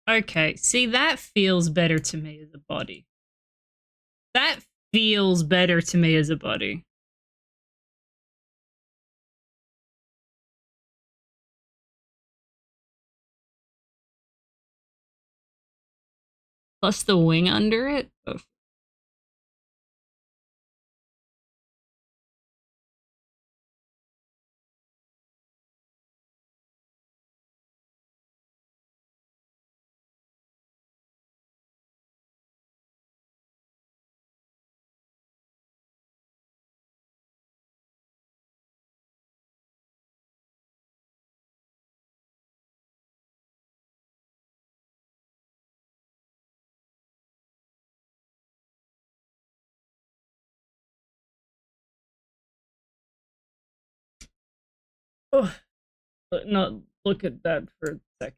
Speaker 1: Okay, see, that feels better to me as a body. That feels better to me as a body. Plus the wing under it. Oh. Oh, not look at that for a second.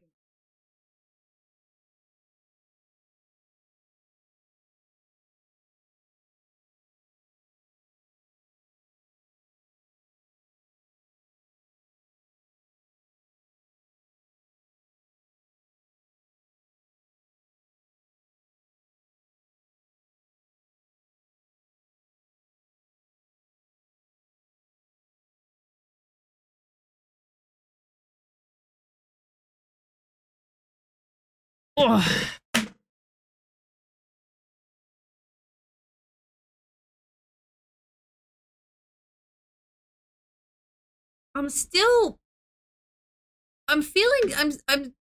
Speaker 1: Oh. I'm still. I'm feeling.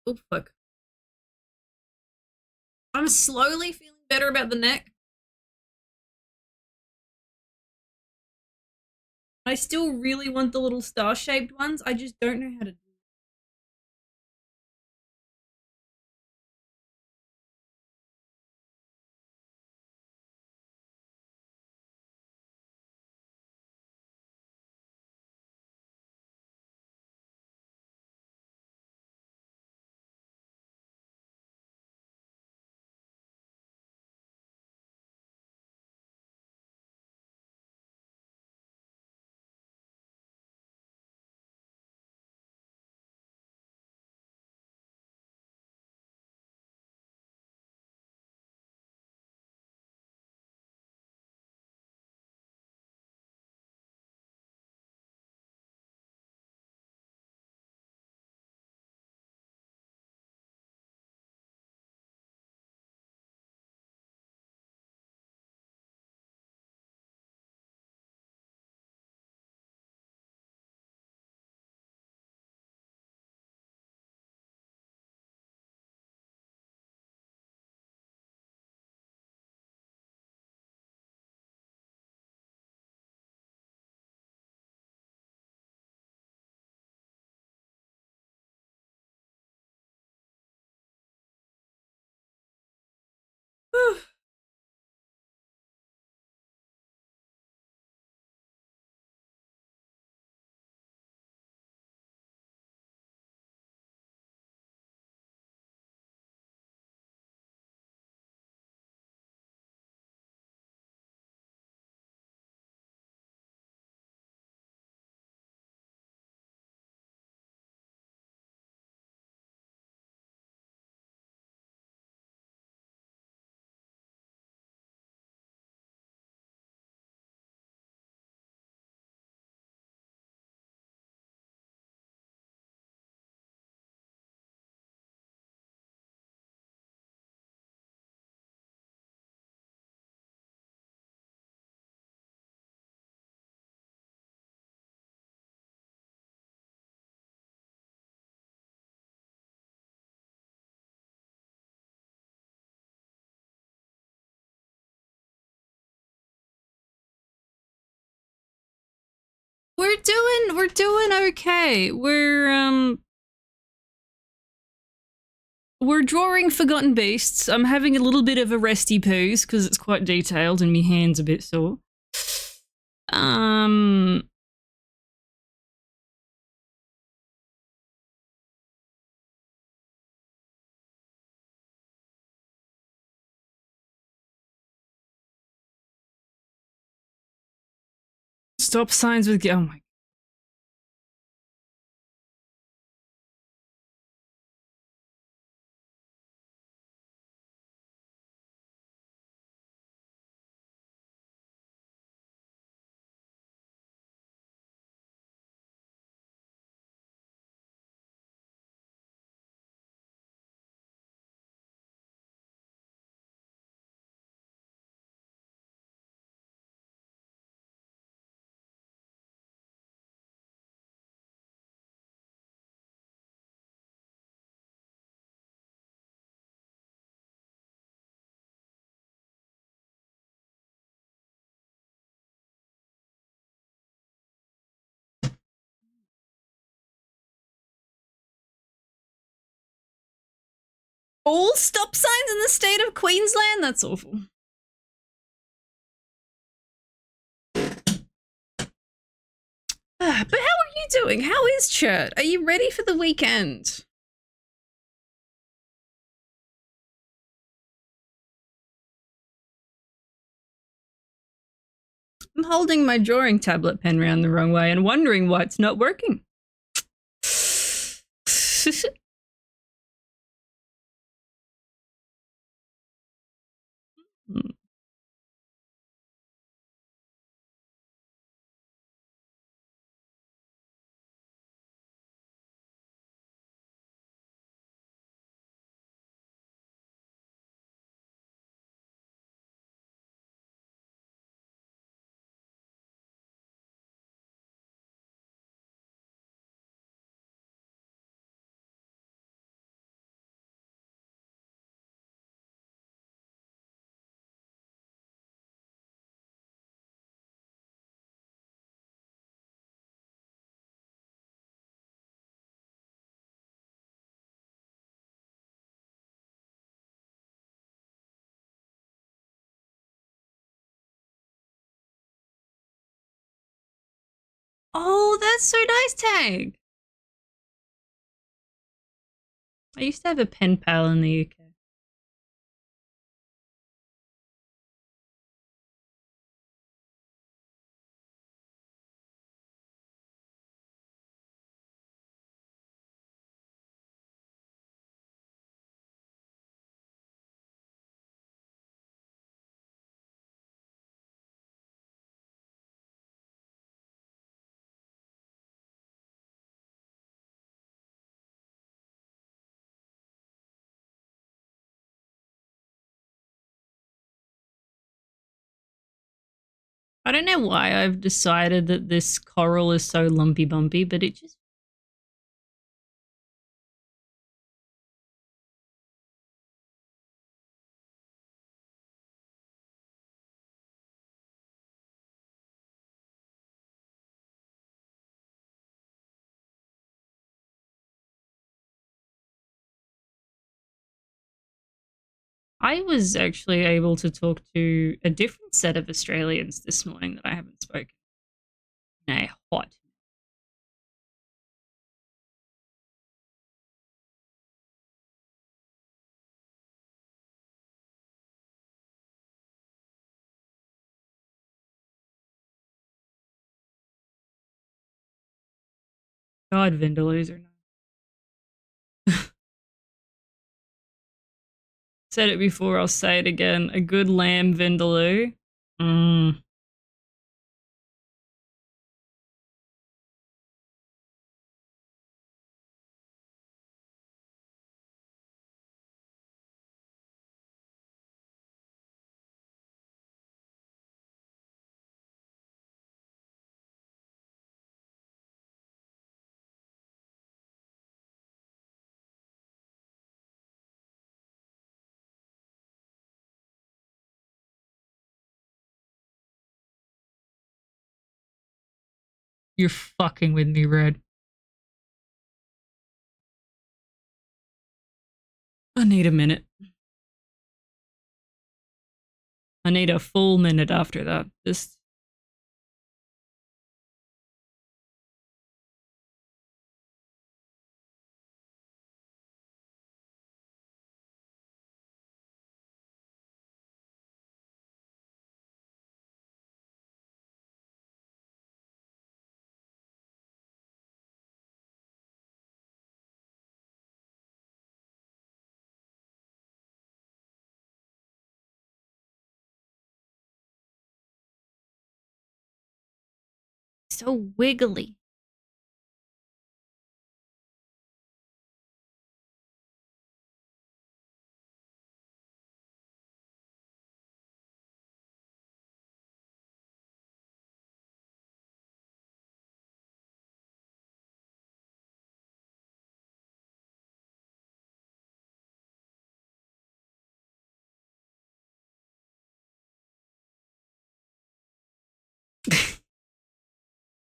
Speaker 1: Oh fuck. I'm slowly feeling better about the neck. I still really want the little star-shaped ones. I just don't know how to do it. we're doing okay. We're drawing Forgotten Beasts. I'm having a little bit of a resty poos because it's quite detailed and my hand's a bit sore. Stop signs with oh my. All stop signs in the state of Queensland? That's awful. But how are you doing? How is Chert? Are you ready for the weekend? I'm holding my drawing tablet pen around the wrong way and wondering why it's not working. Oh, that's so nice, Tag. I used to have a pen pal in the UK. I don't know why I've decided that this coral is so lumpy bumpy, but it just. I was actually able to talk to a different set of Australians this morning that I haven't spoken in a hot. God, vindaloos are nice. Said it before, I'll say it again. A good lamb vindaloo. Mmm. You're fucking with me, Red. I need a minute. I need a full minute after that. Just so wiggly.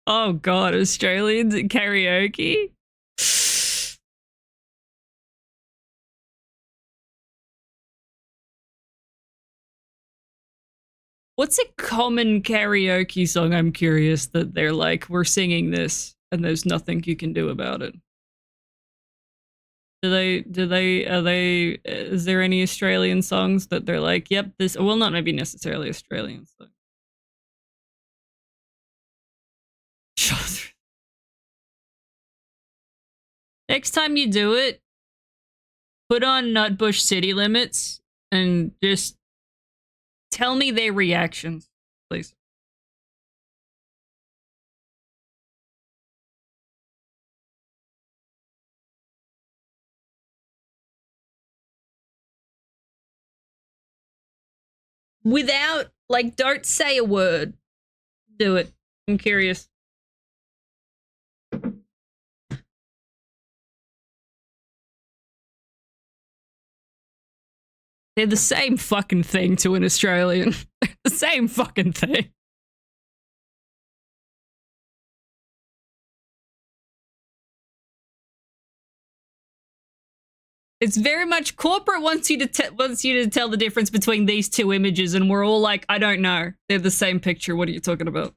Speaker 1: Oh god, Australians at karaoke? What's a common karaoke song? I'm curious that they're like, we're singing this and there's nothing you can do about it. Is there any Australian songs that they're like, yep, this, well, not maybe necessarily Australian songs. Next time you do it, put on Nutbush City Limits and just tell me their reactions, please. Without, like, don't say a word. Do it. I'm curious. They're the same fucking thing to an Australian. The same fucking thing. It's very much corporate wants you to tell the difference between these two images, and we're all like, I don't know. They're the same picture. What are you talking about?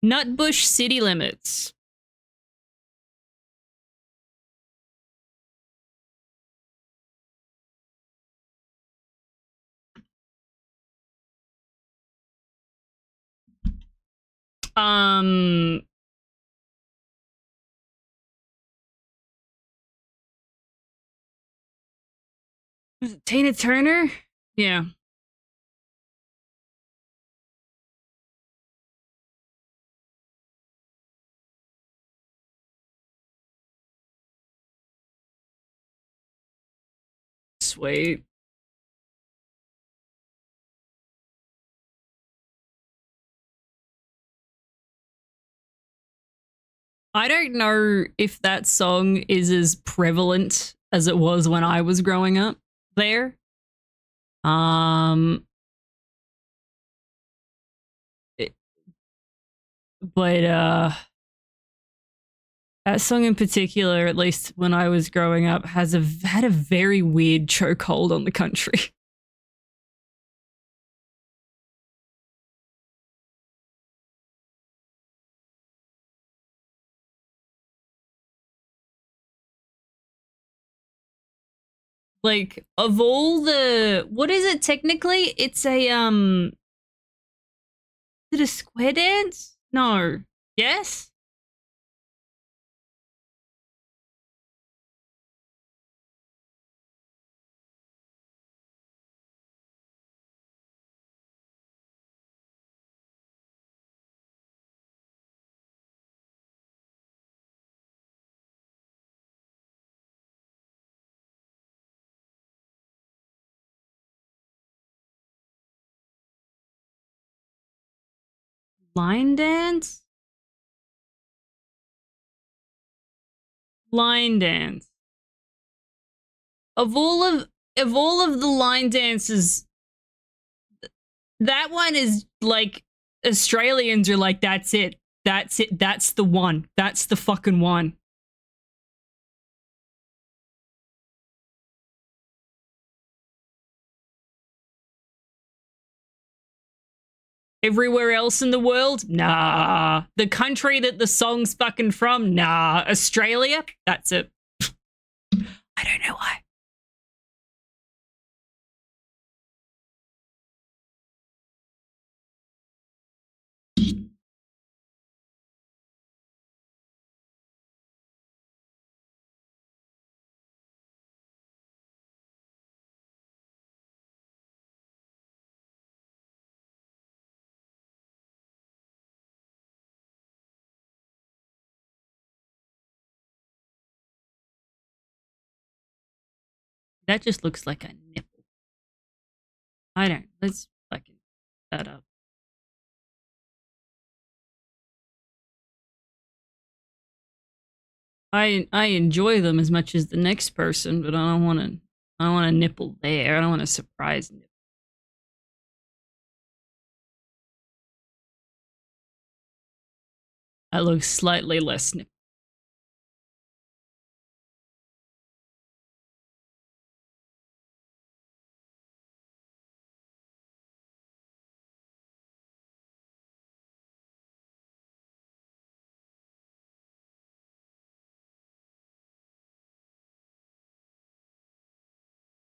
Speaker 1: Nutbush City Limits. Was it Tina Turner? Yeah. Sweet. I don't know if that song is as prevalent as it was when I was growing up there. But that song in particular, at least when I was growing up, had a very weird chokehold on the country. Like, of all the, what is it technically? It's a is it a square dance? No. Yes? Line dance? Line dance. Of all of the line dances, that one is like Australians are like, that's it. That's it. That's the one. That's the fucking one. Everywhere else in the world? Nah. The country that the song's fucking from? Nah. Australia? That's it. I don't know why. That just looks like a nipple. I don't. Let's fucking that up. I enjoy them as much as the next person, but I don't want a nipple there. I don't want a surprise nipple. That looks slightly less nipple.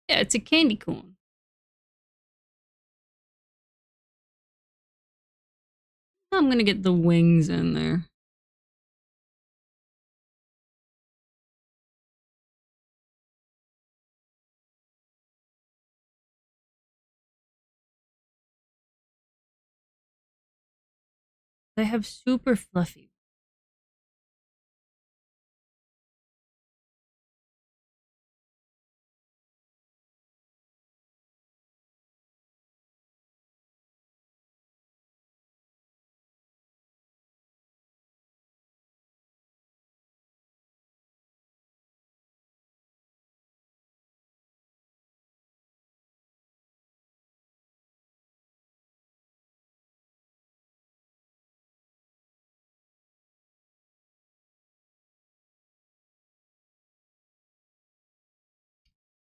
Speaker 1: Yeah, it's a candy corn. I'm gonna get the wings in there. They have super fluffy.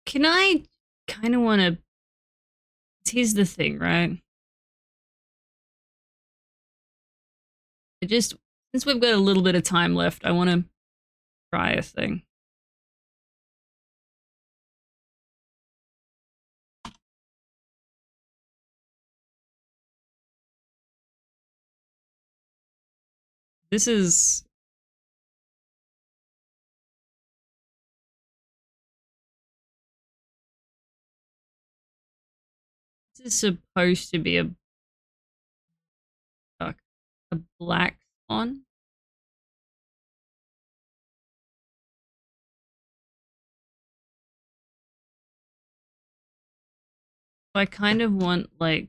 Speaker 1: Can I kind of want to... Here's the thing, right? I just... Since we've got a little bit of time left, I want to try a thing. This is... This is supposed to be a black swan. I kind of want like...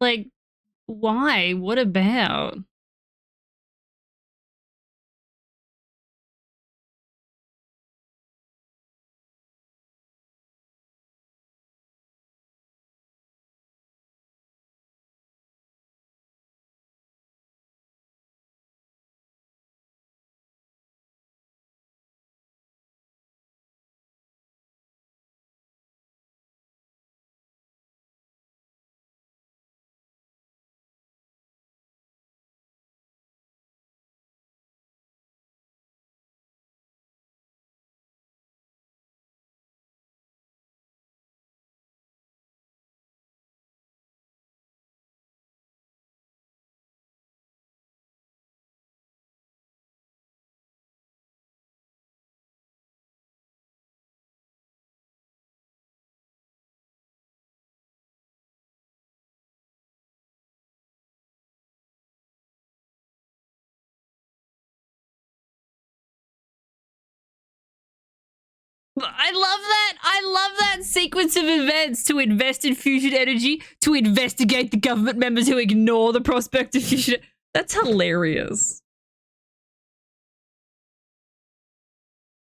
Speaker 1: Like, why? What about? I love that. I love that sequence of events to invest in fusion energy, to investigate the government members who ignore the prospect of fusion. That's hilarious.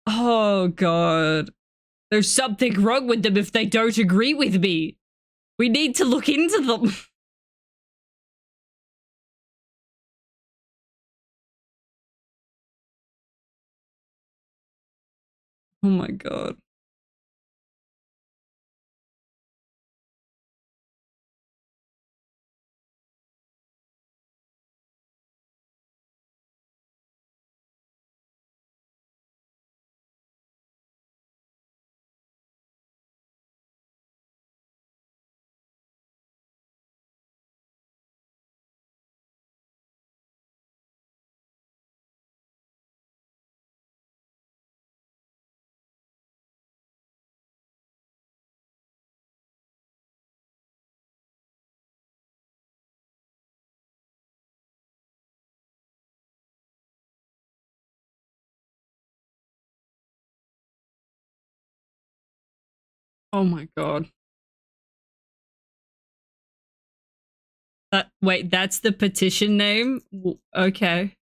Speaker 1: Oh, God. There's something wrong with them if they don't agree with me. We need to look into them. Oh, my God. Oh, my God. Wait, that's the petition name? Okay.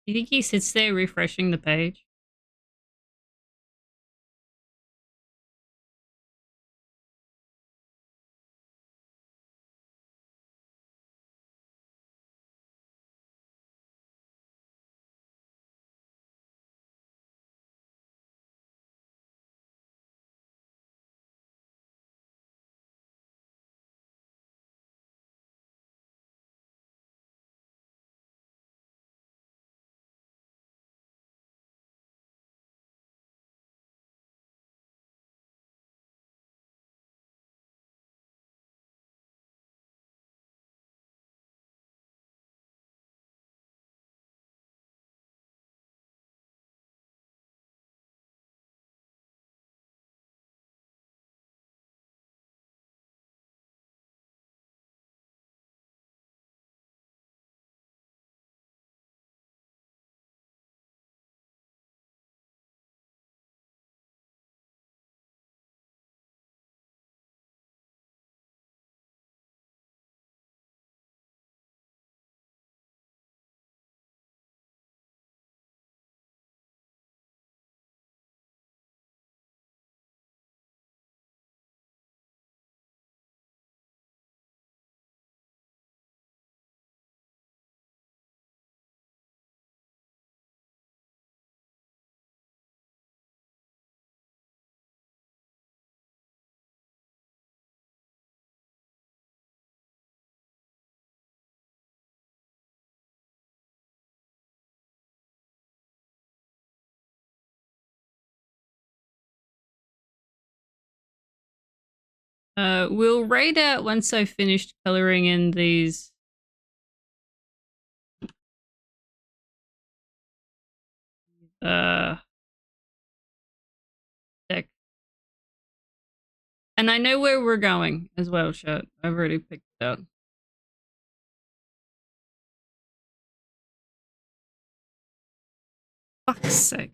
Speaker 1: You think he sits there refreshing the page? We'll raid out once I finished coloring in these. Deck. And I know where we're going as well, chat. I've already picked it out. Fuck's sake.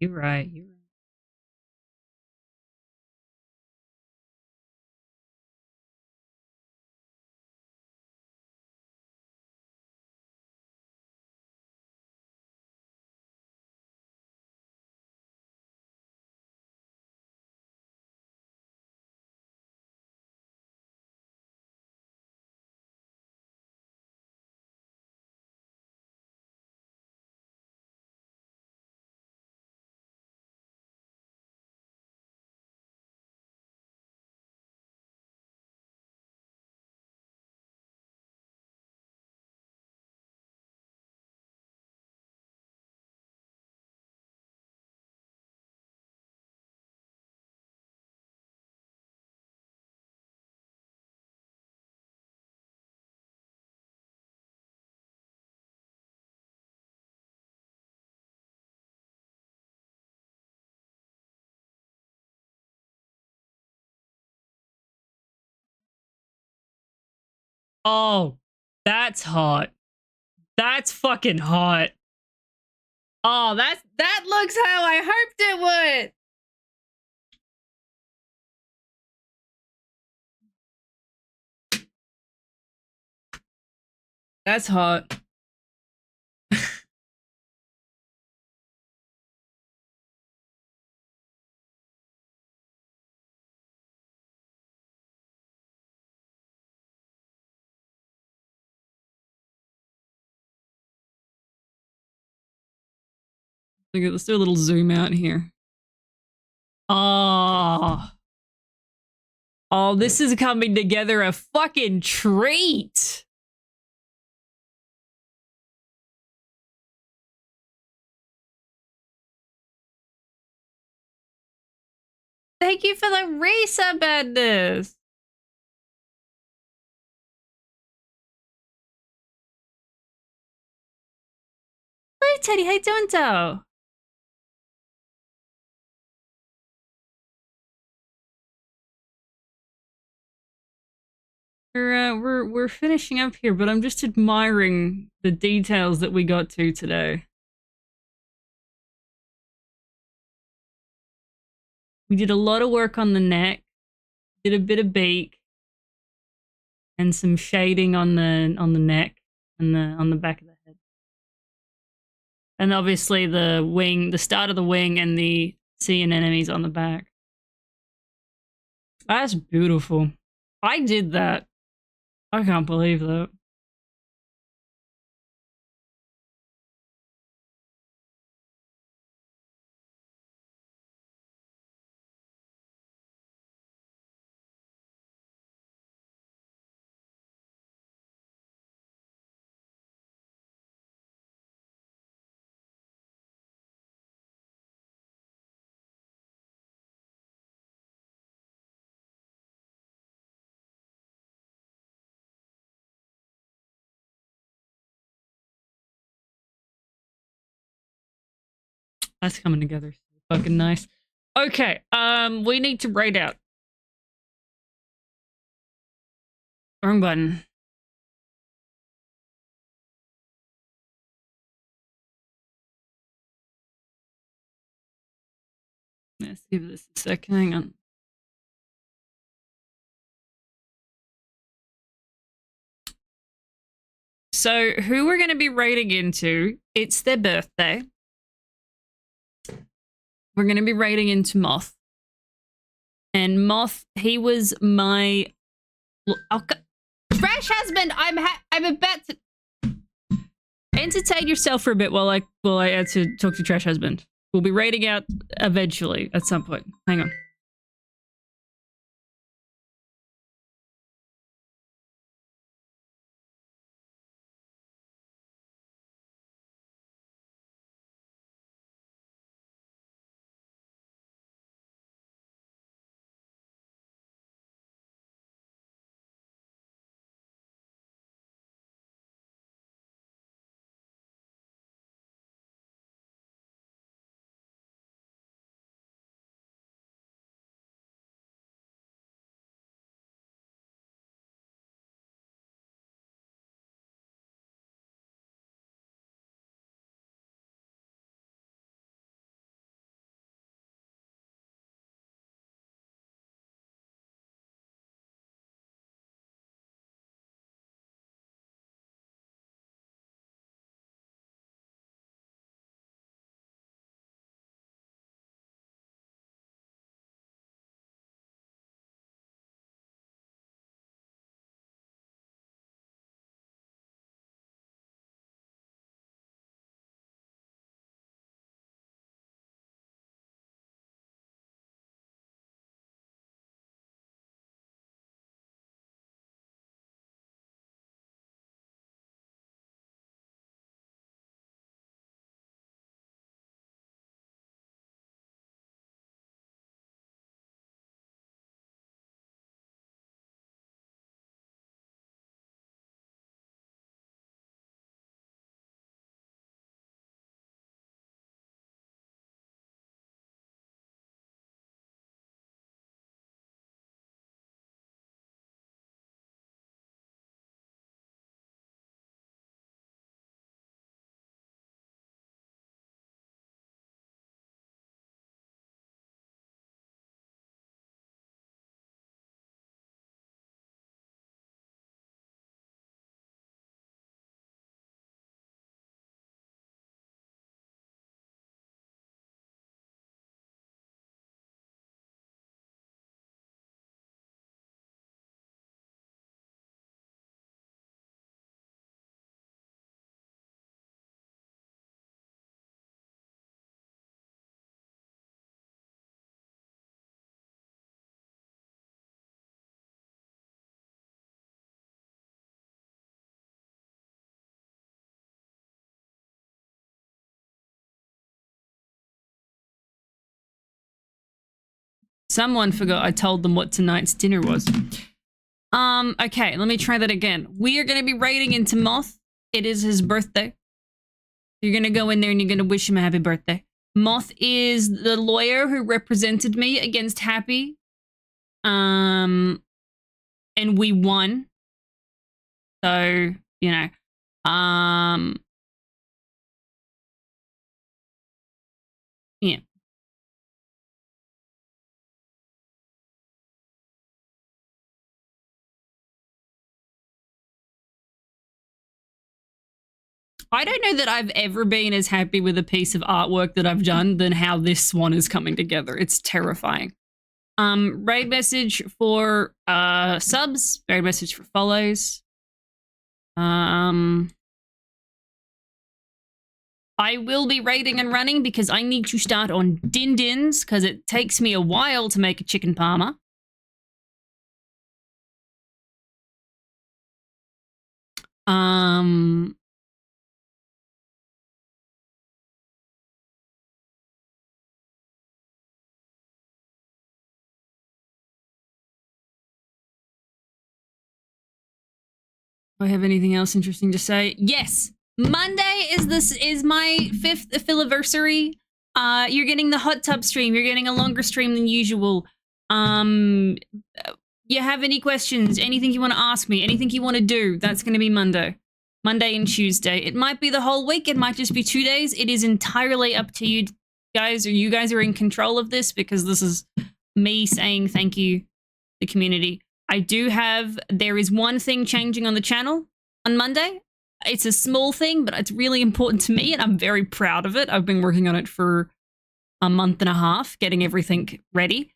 Speaker 1: You're right. You're right. Oh, that's hot. That's fucking hot. Oh, that looks how I hoped it would. That's hot. Let's do a little zoom out here. Oh. Oh, this is coming together a fucking treat. Thank you for the resub, Madness. Hello, Teddy. How you doing, though? We're finishing up here, but I'm just admiring the details that we got to today. We did a lot of work on the neck, did a bit of beak, and some shading on the neck and on the back of the head. And obviously the wing, the start of the wing and the sea and enemies on the back. That's beautiful. I did that. I can't believe that. That's coming together so fucking nice. Okay, we need to raid out. Wrong button. Let's give this a second. Hang on. So who we're going to be raiding into, it's their birthday. We're going to be raiding into Moth. And Moth, he was my... Trash husband, I'm about to... Entertain yourself for a bit while I had to talk to Trash husband. We'll be raiding out eventually at some point. Hang on. Someone forgot I told them what tonight's dinner was. Okay, let me try that again. We are going to be raiding into Moth. It is his birthday. You're going to go in there and you're going to wish him a happy birthday. Moth is the lawyer who represented me against Happy. And we won. So, you know. Yeah. I don't know that I've ever been as happy with a piece of artwork that I've done than how this Swan is coming together. It's terrifying. Raid message for subs, raid message for follows. I will be raiding and running because I need to start on din-dins because it takes me a while to make a chicken parma. Do I have anything else interesting to say? Yes, Monday is my 5th anniversary. You're getting the hot tub stream. You're getting a longer stream than usual. You have any questions? Anything you want to ask me? Anything you want to do? That's going to be Monday. Monday and Tuesday. It might be the whole week. It might just be 2 days. It is entirely up to you guys, or you guys are in control of this, because this is me saying thank you to the community. There is one thing changing on the channel on Monday. It's a small thing, but it's really important to me, and I'm very proud of it. I've been working on it for a month and a half, getting everything ready.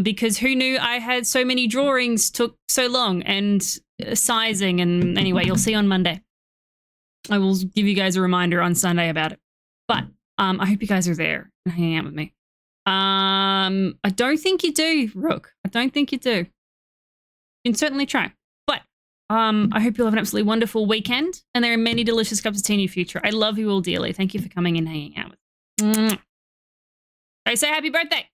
Speaker 1: Because who knew I had so many drawings took so long, and sizing, and anyway, you'll see on Monday. I will give you guys a reminder on Sunday about it. But I hope you guys are there and hanging out with me. I don't think you do, Rook. I don't think you do. You can certainly try. But I hope you'll have an absolutely wonderful weekend, and there are many delicious cups of tea in your future. I love you all dearly. Thank you for coming and hanging out with me. I say happy birthday.